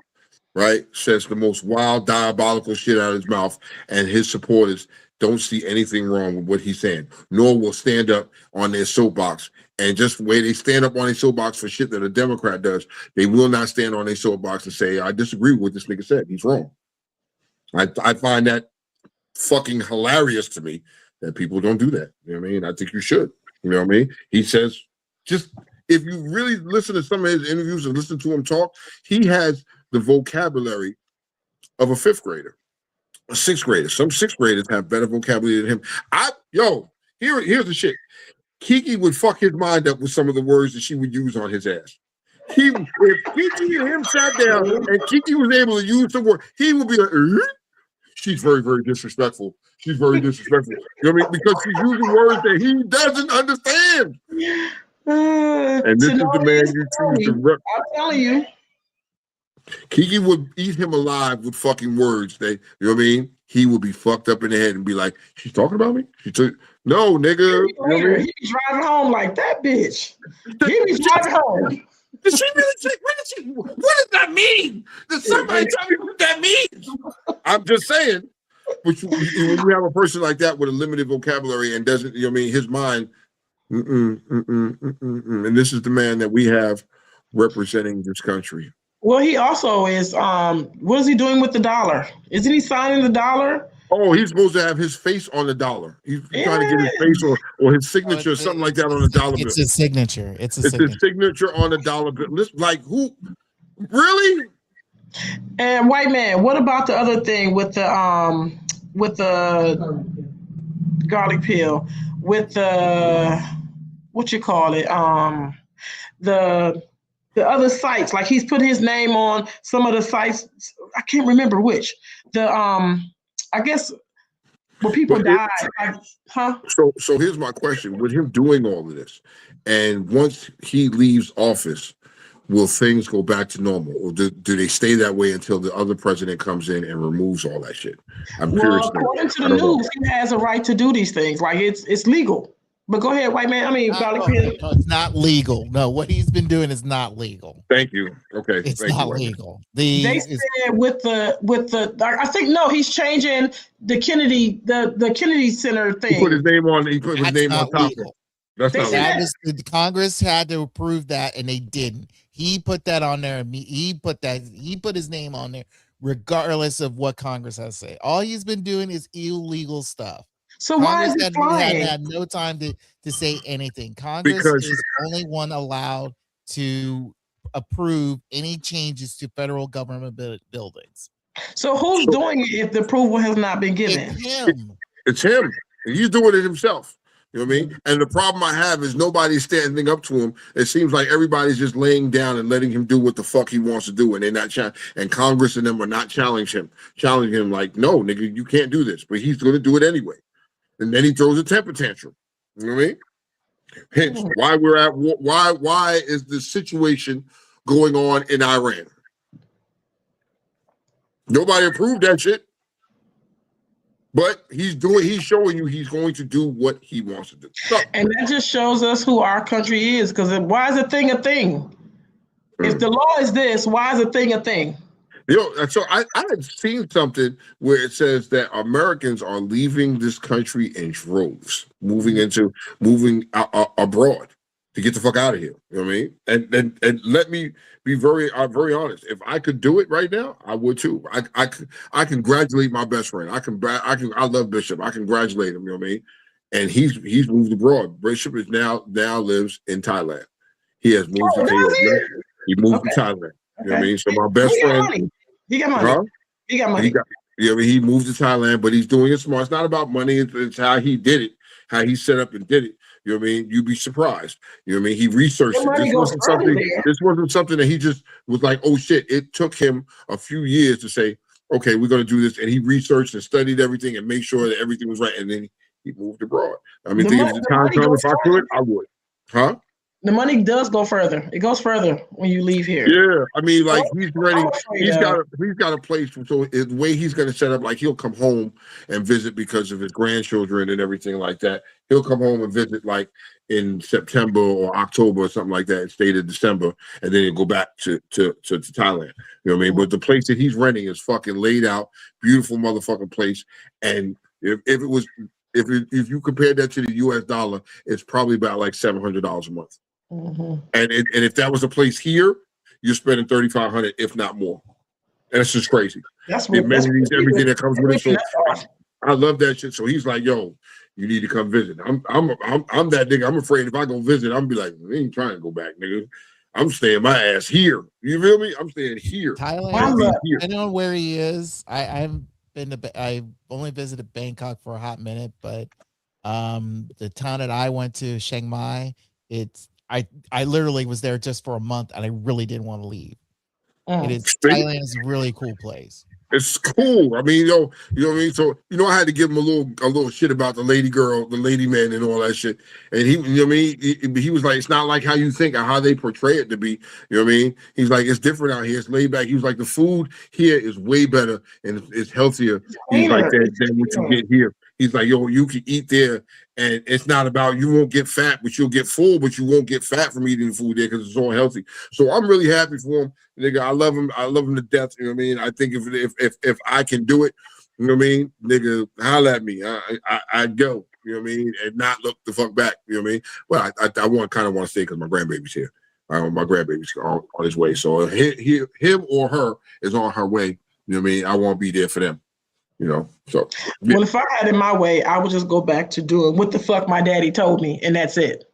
right, says the most wild, diabolical shit out of his mouth, and his supporters don't see anything wrong with what he's saying, nor will stand up on their soapbox. And just the way they stand up on their soapbox for shit that a Democrat does, they will not stand on their soapbox and say, I disagree with what this nigga said. He's wrong. I find that fucking hilarious to me that people don't do that. You know what I mean? I think you should. You know what I mean? He says, just if you really listen to some of his interviews and listen to him talk, he has the vocabulary of a 5th grader, a 6th grader. Some 6th graders have better vocabulary than him. Here's the shit. Kiki would fuck his mind up with some of the words that she would use on his ass. If Kiki and him sat down and Kiki was able to use some word, he would be like, she's very, very disrespectful. She's very disrespectful. You know what I mean? Because she's using words that he doesn't understand. And this is the man you choose to rep. I'm telling you. Kiki would eat him alive with fucking words. You know what I mean? He would be fucked up in the head and be like, she's talking about me? No, nigga. You know he be driving home like that bitch. He be driving home. Did she really say, what does that mean? Did somebody tell me what that means? I'm just saying. But when you have a person like that with a limited vocabulary and doesn't, you know what I mean, his mind, and this is the man that we have representing this country. Well, he also is, what is he doing with the dollar? Isn't he signing the dollar? Oh, he's supposed to have his face on the dollar. He's trying to get his face or his signature or something like that on the dollar bill. It's his signature. It's his signature on the dollar bill. Like who? Really? And white man, what about the other thing with the with the garlic pill, with the what you call it, the other sites. Like he's put his name on some of the sites. I can't remember which. The I guess where people But died. Like, huh? so here's my question: with him doing all of this, and once he leaves office, will things go back to normal, or do they stay that way until the other president comes in and removes all that shit? I'm curious. Well, according to the news, he has a right to do these things. Like it's legal. But go ahead, white man. I mean, garlic pill. No, it's not legal. No, what he's been doing is not legal. Thank you. Okay, It's thank not you, legal. They said with the I think no, he's changing the Kennedy the Kennedy Center thing. He put his name on. He put his That's name on not top. legal. That's They not said legal. That was the Congress had to approve that, and they didn't. He put that on there. He put his name on there, regardless of what Congress has to say. All he's been doing is illegal stuff. So why is Congress it flying? had no time to say anything. Congress Because- is only one allowed to approve any changes to federal government buildings. So who's doing it if the approval has not been given? It's him. It's him. He's doing it himself. You know what I mean? And the problem I have is nobody's standing up to him. It seems like everybody's just laying down and letting him do what the fuck he wants to do, and they're not and Congress and them are not challenging him like, no, nigga, you can't do this. But he's going to do it anyway. And then he throws a temper tantrum. You know what I mean? Hence, why we're at war. Why is the situation going on in Iran? Nobody approved that shit. But he's showing you he's going to do what he wants to do. So, And that just shows us who our country is. Because why is a thing a thing? If the law is this, why is a thing a thing? you know, so I had seen something where it says that Americans are leaving this country in droves, moving abroad to get the fuck out of here. You know what I mean? And let me be very honest. If I could do it right now, I would too. I congratulate my best friend. I love Bishop. I congratulate him. You know what I mean? And he's moved abroad. Bishop is now lives in Thailand. He has moved to he moved to Thailand. You know what I mean? So my best friend, he got money. Huh? He got money. He moved to Thailand, but he's doing it smart. It's not about money. It's how he did it, how he set up and did it. You know what I mean? You'd be surprised. You know what I mean? He researched it. This wasn't something that he just was like, oh shit. It took him a few years to say, okay, we're going to do this. And he researched and studied everything and made sure that everything was right. And then he moved abroad. I mean, if I could, I would. Huh? The money does go further. It goes further when you leave here. Yeah, I mean, like he's ready. He's got a place. So the way he's going to set up, like he'll come home and visit because of his grandchildren and everything like that. He'll come home and visit like in September or October or something like that, and stay to December, and then he'll go back to Thailand. You know what I mean? But the place that he's renting is fucking laid out, beautiful motherfucking place. And if you compare that to the U.S. dollar, it's probably about like $700 a month. Mm-hmm. And if that was a place here, you're spending $3,500, if not more. And it's just crazy. That's the amenities, everything that comes with it. So I love that shit. So he's like, "Yo, you need to come visit." I'm that nigga. I'm afraid if I go visit, I'm be like, "I ain't trying to go back, nigga. I'm staying my ass here." You feel me? I'm staying here. Thailand. I don't know where he is. I've only visited Bangkok for a hot minute, but the town that I went to, Chiang Mai, I literally was there just for a month, and I really didn't want to leave. Thailand is a really cool place. It's cool. I mean, you know what I mean? So, I had to give him a little shit about the lady man and all that shit. And he, you know what I mean? He was like, it's not like how you think or how they portray it to be. You know what I mean? He's like, it's different out here. It's laid back. He was like, the food here is way better and it's healthier. He's like than what you get here. He's like, yo, you can eat there, and it's not about you won't get fat, but you'll get full, but you won't get fat from eating the food there because it's all healthy. So I'm really happy for him, nigga. I love him. I love him to death. You know what I mean? I think if I can do it, you know what I mean, nigga, holla at me. I'd go. You know what I mean, and not look the fuck back. You know what I mean? Well, I kind of want to stay because my grandbaby's here. My grandbaby's on his way, so him or her is on her way. You know what I mean? I won't be there for them. So well, if I had it my way, I would just go back to doing what the fuck my daddy told me, and that's it.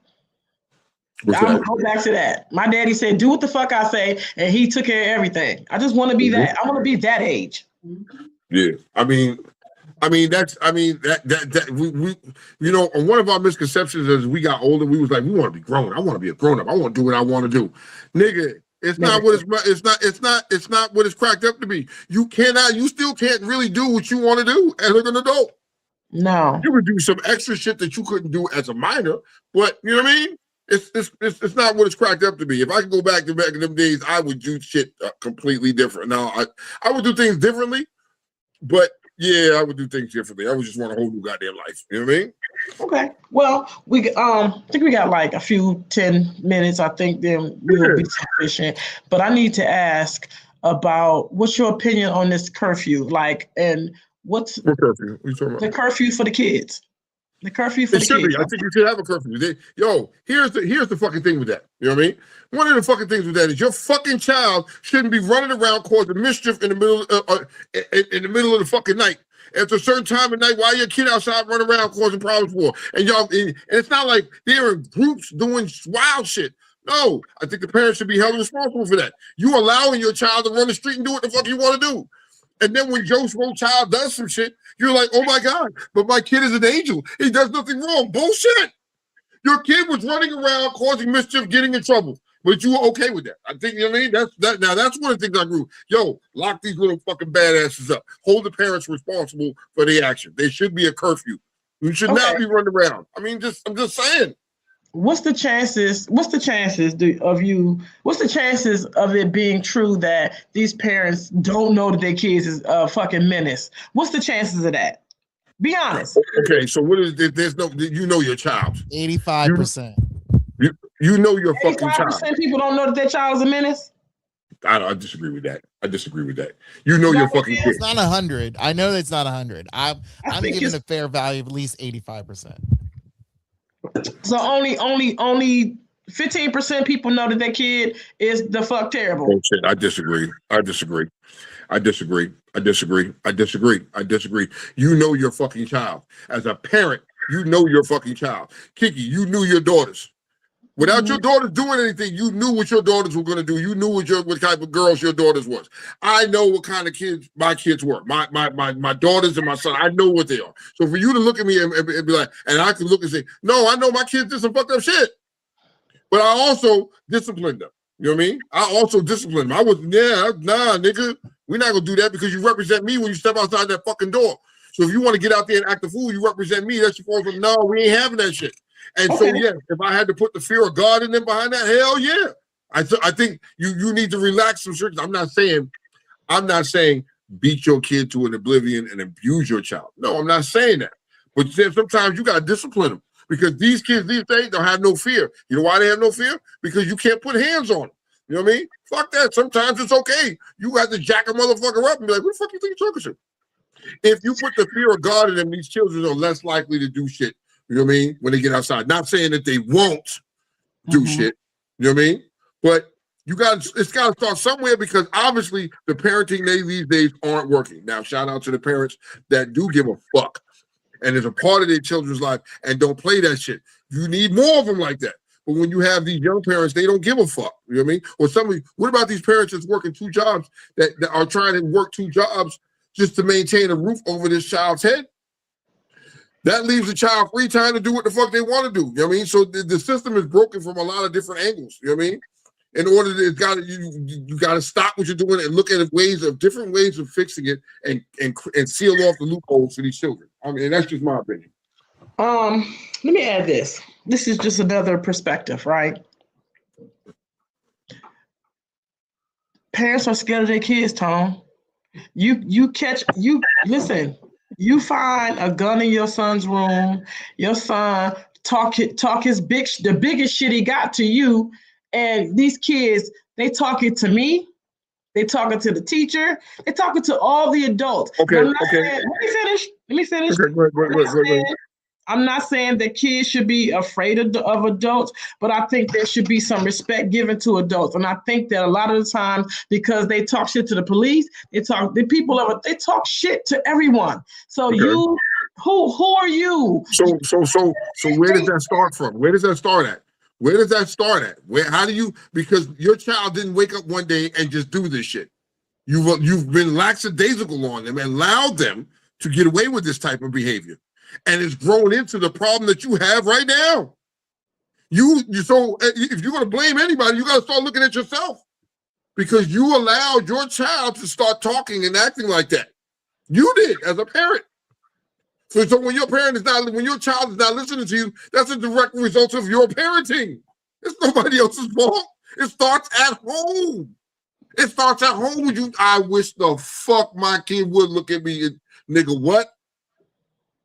I would go back to that. My daddy said, "Do what the fuck I say," and he took care of everything. I just want to be that. I want to be that age. Yeah, I mean, I mean, we you know, one of our misconceptions as we got older, we was like, we want to be grown. I want to be a grown up. I want to do what I want to do, nigga. It's not what it's not what it's cracked up to be. You still can't really do what you want to do as an adult. No. You would do some extra shit that you couldn't do as a minor, but you know what I mean? It's not what it's cracked up to be. If I could go back in them days, I would do shit completely different. Now, I would do things differently, but yeah, I would do things differently. I would just want a whole new goddamn life. You know what I mean? Okay. Well, we think we got like a few 10 minutes. I think then we'll be sufficient. But I need to ask about what's your opinion on this curfew? Like, and what's what curfew? What are you talking about? The curfew for the kids? The curfew for the kids. I think you should have a curfew. Here's the fucking thing with that. You know what I mean? One of the fucking things with that is your fucking child shouldn't be running around causing mischief in the middle of the fucking night. At a certain time of night, why your kid outside running around causing problems for? And it's not like they're in groups doing wild shit. No, I think the parents should be held responsible for that. You allowing your child to run the street and do what the fuck you want to do. And then when Joe Schmo's child does some shit, you're like, oh my God, but my kid is an angel. He does nothing wrong. Bullshit. Your kid was running around causing mischief, getting in trouble. But you were okay with that. I think, you know what I mean? That's one of the things I grew. Yo, lock these little fucking badasses up. Hold the parents responsible for the action. There should be a curfew. You should not be running around. I mean, I'm just saying. What's the chances of it being true that these parents don't know that their kids is a fucking menace? What's the chances of that? Be honest. Okay, so what is there's no you know your child. 85%. You know your fucking child. 85% people don't know that their child is a menace? I disagree with that. You know your fucking kid. It's not 100. I know that's not 100. I'm giving a fair value of at least 85%. So only 15% people know that their kid is the fuck terrible. Bullshit. I disagree. You know your fucking child. As a parent, you know your fucking child. Kiki, you knew your daughters. Without your daughters doing anything, you knew what your daughters were going to do. You knew what type of girls your daughters was. I know what kind of kids my kids were. My daughters and my son, I know what they are. So for you to look at me and be like, and I can look and say, no, I know my kids did some fucked up shit. But I also disciplined them. You know what I mean? I also disciplined them. I was, nah, nigga. We're not going to do that because you represent me when you step outside that fucking door. So if you want to get out there and act a fool, you represent me. That's your fault. No, we ain't having that shit. And so, yeah, if I had to put the fear of God in them behind that, hell yeah. I think you need to relax some shit. I'm not saying beat your kid to an oblivion and abuse your child. No, I'm not saying that. But sometimes you got to discipline them because these kids these days don't have no fear. You know why they have no fear? Because you can't put hands on them. You know what I mean? Fuck that. Sometimes it's okay. You got to jack a motherfucker up and be like, what the fuck you think you're talking to? If you put the fear of God in them, these children are less likely to do shit. You know what I mean? When they get outside. Not saying that they won't do shit. You know what I mean? But it's got to start somewhere because obviously the parenting these days aren't working. Now, shout out to the parents that do give a fuck and is a part of their children's life and don't play that shit. You need more of them like that. But when you have these young parents, they don't give a fuck. You know what I mean? Or what about these parents that's working two jobs that are trying to work two jobs just to maintain a roof over this child's head? That leaves the child free time to do what the fuck they want to do. You know what I mean? So the system is broken from a lot of different angles. You know what I mean? In order to, you got to stop what you're doing and look at different ways of fixing it and seal off the loopholes for these children. I mean, that's just my opinion. Let me add this. This is just another perspective, right? Parents are scared of their kids, Tone. Listen. You find a gun in your son's room, your son talk the biggest shit he got to you, and these kids, they talk it to me, they talk it to the teacher, they talk it to all the adults. Okay. Let me finish. Okay, go ahead. I'm not saying that kids should be afraid of adults, but I think there should be some respect given to adults. And I think that a lot of the time, because they talk shit to the police, they talk shit to everyone. So who are you? So where does that start from? Where does that start at? Because your child didn't wake up one day and just do this shit. You've been lackadaisical on them and allowed them to get away with this type of behavior. And it's grown into the problem that you have right now. So if you're going to blame anybody, you got to start looking at yourself, because you allowed your child to start talking and acting like that. You did as a parent. So when your child is not listening to you, that's a direct result of your parenting. It's nobody else's fault. It starts at home. It starts at home with you. I wish the fuck my kid would look at me and, nigga, what?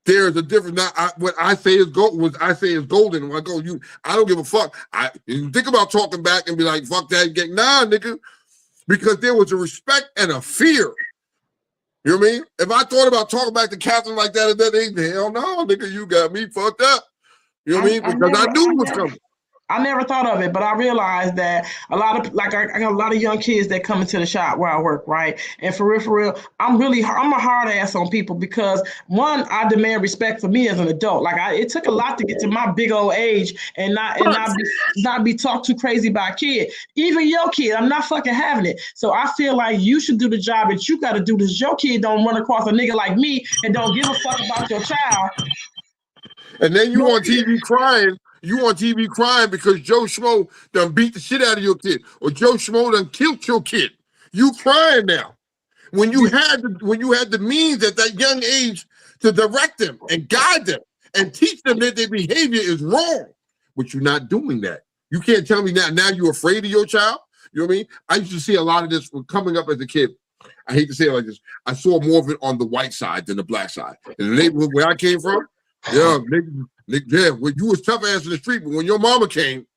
There's a difference. Now, what I say is gold. What I say is golden. When I go, I don't give a fuck. You think about talking back and be like, fuck that. Nah, nigga. Because there was a respect and a fear. You know what I mean? If I thought about talking back to Catherine like that at that age, hell no, nigga, you got me fucked up. You know what I mean? Because I knew it was coming. I never thought of it, but I realized that a lot of, like, I got a lot of young kids that come into the shop where I work, right? And for real, I'm a hard ass on people because, one, I demand respect for me as an adult. Like, it took a lot to get to my big old age and not be talked too crazy by a kid. Even your kid, I'm not fucking having it. So I feel like you should do the job that you got to do, because your kid don't run across a nigga like me and don't give a fuck about your child. And then you on TV crying. You on TV crying because Joe Schmo done beat the shit out of your kid, or Joe Schmo done killed your kid. You crying now. When you had the means at that young age to direct them and guide them and teach them that their behavior is wrong, but you're not doing that. You can't tell me now you're afraid of your child. You know what I mean? I used to see a lot of this coming up as a kid. I hate to say it like this. I saw more of it on the white side than the black side. In the neighborhood where I came from, yeah, nigga, when you was tough ass in the street, but when your mama came,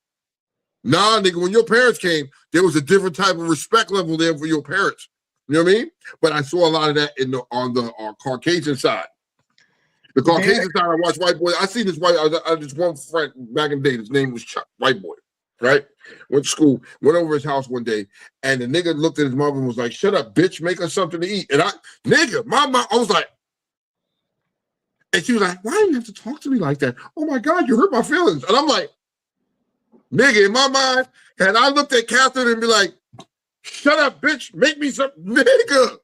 nah, nigga, when your parents came, there was a different type of respect level there for your parents. You know what I mean? But I saw a lot of that on the Caucasian side. The Caucasian side, I watched white boy. I see this white. I just one friend back in the day. His name was Chuck, white boy, right? Went to school, went over his house one day, and the nigga looked at his mother and was like, "Shut up, bitch, make us something to eat." And I was like. And she was like, why do you have to talk to me like that? Oh my God, you hurt my feelings. And I'm like, nigga, in my mind, and I looked at Catherine and be like, shut up, bitch, make me some nigga.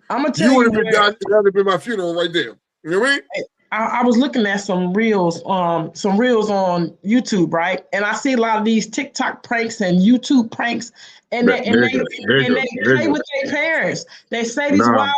I'm gonna tell you, that would have been my funeral right there. You know what I mean? I was looking at some reels on YouTube, right? And I see a lot of these TikTok pranks and YouTube pranks, and they play with their parents. They say these wild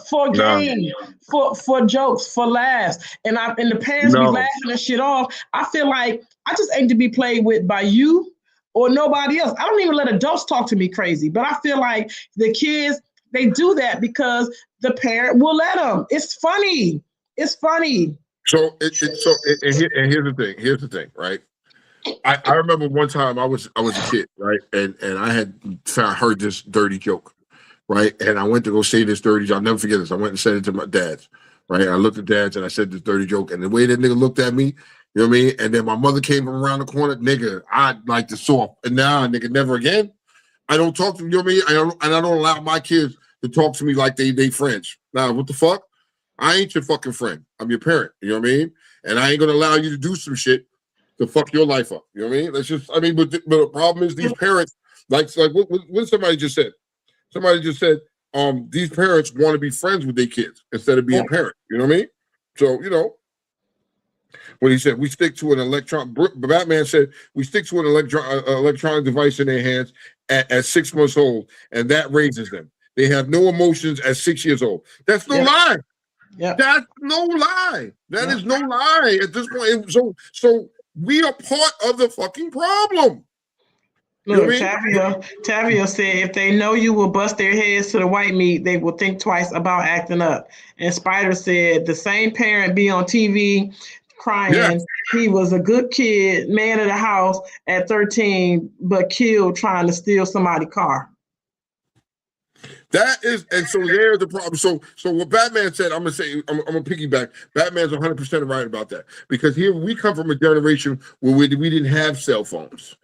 for game, for jokes, for laughs, and the parents be laughing and shit off. I feel like I just ain't to be played with by you or nobody else. I don't even let adults talk to me crazy, but I feel like the kids, they do that because the parent will let them. It's funny. It's funny. So here's the thing, right? I remember one time I was a kid, right, and I had heard this dirty joke, right, and I went to go say this dirty joke. I'll never forget this. I went and said it to my dad's, right. I looked at dad's and I said this dirty joke, and the way that nigga looked at me, you know what I mean. And then my mother came from around the corner, nigga. I like the soft, and now nigga never again. I don't talk to you know what I mean. I don't allow my kids to talk to me like they friends. Now what the fuck? I ain't your fucking friend. I'm your parent. You know what I mean? And I ain't gonna allow you to do some shit to fuck your life up. You know what I mean? That's just. I mean, but the problem is these parents, like what somebody just said. Somebody just said, these parents want to be friends with their kids instead of being parents. You know what I mean? So you know, when he said we stick to an electron. Batman said we stick to an electronic device in their hands at 6 months old, and that raises them. They have no emotions at 6 years old. That's no lie. Yeah. That's no lie. That is no lie at this point. So we are part of the fucking problem. Look, you know I mean? Tavia said if they know you will bust their heads to the white meat, they will think twice about acting up. And Spider said the same parent be on TV crying. Yes. He was a good kid, man of the house at 13, but killed trying to steal somebody's car. That is, and so there's the problem. So what Batman said, I'm gonna piggyback. Batman's 100% right about that, because here we come from a generation where we didn't have cell phones.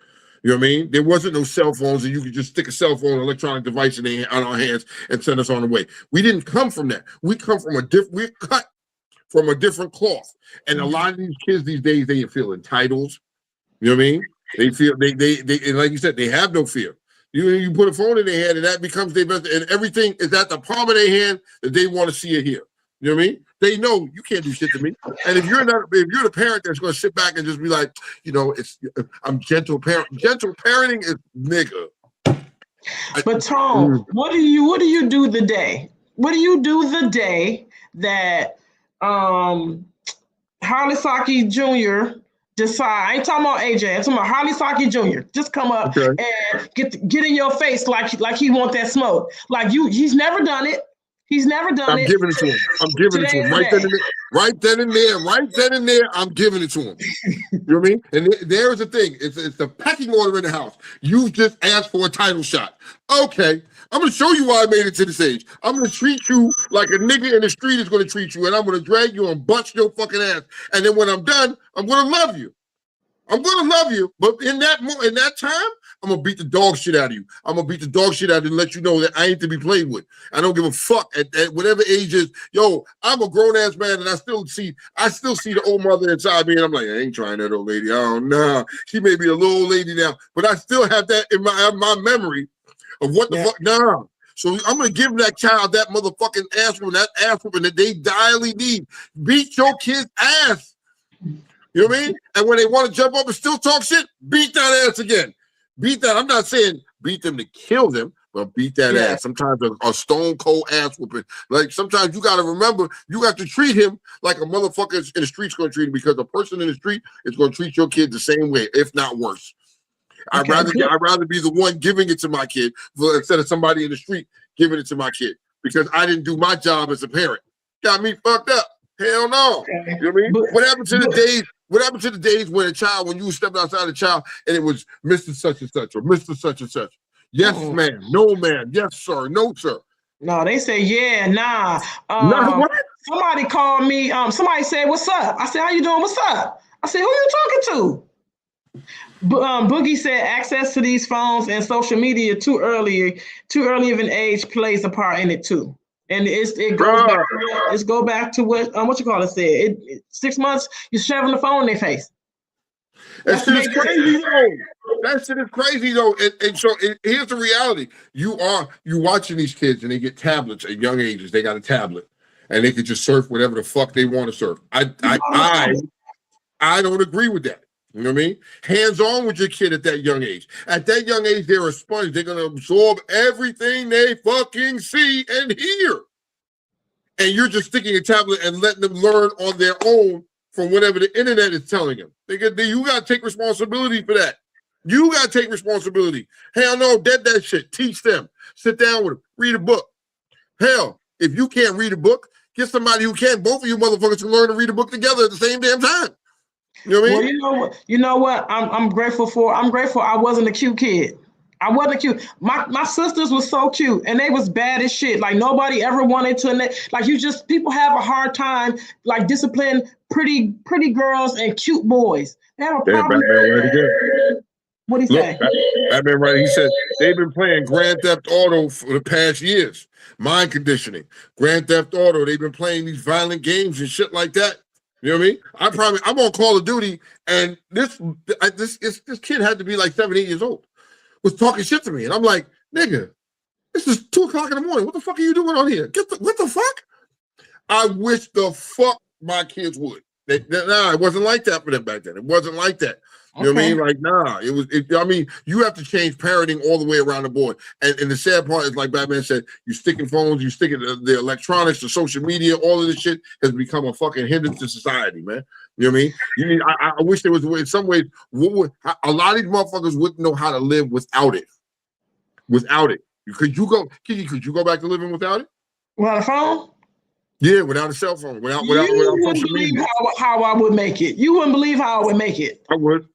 You know what I mean? There wasn't no cell phones, and you could just stick a cell phone, electronic device on our hands, and send us on the way. We didn't come from that. We come from we're cut from a different cloth. And a lot of these kids these days, they feel entitled. You know what I mean? They feel they and like you said, they have no fear. You put a phone in their hand, and that becomes their best, and everything is at the palm of their hand that they want to see it here. You know what I mean? They know you can't do shit to me. And if you're the parent that's going to sit back and just be like, I'm gentle parent. Gentle parenting is nigga. But Tone, what do you do the day? What do you do the day that Harley Saki Jr. decide? I ain't talking about AJ. I'm talking about Harley Saki Jr. Just come up and get in your face like he want that smoke. Like he's never done it. He's never done it. I'm giving it to him. I'm giving it to him right then and there. Right then and there. I'm giving it to him. You know what I mean? And there's the thing. It's the pecking order in the house. You just asked for a title shot. Okay. I'm going to show you why I made it to this age. I'm going to treat you like a nigga in the street is going to treat you, and I'm going to drag you and bust your fucking ass. And then when I'm done, I'm going to love you. I'm going to love you, but in that time, I'm going to beat the dog shit out of you. I'm going to beat the dog shit out of you and let you know that I ain't to be played with. I don't give a fuck at whatever age is. Yo, I'm a grown-ass man, and I still see the old mother inside me, and I'm like, I ain't trying that old lady. Oh, no. She may be a little old lady now, but I still have that in my memory of what the fuck. Nah. So I'm going to give that child that motherfucking ass whooping that they direly need. Beat your kid's ass. You know what I mean? And when they want to jump up and still talk shit, beat that ass again. Beat that. I'm not saying beat them to kill them, but beat that ass. Sometimes a stone cold ass whooping. Like sometimes you got to remember, you got to treat him like a motherfucker in the street's going to treat him, because a person in the street is going to treat your kid the same way, if not worse. I'd rather be the one giving it to my kid instead of somebody in the street giving it to my kid, because I didn't do my job as a parent. Got me fucked up. Hell no. You know what I mean? What happened to the days? What happened to the days when you were stepping outside the child and it was Mr. Such and Such or Mr. Such and Such? Yes, ma'am. No, ma'am. Yes, sir. No, sir. No, they say, yeah, nah. What? Somebody called me. Somebody said, what's up? I said, how you doing? What's up? I said, who you talking to? Boogie said access to these phones and social media too early of an age plays a part in it too. And it goes back to what you call it said. 6 months, you're shoving the phone in their face. That shit is crazy though. And so here's the reality. You watching these kids and they get tablets at young ages. They got a tablet and they can just surf whatever the fuck they want to surf. I don't agree with that. You know what I mean? Hands on with your kid at that young age. At that young age, they're a sponge. They're going to absorb everything they fucking see and hear. And you're just sticking a tablet and letting them learn on their own from whatever the internet is telling them. You got to take responsibility for that. You got to take responsibility. Hell no, dead that shit. Teach them. Sit down with them. Read a book. Hell, if you can't read a book, get somebody who can. Both of you motherfuckers can learn to read a book together at the same damn time. You know what I mean? Well, you know what? I'm grateful for. I'm grateful I wasn't a cute kid. I wasn't cute. My sisters were so cute, and they was bad as shit. Like nobody ever wanted to. Like people have a hard time like disciplining pretty girls and cute boys. They have a problem. What do you say? Batman, right? He said they've been playing Grand Theft Auto for the past years. Mind conditioning, Grand Theft Auto. They've been playing these violent games and shit like that. You know what I mean? I'm on Call of Duty, and this kid had to be like 7, 8 years old, was talking shit to me, and I'm like, nigga, this is 2:00 in the morning. What the fuck are you doing on here? What the fuck? I wish the fuck my kids would. It wasn't like that for them back then. It wasn't like that. You know what I mean? Like, nah, you have to change parenting all the way around the board. And the sad part is, like Batman said, you sticking phones, you sticking the electronics, the social media, all of this shit has become a fucking hindrance to society, man. You know what I mean? I wish there was a way, in some ways, a lot of these motherfuckers wouldn't know how to live without it. Could you go back to living without it? Without a phone? Yeah, without a cell phone, without social media. How I would make it. You wouldn't believe how I would make it. I would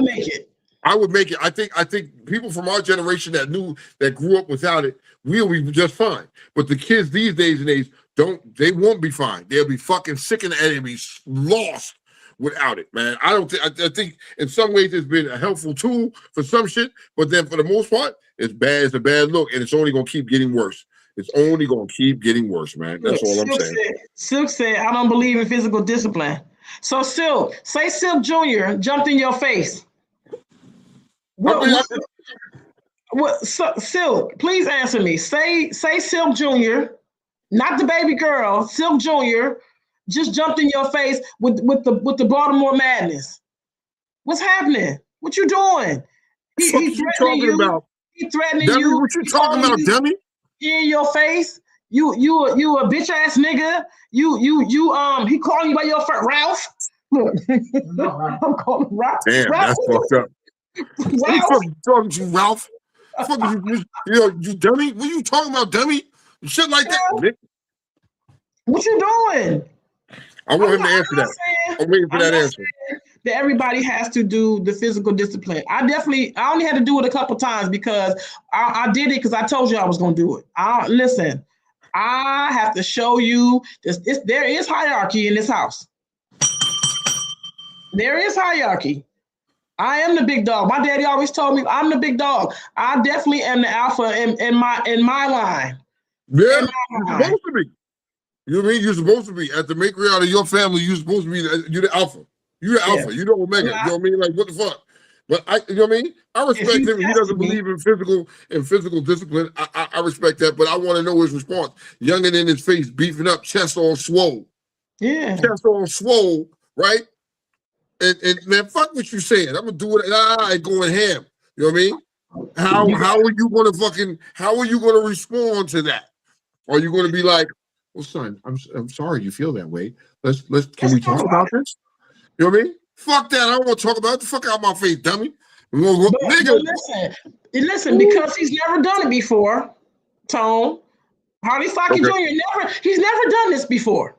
make it. I would make it. I think people from our generation that grew up without it, we'll be just fine. But the kids these days and age they won't be fine. They'll be fucking sick and they'll be lost without it, man. I think in some ways it's been a helpful tool for some shit, but then for the most part, it's a bad look, and it's only gonna keep getting worse. It's only gonna keep getting worse, man. That's all I'm saying. Silk said, I don't believe in physical discipline. So Silk Jr. jumped in your face. Silk, please answer me. Say Silk Jr. not the baby girl, Silk Jr., just jumped in your face with the Baltimore Madness. What's happening? What you doing? He Fuck is you threatening talking you. about? He threatening Demi, you. what you He talking calling about, you Demi? in your face. You a bitch ass nigga. You he calling you by your friend Ralph. Look, I'm calling Ralph. Damn, Ralph, that's fucked up. Who the Ralph. fuck you talking to, Ralph? Fuck is you dummy? What you talking about, dummy? Shit like that. Nick, What you doing? I want him to answer that. I'm waiting for I'm that not answer. saying that everybody has to do the physical discipline. I only had to do it a couple times because I did it because I told you I was going to do it. Listen, I have to show you this. There is hierarchy in this house. There is hierarchy. I am the big dog. My daddy always told me I'm the big dog. I definitely am the alpha in my line. Yeah, you're supposed to be. You know what I mean? You're supposed to be. At the maker out of your family, you're supposed to be, you're the alpha. You're the alpha. You're the omega. You know what I mean? Like, what the fuck? But you know what I mean? I respect him. He doesn't believe in physical discipline. I respect that, but I want to know his response. Youngin in his face, beefing up, chest all swole. Yeah. Chest all swole, right? And man, fuck what you saying. I'm gonna do it. I ain't going ham. You know what I mean? How are you gonna respond to that? Are you gonna be like, well, son, I'm sorry you feel that way. Can we talk about this? You know what I mean? Fuck that. I don't want to talk about it. The fuck out my face, dummy. Nigga. Listen, because he's never done it before, Tone. Harley Saki Jr. He's never done this before.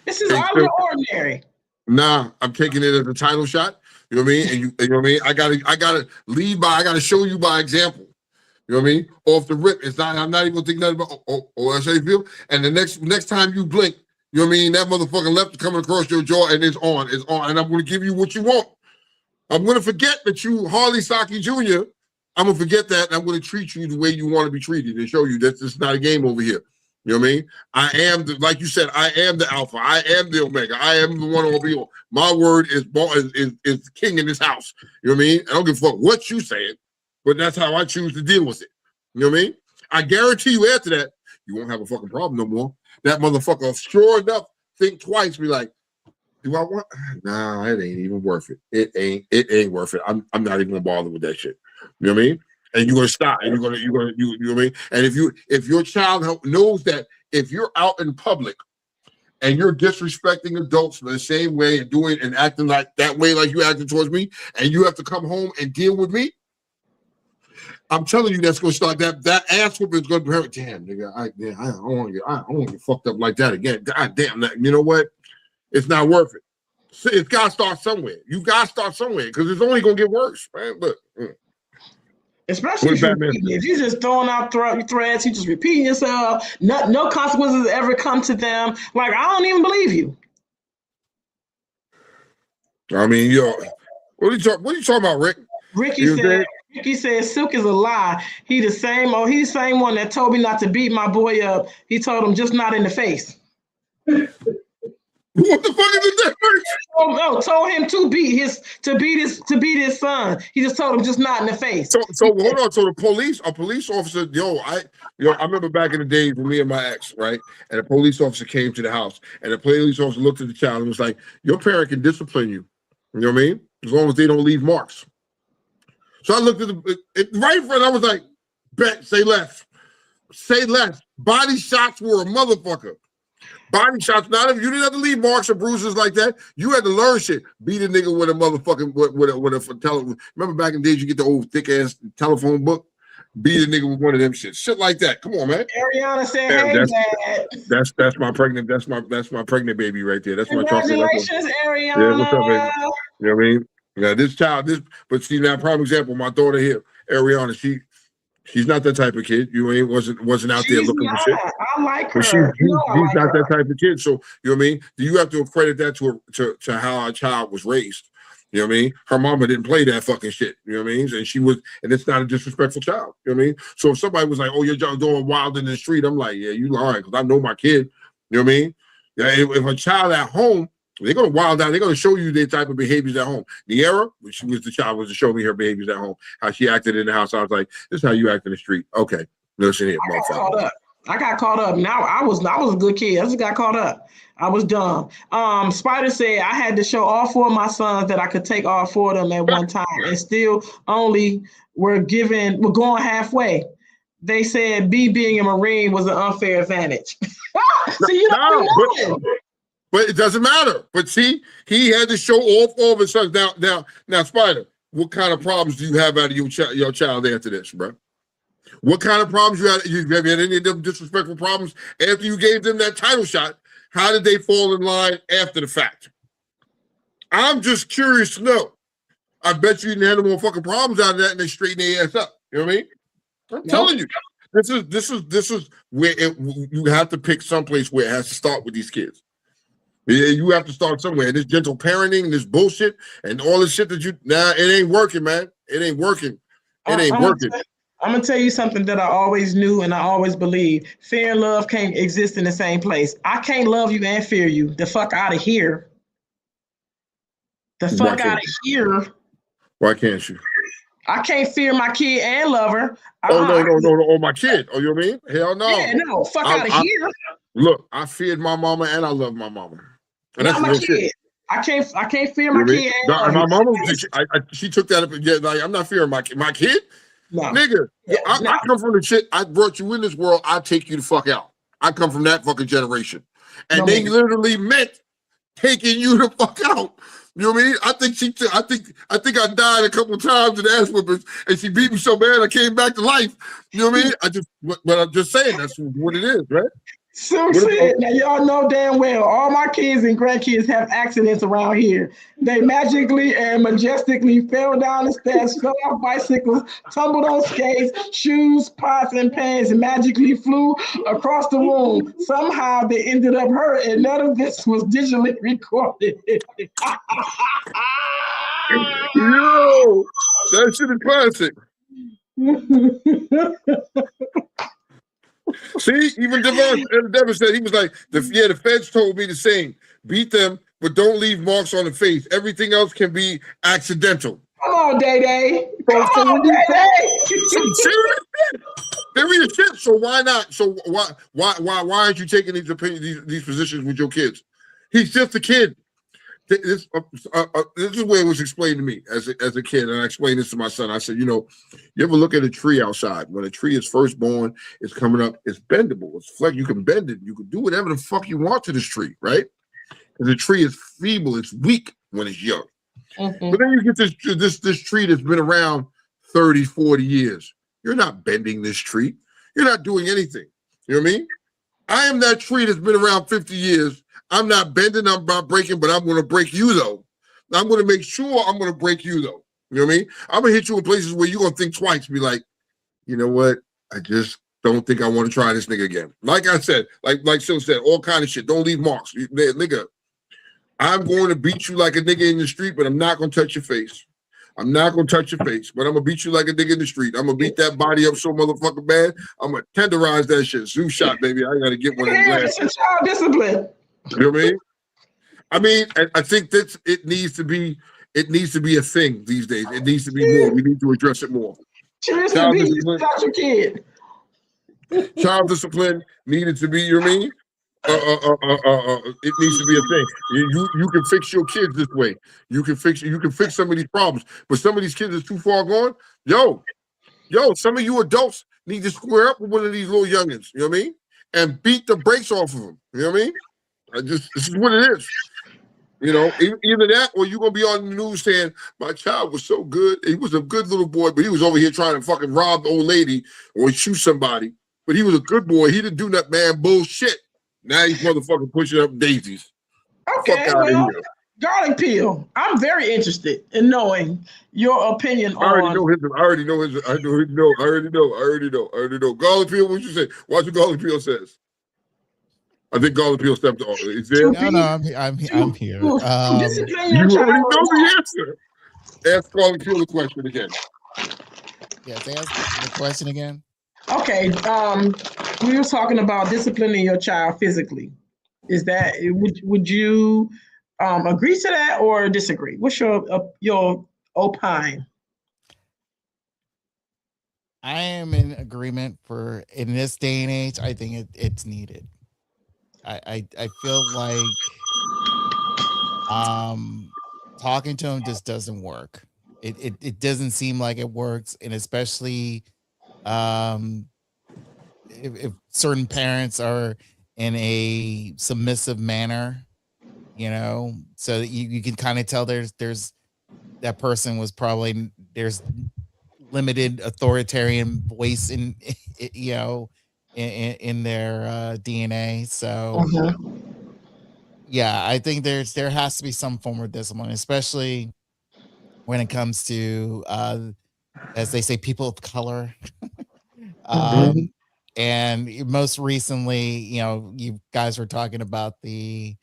This is out of the ordinary. Nah, I'm taking it as a title shot. You know what I mean? And you know what I mean? I gotta lead by, I gotta show you by example. You know what I mean? Off the rip. I'm not even gonna think nothing about that's how you feel. And the next time you blink, you know what I mean? That motherfucking left coming across your jaw and it's on. And I'm gonna give you what you want. I'm gonna forget that you Harley Saki Jr. I'm gonna forget that and I'm gonna treat you the way you want to be treated and show you that this is not a game over here. You know what I mean? I am like you said, I am the alpha. I am the omega. I am the one all be all. My word is king in this house. You know what I mean? I don't give a fuck what you saying, but that's how I choose to deal with it. You know what I mean? I guarantee you after that, you won't have a fucking problem no more. That motherfucker, sure enough, think twice, be like, do I want? Nah, it ain't even worth it. It ain't worth it. I'm not even gonna bother with that shit. You know what I mean? And you're gonna stop, and you know what I mean? And if your child knows that if you're out in public and you're disrespecting adults in the same way and doing and acting like that way, like you acted towards me, and you have to come home and deal with me, I'm telling you that's gonna start that ass whooping is gonna hurt. Damn, nigga, I don't want to get fucked up like that again. God damn, you know what? It's not worth it. It's gotta start somewhere. You gotta start somewhere because it's only gonna get worse, man. Look. Especially if you're just throwing out threats, you just repeating yourself. No consequences ever come to them. Like, I don't even believe you. I mean, yo, what are you talking about, Rick? Ricky said Silk is a lie. He's the same one that told me not to beat my boy up. He told him just not in the face. What the fuck is the difference? Told him to beat his son. He just told him just not in the face. So hold on. So a police officer, I remember back in the days with me and my ex, right? And a police officer came to the house, and the police officer looked at the child and was like, "Your parent can discipline you. You know what I mean? As long as they don't leave marks." So I looked at right in front. I was like, "Bet, say less, say less." Body shots were a motherfucker. Body shots. Not if you didn't have to leave marks or bruises like that. You had to learn shit. Beat a nigga with a motherfucking with a telephone. Remember back in the days you get the old thick ass telephone book. Beat a nigga with one of them shit like that. Come on, man. Ariana said, "Hey, Dad." That's my pregnant. That's my pregnant baby right there. That's my chocolate. Congratulations, Ariana. Yeah, what's up, baby? You know what I mean? Yeah, this child. But see now, prime example. My daughter here, Ariana. She's not that type of kid. You ain't wasn't out there looking for shit. I like her. She's not that type of kid. So you know what I mean? Do you have to accredit that to how our child was raised? You know what I mean? Her mama didn't play that fucking shit. You know what I mean? And it's not a disrespectful child. You know what I mean? So if somebody was like, "Oh, your child going wild in the street," I'm like, "Yeah, you lying," because I know my kid. You know what I mean? Yeah, if a child at home, they're gonna wild out. They're gonna show you their type of behaviors at home. Niera, she was the child, was to show me her behaviors at home, how she acted in the house. I was like, "This is how you act in the street." Okay, listen here, motherfucker. I got caught up. Now I was a good kid. I just got caught up. I was dumb. Spider said I had to show all four of my sons that I could take all four of them at one time, and still only we're going halfway. They said B being a Marine was an unfair advantage. So you don't know. But it doesn't matter. But see, he had to show all four of his sons. Now, Spider, what kind of problems do you have out of your child after this, bro? What kind of problems you had? Have you had any of them disrespectful problems after you gave them that title shot? How did they fall in line after the fact? I'm just curious to know. I bet you didn't have no more fucking problems out of that, and they straighten their ass up. You know what I mean? I'm telling you, this is where you have to pick someplace where it has to start with these kids. Yeah, you have to start somewhere. And this gentle parenting, this bullshit, and all this shit that it ain't working, man. It ain't working. It ain't working. I'm gonna tell you something that I always knew and I always believed. Fear and love can't exist in the same place. I can't love you and fear you. The fuck out of here. The fuck out of here. Why can't you? I can't fear my kid and love her. No. Oh, my kid. Oh, you know what I mean? Hell no. Yeah, no. Fuck out of here. Look, I feared my mama and I love my mama. And that's my real kid. shit. I can't fear my kid. And my mama, she took that up. Yeah, like, I'm not fearing my kid. No. Nigga, I come from the shit. I brought you in this world. I take you the fuck out. I come from that fucking generation. And they literally meant taking you the fuck out. You know what I mean? I think I died a couple times in ass whippers, and she beat me so bad I came back to life. You know what I mean? But I'm just saying that's what it is, right? So now y'all know damn well all my kids and grandkids have accidents around here. They magically and majestically fell down the stairs, fell off bicycles, tumbled on skates, shoes, pots, and pans, and magically flew across the room. Somehow they ended up hurt, and none of this was digitally recorded. Yo, that shit is classic. See, even Devin said, he was like, the feds told me the same. Beat them, but don't leave marks on the face. Everything else can be accidental. Come on, Day. Come on, Day. Serious shit. So why not? So why aren't you taking these positions with your kids? He's just a kid. This is where it was explained to me as a kid, and I explained this to my son. I said, you ever look at a tree outside? When a tree is first born, it's coming up, it's bendable, it's flexible. You can bend it, you can do whatever the fuck you want to this tree, right? Because the tree is feeble, it's weak when it's young. Mm-hmm. But then you get this tree that's been around 30, 40 years. You're not bending this tree. You're not doing anything. You know what I mean? I am that tree that's been around 50 years. I'm not bending, I'm not breaking, but I'm going to break you, though. I'm going to make sure I'm going to break you, though. You know what I mean? I'm going to hit you in places where you're going to think twice, be like, you know what? I just don't think I want to try this nigga again. Like I said, like Sil said, all kind of shit. Don't leave marks. Nigga, I'm going to beat you like a nigga in the street, but I'm not going to touch your face. I'm not going to touch your face, but I'm going to beat you like a nigga in the street. I'm going to beat that body up so motherfucking bad. I'm going to tenderize that shit. Zoo shot, baby. I got to get one of them glasses. It's child discipline. You know what I mean? I think that it needs to be a thing these days. It needs to be more. We need to address it more. Child discipline. Your kid. Child discipline needed to be, you know what I mean? It needs to be a thing. You can fix your kids this way. You can fix some of these problems. But some of these kids is too far gone. Yo, some of you adults need to square up with one of these little youngins, you know what I mean? And beat the brakes off of them. You know what I mean? This is what it is. Either that or you're going to be on the news saying, my child was so good. He was a good little boy, but he was over here trying to fucking rob the old lady or shoot somebody. But he was a good boy. He didn't do that, man. Bullshit. Now he's motherfucking pushing up daisies. Okay, garlic peel. I'm very interested in knowing your opinion on. I already know. Garlic peel, what you say? Watch what garlic peel says. I think garlic peel stepped off. Is there? No, I'm here. You already know the answer. Ask garlic peel the question again. Yes, ask the question again. Okay, we were talking about disciplining your child physically. Is that would you agree to that or disagree? What's your opine? I am in agreement for in this day and age. I think it's needed. I feel like talking to him just doesn't work. It doesn't seem like it works, and especially um if certain parents are in a submissive manner, so that you can kind of tell there's that person was probably there's limited authoritarian voice in in their DNA. So yeah, I think there has to be some form of discipline, especially when it comes to as they say, people of color. um and most recently, you guys were talking about the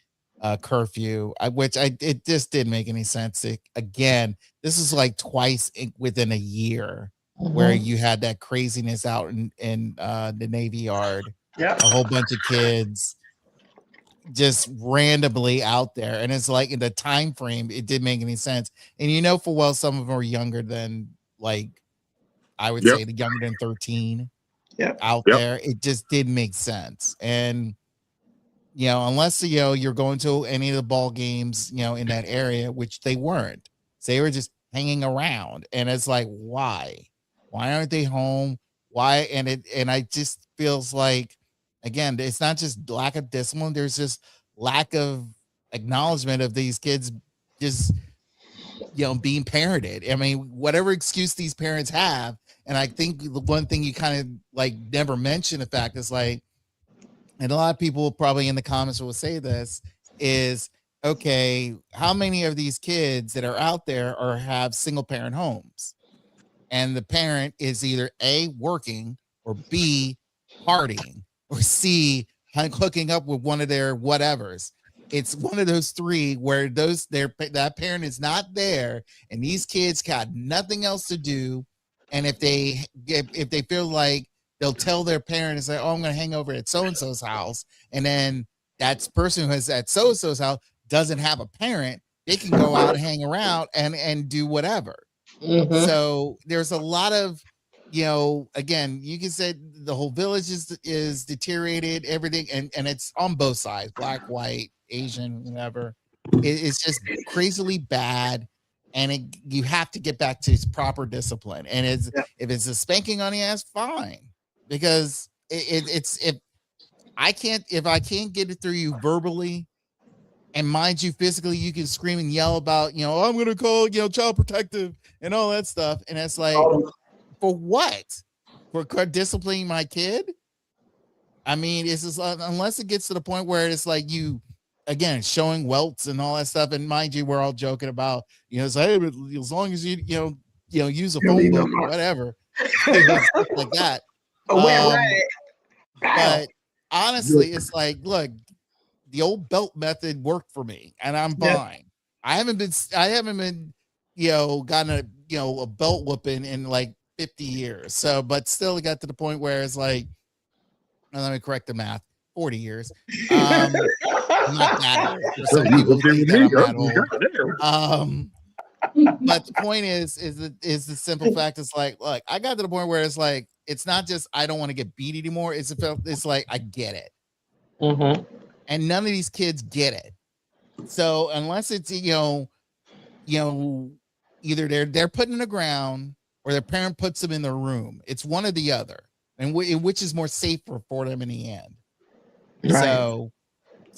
curfew, which it just didn't make any sense. Again, this is like twice within a year where you had that craziness out in the Navy Yard. Yep. A whole bunch of kids just randomly out there, and it's like in the time frame, it didn't make any sense. And for well, some of them are younger than, like, I would Yep. say the younger than 13 Yep. out Yep. there. It just didn't make sense. And unless you're going to any of the ball games in that area, which they weren't, so they were just hanging around, and it's like, why aren't they home? Why? And I just feels like, again, it's not just lack of discipline, there's just lack of acknowledgement of these kids just being parented. I mean, whatever excuse these parents have. And I think the one thing you kind of like never mention the fact is like, and a lot of people probably in the comments will say this, is okay, how many of these kids that are out there or have single parent homes, and the parent is either A, working, or B, partying, or C, hooking up with one of their whatevers. It's one of those three where that parent is not there, and these kids got nothing else to do. And if they feel like they'll tell their parent and say, "Oh, I'm going to hang over at so and so's house," and then that person who is at so and so's house doesn't have a parent, they can go out and hang around and do whatever. So there's a lot of, again, you can say the whole village is deteriorated, everything, and it's on both sides, black, white, Asian, whatever. It's just crazily bad, and you have to get back to its proper discipline. And if it's a spanking on the ass, fine, because if I can't get it through you verbally, and mind you, physically, you can scream and yell about, oh, I'm gonna call child protective and all that stuff, and it's like, for what? For disciplining my kid? I mean, it's just, unless it gets to the point where it's like you, again, showing welts and all that stuff. And mind you, we're all joking about, it's like, hey, but as long as you use a phone book or whatever, stuff like that. But honestly, it's like, look, the old belt method worked for me, and I'm fine. I haven't been, gotten a belt whooping in like 50 years. So, but still, it got to the point where it's like, let me correct the math, 40 years. I'm not that old. For some people think that I'm that old. But the point is the simple fact is like, look, I got to the point where it's like, it's not just I don't want to get beat anymore. It's like I get it. And none of these kids get it. So unless it's either they're put in the ground or their parent puts them in their room, it's one or the other, and which is more safer for them in the end. Right. So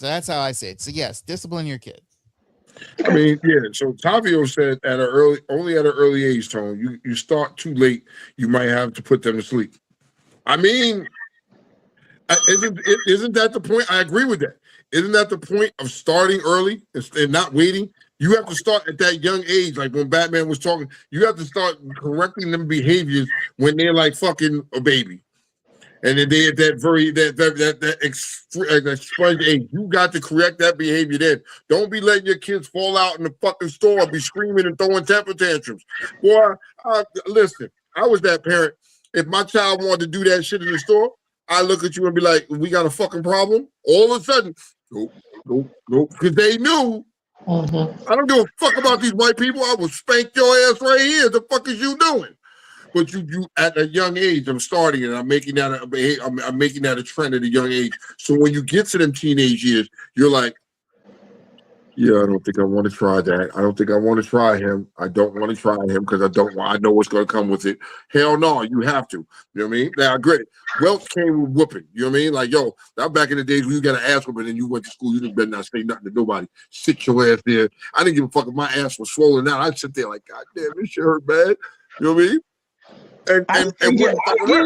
that's how I say it. So yes, discipline your kids. I mean, yeah. So Tavio said only at an early age, Tone. You start too late, you might have to put them to sleep. I mean, isn't that the point? I agree with that. Isn't that the point of starting early and not waiting? You have to start at that young age. Like when Batman was talking, you have to start correcting them behaviors when they're like fucking a baby. And then they at that sponge age, you got to correct that behavior then. Don't be letting your kids fall out in the fucking store, be screaming and throwing temper tantrums. Boy, listen, I was that parent. If my child wanted to do that shit in the store, I look at you and be like, we got a fucking problem? All of a sudden, nope. Because they knew, I don't give a fuck about these white people. I will spank your ass right here. The fuck is you doing? but you at a young age, I'm starting it. I'm making that I'm making that a trend at a young age. So when you get to them teenage years, you're like, yeah, I don't think I want to try that. I don't think I want to try him. I don't want to try him because I know what's going to come with it. Hell no, you have to. You know what I mean? Now, great. Wealth came with whooping. You know what I mean? Like, yo, that back in the days when you got an ass whooping and you went to school, you didn't better not say nothing to nobody. Sit your ass there. I didn't give a fuck if my ass was swollen out. I'd sit there like, God damn, this shit hurt bad. You know what I mean? I didn't give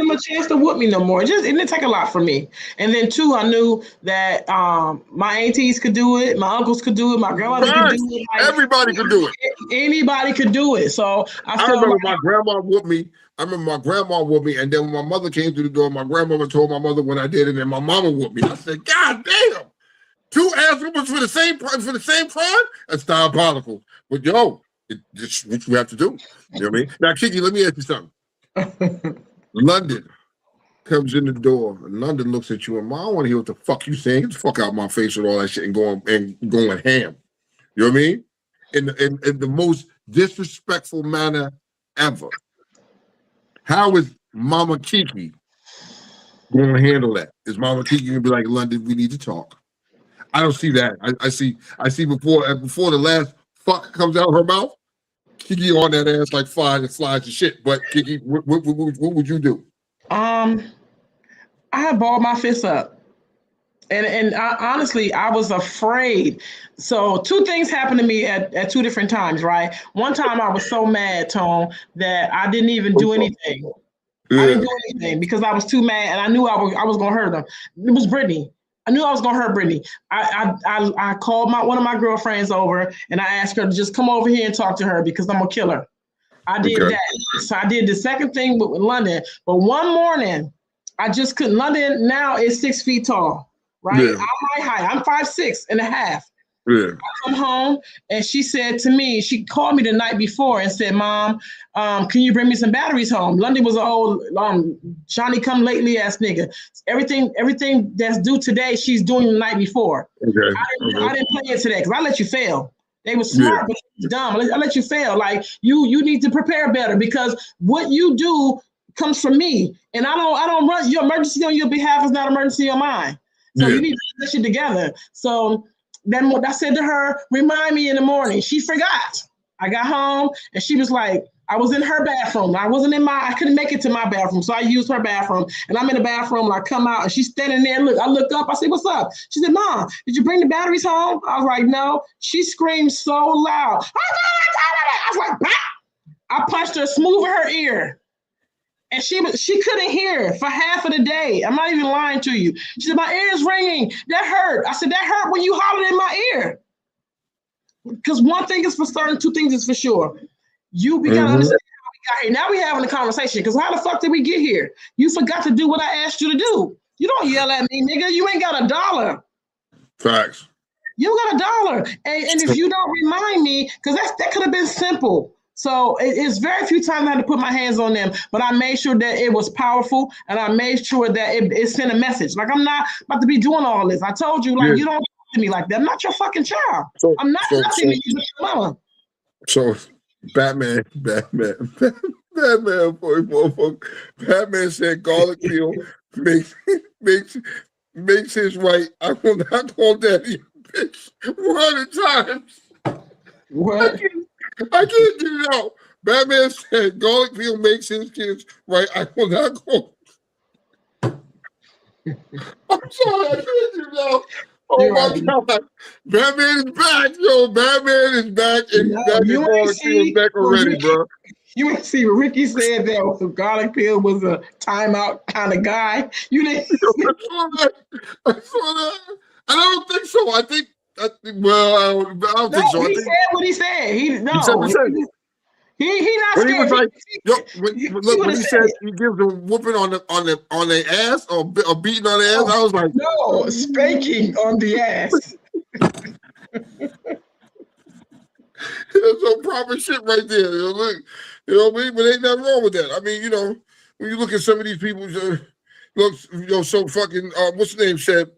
him a chance to whoop me no more. It didn't take a lot for me. And then two, I knew that my aunties could do it, my uncles could do it, my grandmother could do it. Like, everybody could do it. Anybody could do it. So I remember my grandma whooped me. And then when my mother came through the door, my grandmother told my mother when I did it, and my mama whooped me. I said, God damn, 2 ass whoopers for the same crime? That's diabolical. But yo, it's what you have to do. You know what I mean? Now, Kiki, let me ask you something. London comes in the door, and London looks at you, and I don't want to hear what the fuck you saying. Get the fuck out of my face with all that shit and going ham. You know what I mean? In the most disrespectful manner ever. How is Mama Kiki going to handle that? Is Mama Kiki going to be like, London, we need to talk? I don't see that. I see before the last fuck comes out of her mouth, Kiki on that ass like flies and shit. But Kiki, what would you do? I had balled my fist up. And honestly, I was afraid. So 2 things happened to me at 2 different times, right? One time I was so mad, Tone, that I didn't even do anything. Yeah. I didn't do anything because I was too mad, and I knew I was going to hurt them. It was Brittany. I knew I was going to hurt Brittany. I called one of my girlfriends over, and I asked her to just come over here and talk to her because I'm going to kill her. I did that. So I did the second thing with London. But one morning, I just couldn't. London now is 6 feet tall, right? Yeah. I'm my height. I'm 5'6.5". Yeah. I come home, and she said to me, she called me the night before and said, Mom, can you bring me some batteries home? London was an old Johnny come lately ass nigga. Everything that's due today, she's doing the night before. Okay. I didn't play it today because I let you fail. They were smart, but dumb. I let you fail. Like you need to prepare better because what you do comes from me, and I don't run your emergency on your behalf is not emergency on mine. So you need to put this shit together. So then what I said to her, remind me in the morning. She forgot. I got home and she was like, I was in her bathroom. I couldn't make it to my bathroom. So I used her bathroom and I'm in the bathroom and I come out and she's standing there. I look up, I said, what's up? She said, Mom, did you bring the batteries home? I was like, no. She screamed so loud. I was like, bah! I punched her smooth in her ear. And she couldn't hear for half of the day. I'm not even lying to you. She said, my ear is ringing. That hurt. I said, that hurt when you hollered in my ear. Because one thing is for certain, 2 things is for sure. We got to understand how we got here. Now we having a conversation. Because how the fuck did we get here? You forgot to do what I asked you to do. You don't yell at me, nigga. You ain't got $1. Facts. You got $1. And if you don't remind me, because that could have been simple. So it's very few times I had to put my hands on them, but I made sure that it was powerful and I made sure that it sent a message. Like, I'm not about to be doing all this. I told you, like, you don't talk to me like that. I'm not your fucking child. I'm not nothing to you but your mama. So Batman, said garlic peel makes his right. I will not call daddy a bitch 100 times. What? I can't get it out. Batman said garlic peel makes his kids right. I will not call. I'm sorry, I can't get it out. Oh my God. Batman is back, yo. Batman is back. And garlic peel back already, bro. You ain't see what Ricky said that garlic peel was a timeout kind of guy. You didn't. I saw that. I don't think so. I think. Well, I don't think so. He said what he said. He not when scared. He was like, when he said he gives a whooping on the ass or beating on the ass, I was like, no, spanking on the ass. That's some proper shit right there. You know what I mean? But ain't nothing wrong with that. I mean, when you look at some of these people, so fucking what's the name said?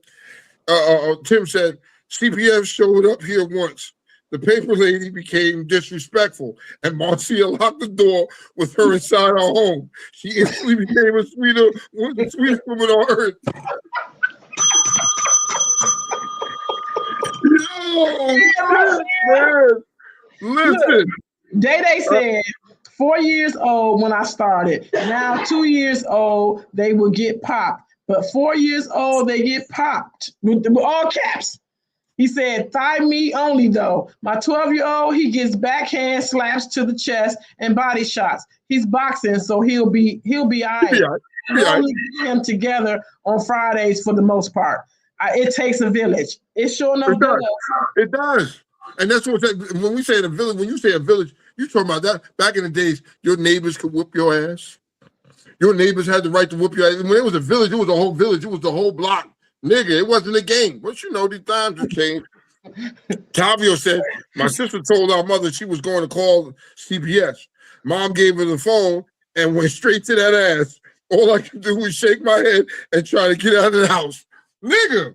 Tim said CPF showed up here once. the paper lady became disrespectful, and Marcia locked the door with her inside our home. She instantly became the sweetest woman on earth. Yo, shit, man. Listen. Day said 4 years old when I started. Now 2 years old, they will get popped. But 4 years old, they get popped with all caps. He said, thigh meat only though. My 12-year-old, he gets backhand slaps to the chest and body shots. He's boxing, so he'll be all right. We only get him together on Fridays for the most part. It takes a village. It sure enough does. It does. And that's what when we say a village, when you say a village, you're talking about that. Back in the days, your neighbors could whoop your ass. Your neighbors had the right to whoop your ass. When it was a village, it was a whole village. It was the whole block. Nigga, it wasn't a game. But you know, these times have changed. Tavio said, my sister told our mother she was going to call CPS. Mom gave her the phone and went straight to that ass. All I could do was shake my head and try to get out of the house. Nigga,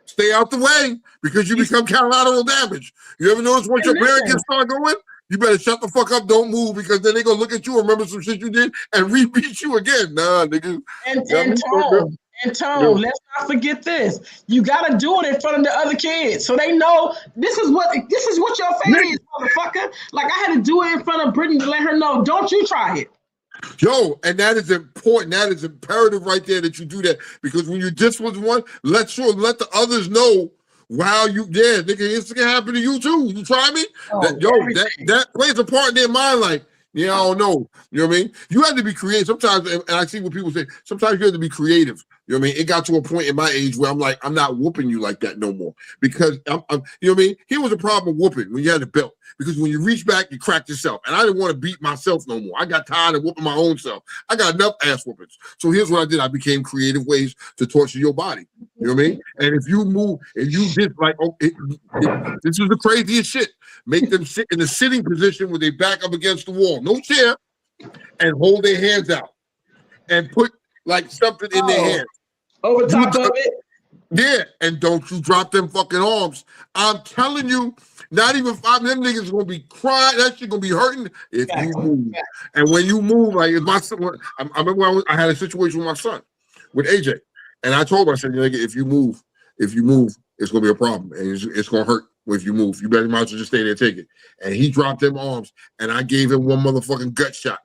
stay out the way because you become collateral damage. You ever notice once your parent gets start going, you better shut the fuck up, don't move, because then they gonna look at you, remember some shit you did, and repeat you again. Nah, nigga. And Tone, let's not forget this. You gotta do it in front of the other kids, so they know this is what your fate is, motherfucker. Like I had to do it in front of Brittany to let her know. Don't you try it. Yo, and that is important. That is imperative right there that you do that, because when you discipline one, let the others know. Wow, nigga, it's gonna happen to you too. You try me? That plays a part in their mind. Like, yeah, I don't know. You know what I mean? You have to be creative sometimes, and I see what people say. Sometimes you have to be creative. You know what I mean? It got to a point in my age where I'm like, I'm not whooping you like that no more, because you know what I mean? Here was a problem with whooping when you had a belt, because when you reach back, you cracked yourself, and I didn't want to beat myself no more. I got tired of whooping my own self. I got enough ass whoopings. So here's what I did. I became creative ways to torture your body. You know what I mean? And if you move, and you did like, this is the craziest shit. Make them sit in the sitting position with their back up against the wall, no chair, and hold their hands out, and put like something in their hands. Over top of it? Yeah, and don't you drop them fucking arms. I'm telling you, not even 5 of them niggas gonna be crying. That shit gonna be hurting if you move. And when you move, like my son, I remember I had a situation with my son, with AJ, and I told him, I said, nigga, if you move, it's gonna be a problem, and it's gonna hurt if you move. You better might as well just stay there, take it. And he dropped them arms, and I gave him one motherfucking gut shot.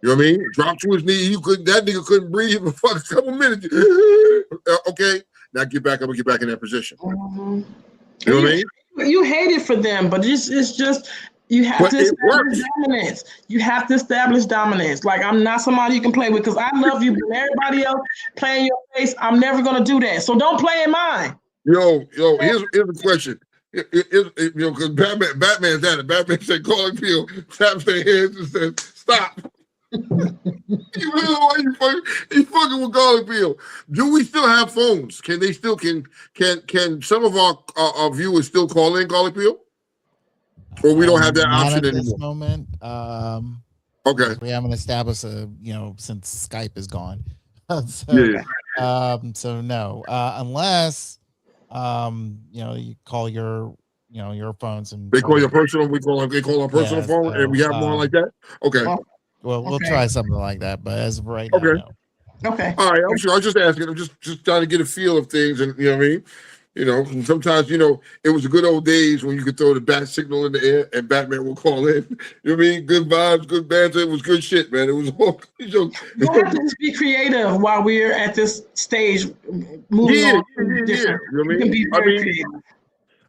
You know what I mean? Dropped to his knee. That nigga couldn't breathe for a fucking couple minutes. Okay, now get back up and get back in that position. Mm-hmm. You know what I mean? You hate it for them, but it's just you have to establish dominance. You have to establish dominance. Like, I'm not somebody you can play with, because I love you, but everybody else playing your face, I'm never gonna do that. So don't play in mine. Yo, here's a question. You know, because Batman's at it. Batman said, calling people, taps their hands and says, stop. You fucking with Garlic Peel. Do we still have phones? Can they still can some of our viewers still call in Garlic Peel? Or we don't have that option at anymore? This moment. Okay. We haven't established since Skype is gone. So no. Unless you call your phones and they call your personal, they call our personal phone, and we have one like that. Okay. Well, we'll try something like that, but as of right now, no. Okay. All right, I'm sure. I was just asking. I'm just trying to get a feel of things, and you know what I mean. You know, sometimes it was the good old days when you could throw the bat signal in the air and Batman will call in. You know what I mean? Good vibes, good banter. It was good shit, man. It was all. You have to just be creative while we're at this stage. Moving on. You know what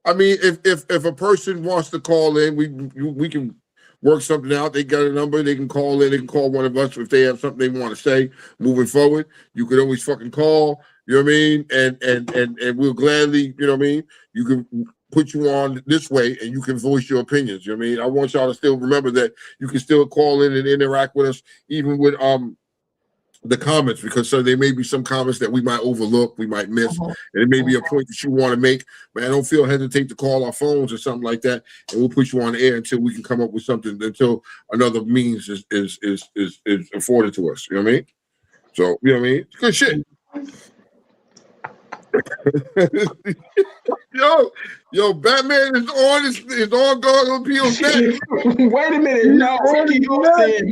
I mean? If a person wants to call in, we can work something out. They got a number. They can call in. They can call one of us if they have something they want to say moving forward. You could always fucking call. You know what I mean? And we'll gladly, you know what I mean? You can put you on this way and you can voice your opinions. You know what I mean? I want y'all to still remember that you can still call in and interact with us, even with the comments, because there may be some comments that we might overlook, we might miss, and it may be a point that you want to make. Man, don't feel hesitate to call our phones or something like that, and we'll put you on the air until we can come up with something, until another means is afforded to us. You know what I mean? So you know what I mean? It's good shit. yo, Batman is on Gargoyle Peel's neck. Wait a minute. No, Ricky said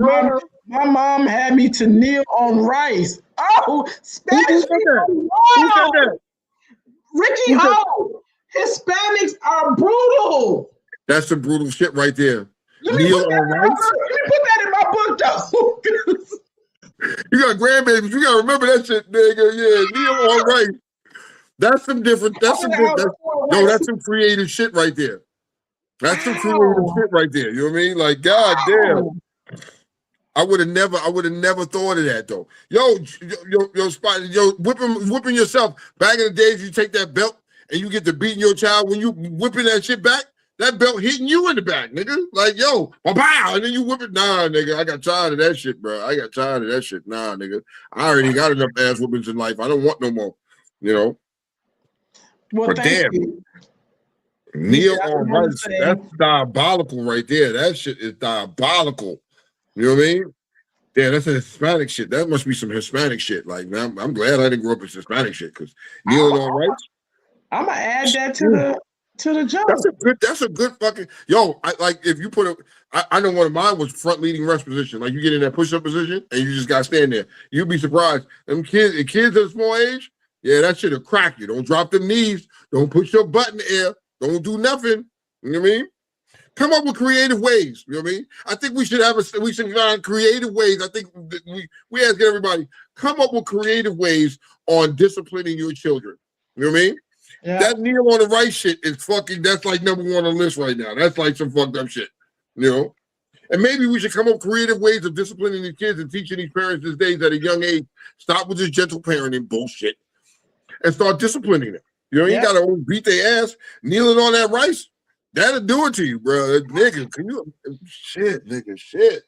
my mom had me to kneel on rice. Oh, Spanish Who said that? people, Who said wow. that? Ricky, Hispanics are brutal. That's some brutal shit right there. Let me put that in my book, though. You got grandbabies. You got to remember that shit, nigga. Yeah, kneel on rice. That's some different. That's some creative shit right there. That's some creative shit right there. You know what I mean? Like, god damn. I would have never thought of that though. Yo, whipping yourself. Back in the days, you take that belt and you get to beating your child when you whipping that shit back. That belt hitting you in the back, nigga. Like, yo, pow, and then you whip it. Nah, nigga, I got tired of that shit, bro. I got tired of that shit. Nah, nigga. I already got enough ass whippings in life. I don't want no more. You know. Well, but thank damn, you. kneel on rice. That's diabolical right there. That shit is diabolical. You know what I mean? Yeah, that's a Hispanic shit. That must be some Hispanic shit. Like, man, I'm glad I didn't grow up with Hispanic shit because kneeling on rice. I'm gonna add that to the joke. That's a good fucking I like if you put I know one of mine was front leading rest position. Like you get in that push-up position and you just gotta stand there. You'd be surprised. Them kids at a small age, yeah, that shit'll crack you. Don't drop them knees. Don't push your butt in the air. Don't do nothing. You know what I mean? Come up with creative ways. You know what I mean? I think we should find creative ways. I think we ask everybody, come up with creative ways on disciplining your children. You know what I mean? Yeah. That kneel on the right shit is fucking, that's like number one on the list right now. That's like some fucked up shit, you know? And maybe we should come up with creative ways of disciplining these kids and teaching these parents these days at a young age. Stop with this gentle parenting bullshit and start disciplining them. You know, you gotta beat their ass, kneeling on that rice. That'll do it to you, bro. Nigga, shit.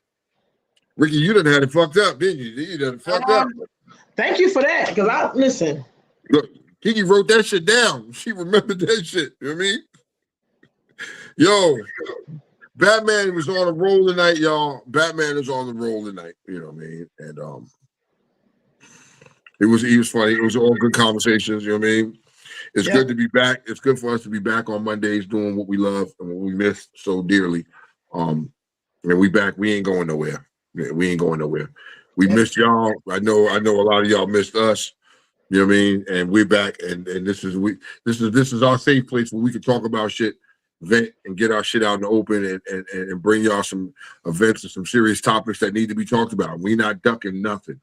Ricky, you done had it fucked up, didn't you? You done fucked up. Thank you for that, because listen. Look, Kiki wrote that shit down. She remembered that shit. You know what I mean? Yo, Batman was on a roll tonight, y'all. Batman is on the roll tonight. You know what I mean? And he was funny. It was all good conversations. You know what I mean? It's good to be back. It's good for us to be back on Mondays doing what we love and what we miss so dearly. And we back. We ain't going nowhere. Yeah, we ain't going nowhere. We missed y'all. I know a lot of y'all missed us. You know what I mean? And we're back, and this is our safe place where we can talk about shit, vent, and get our shit out in the open, and bring y'all some events and some serious topics that need to be talked about. We not ducking nothing.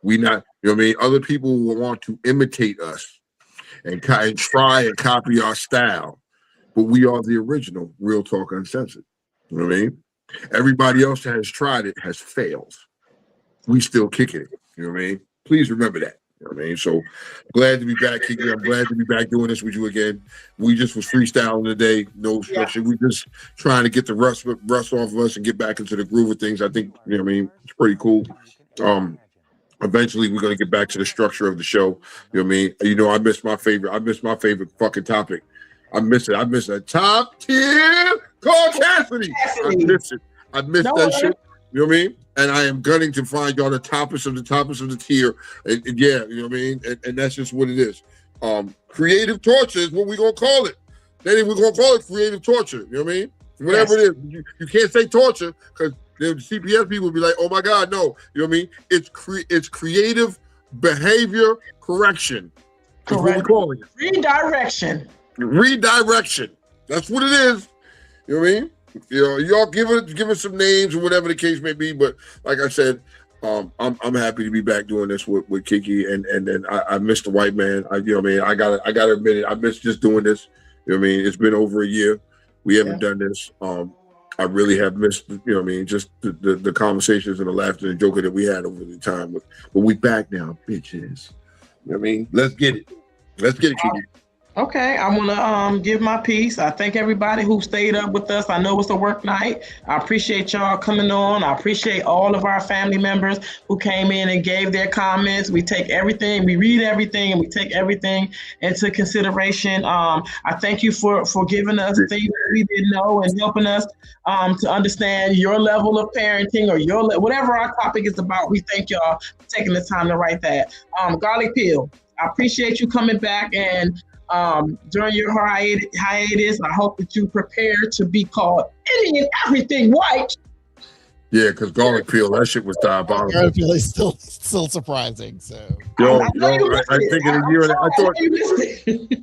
We not, you know what I mean? Other people will want to imitate us and try and copy our style, but we are the original Real Talk Uncensored. You know what I mean? Everybody else that has tried it has failed. We still kicking it. You know what I mean? Please remember that. You know what I mean? So glad to be back, Kiki. I'm glad to be back doing this with you again. We just was freestyling today, no structure. We just trying to get the rust off of us and get back into the groove of things. I think, you know what I mean? It's pretty cool. Eventually we're gonna get back to the structure of the show. You know what I mean? You know, I miss my favorite fucking topic. I miss it. I miss a top tier called Cassidy. I miss it. I miss that shit. You know what I mean? And I am gunning to find y'all the toppest of the tier. And yeah, you know what I mean? And that's just what it is. Creative torture is what we're gonna call it. Then we're gonna call it creative torture. You know what I mean? Whatever it is. You can't say torture because the CPS people will be like, oh my God, no. You know what I mean? It's creative behavior correction. That's what we're calling it. Redirection. That's what it is. You know what I mean? You know, y'all give it some names or whatever the case may be. But like I said, I'm happy to be back doing this with Kiki, and then I miss the white man. You know what I mean? I gotta admit it. I miss just doing this. You know what I mean? It's been over a year. We haven't done this. I really have missed, you know what I mean, just the conversations and the laughter and joking that we had over the time. But we back now, bitches. You know what I mean? Let's get it. Let's get it, Kiki. Okay, I want to give my piece. I thank everybody who stayed up with us. I know it's a work night. I appreciate y'all coming on. I appreciate all of our family members who came in and gave their comments. We take everything, we read everything, and we take everything into consideration. I thank you for giving us things that we didn't know and helping us to understand your level of parenting or whatever our topic is about. We thank y'all for taking the time to write that. Garlic Peel, I appreciate you coming back and during your hiatus, I hope that you prepare to be called any and everything white. Yeah, because garlic peel, that shit was diabolical. Garlic peel is still surprising. So I I think in a year,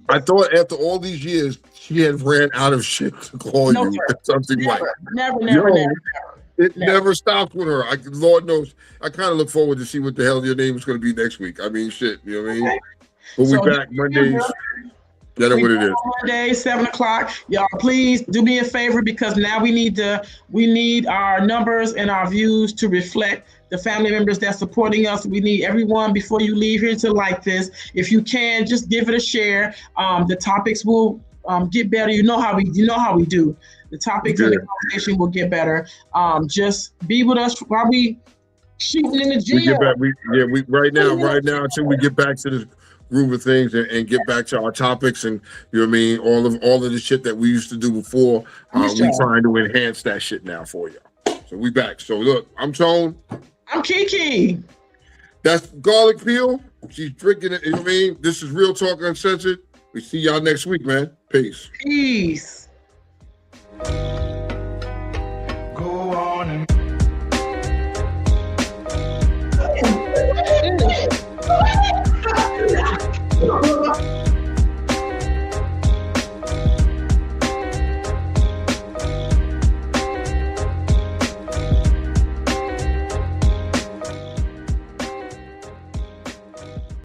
I thought after all these years, she had ran out of shit to call No, you sir. something Never, like. never. It never stopped with her. Lord knows. I kind of look forward to see what the hell your name is going to be next week. I mean, shit. You know what I mean? Okay. But So we back Mondays. That is what it is. Monday, 7:00. Y'all, please do me a favor because now we need our numbers and our views to reflect the family members that's supporting us. We need everyone before you leave here to like this. If you can, just give it a share. The topics will get better. You know how we do. The topics and the conversation will get better. Just be with us while we shooting in the gym. We get back. Right now until we get back to this groove of things and get back to our topics and you know what I mean, all of the shit that we used to do before. We trying to enhance that shit now for you. So we back. So look, I'm Tone. I'm Kiki. That's Garlic Peel. She's drinking it. You know what I mean? This is Real Talk Uncensored. We see y'all next week, man. Peace. Peace. Go on and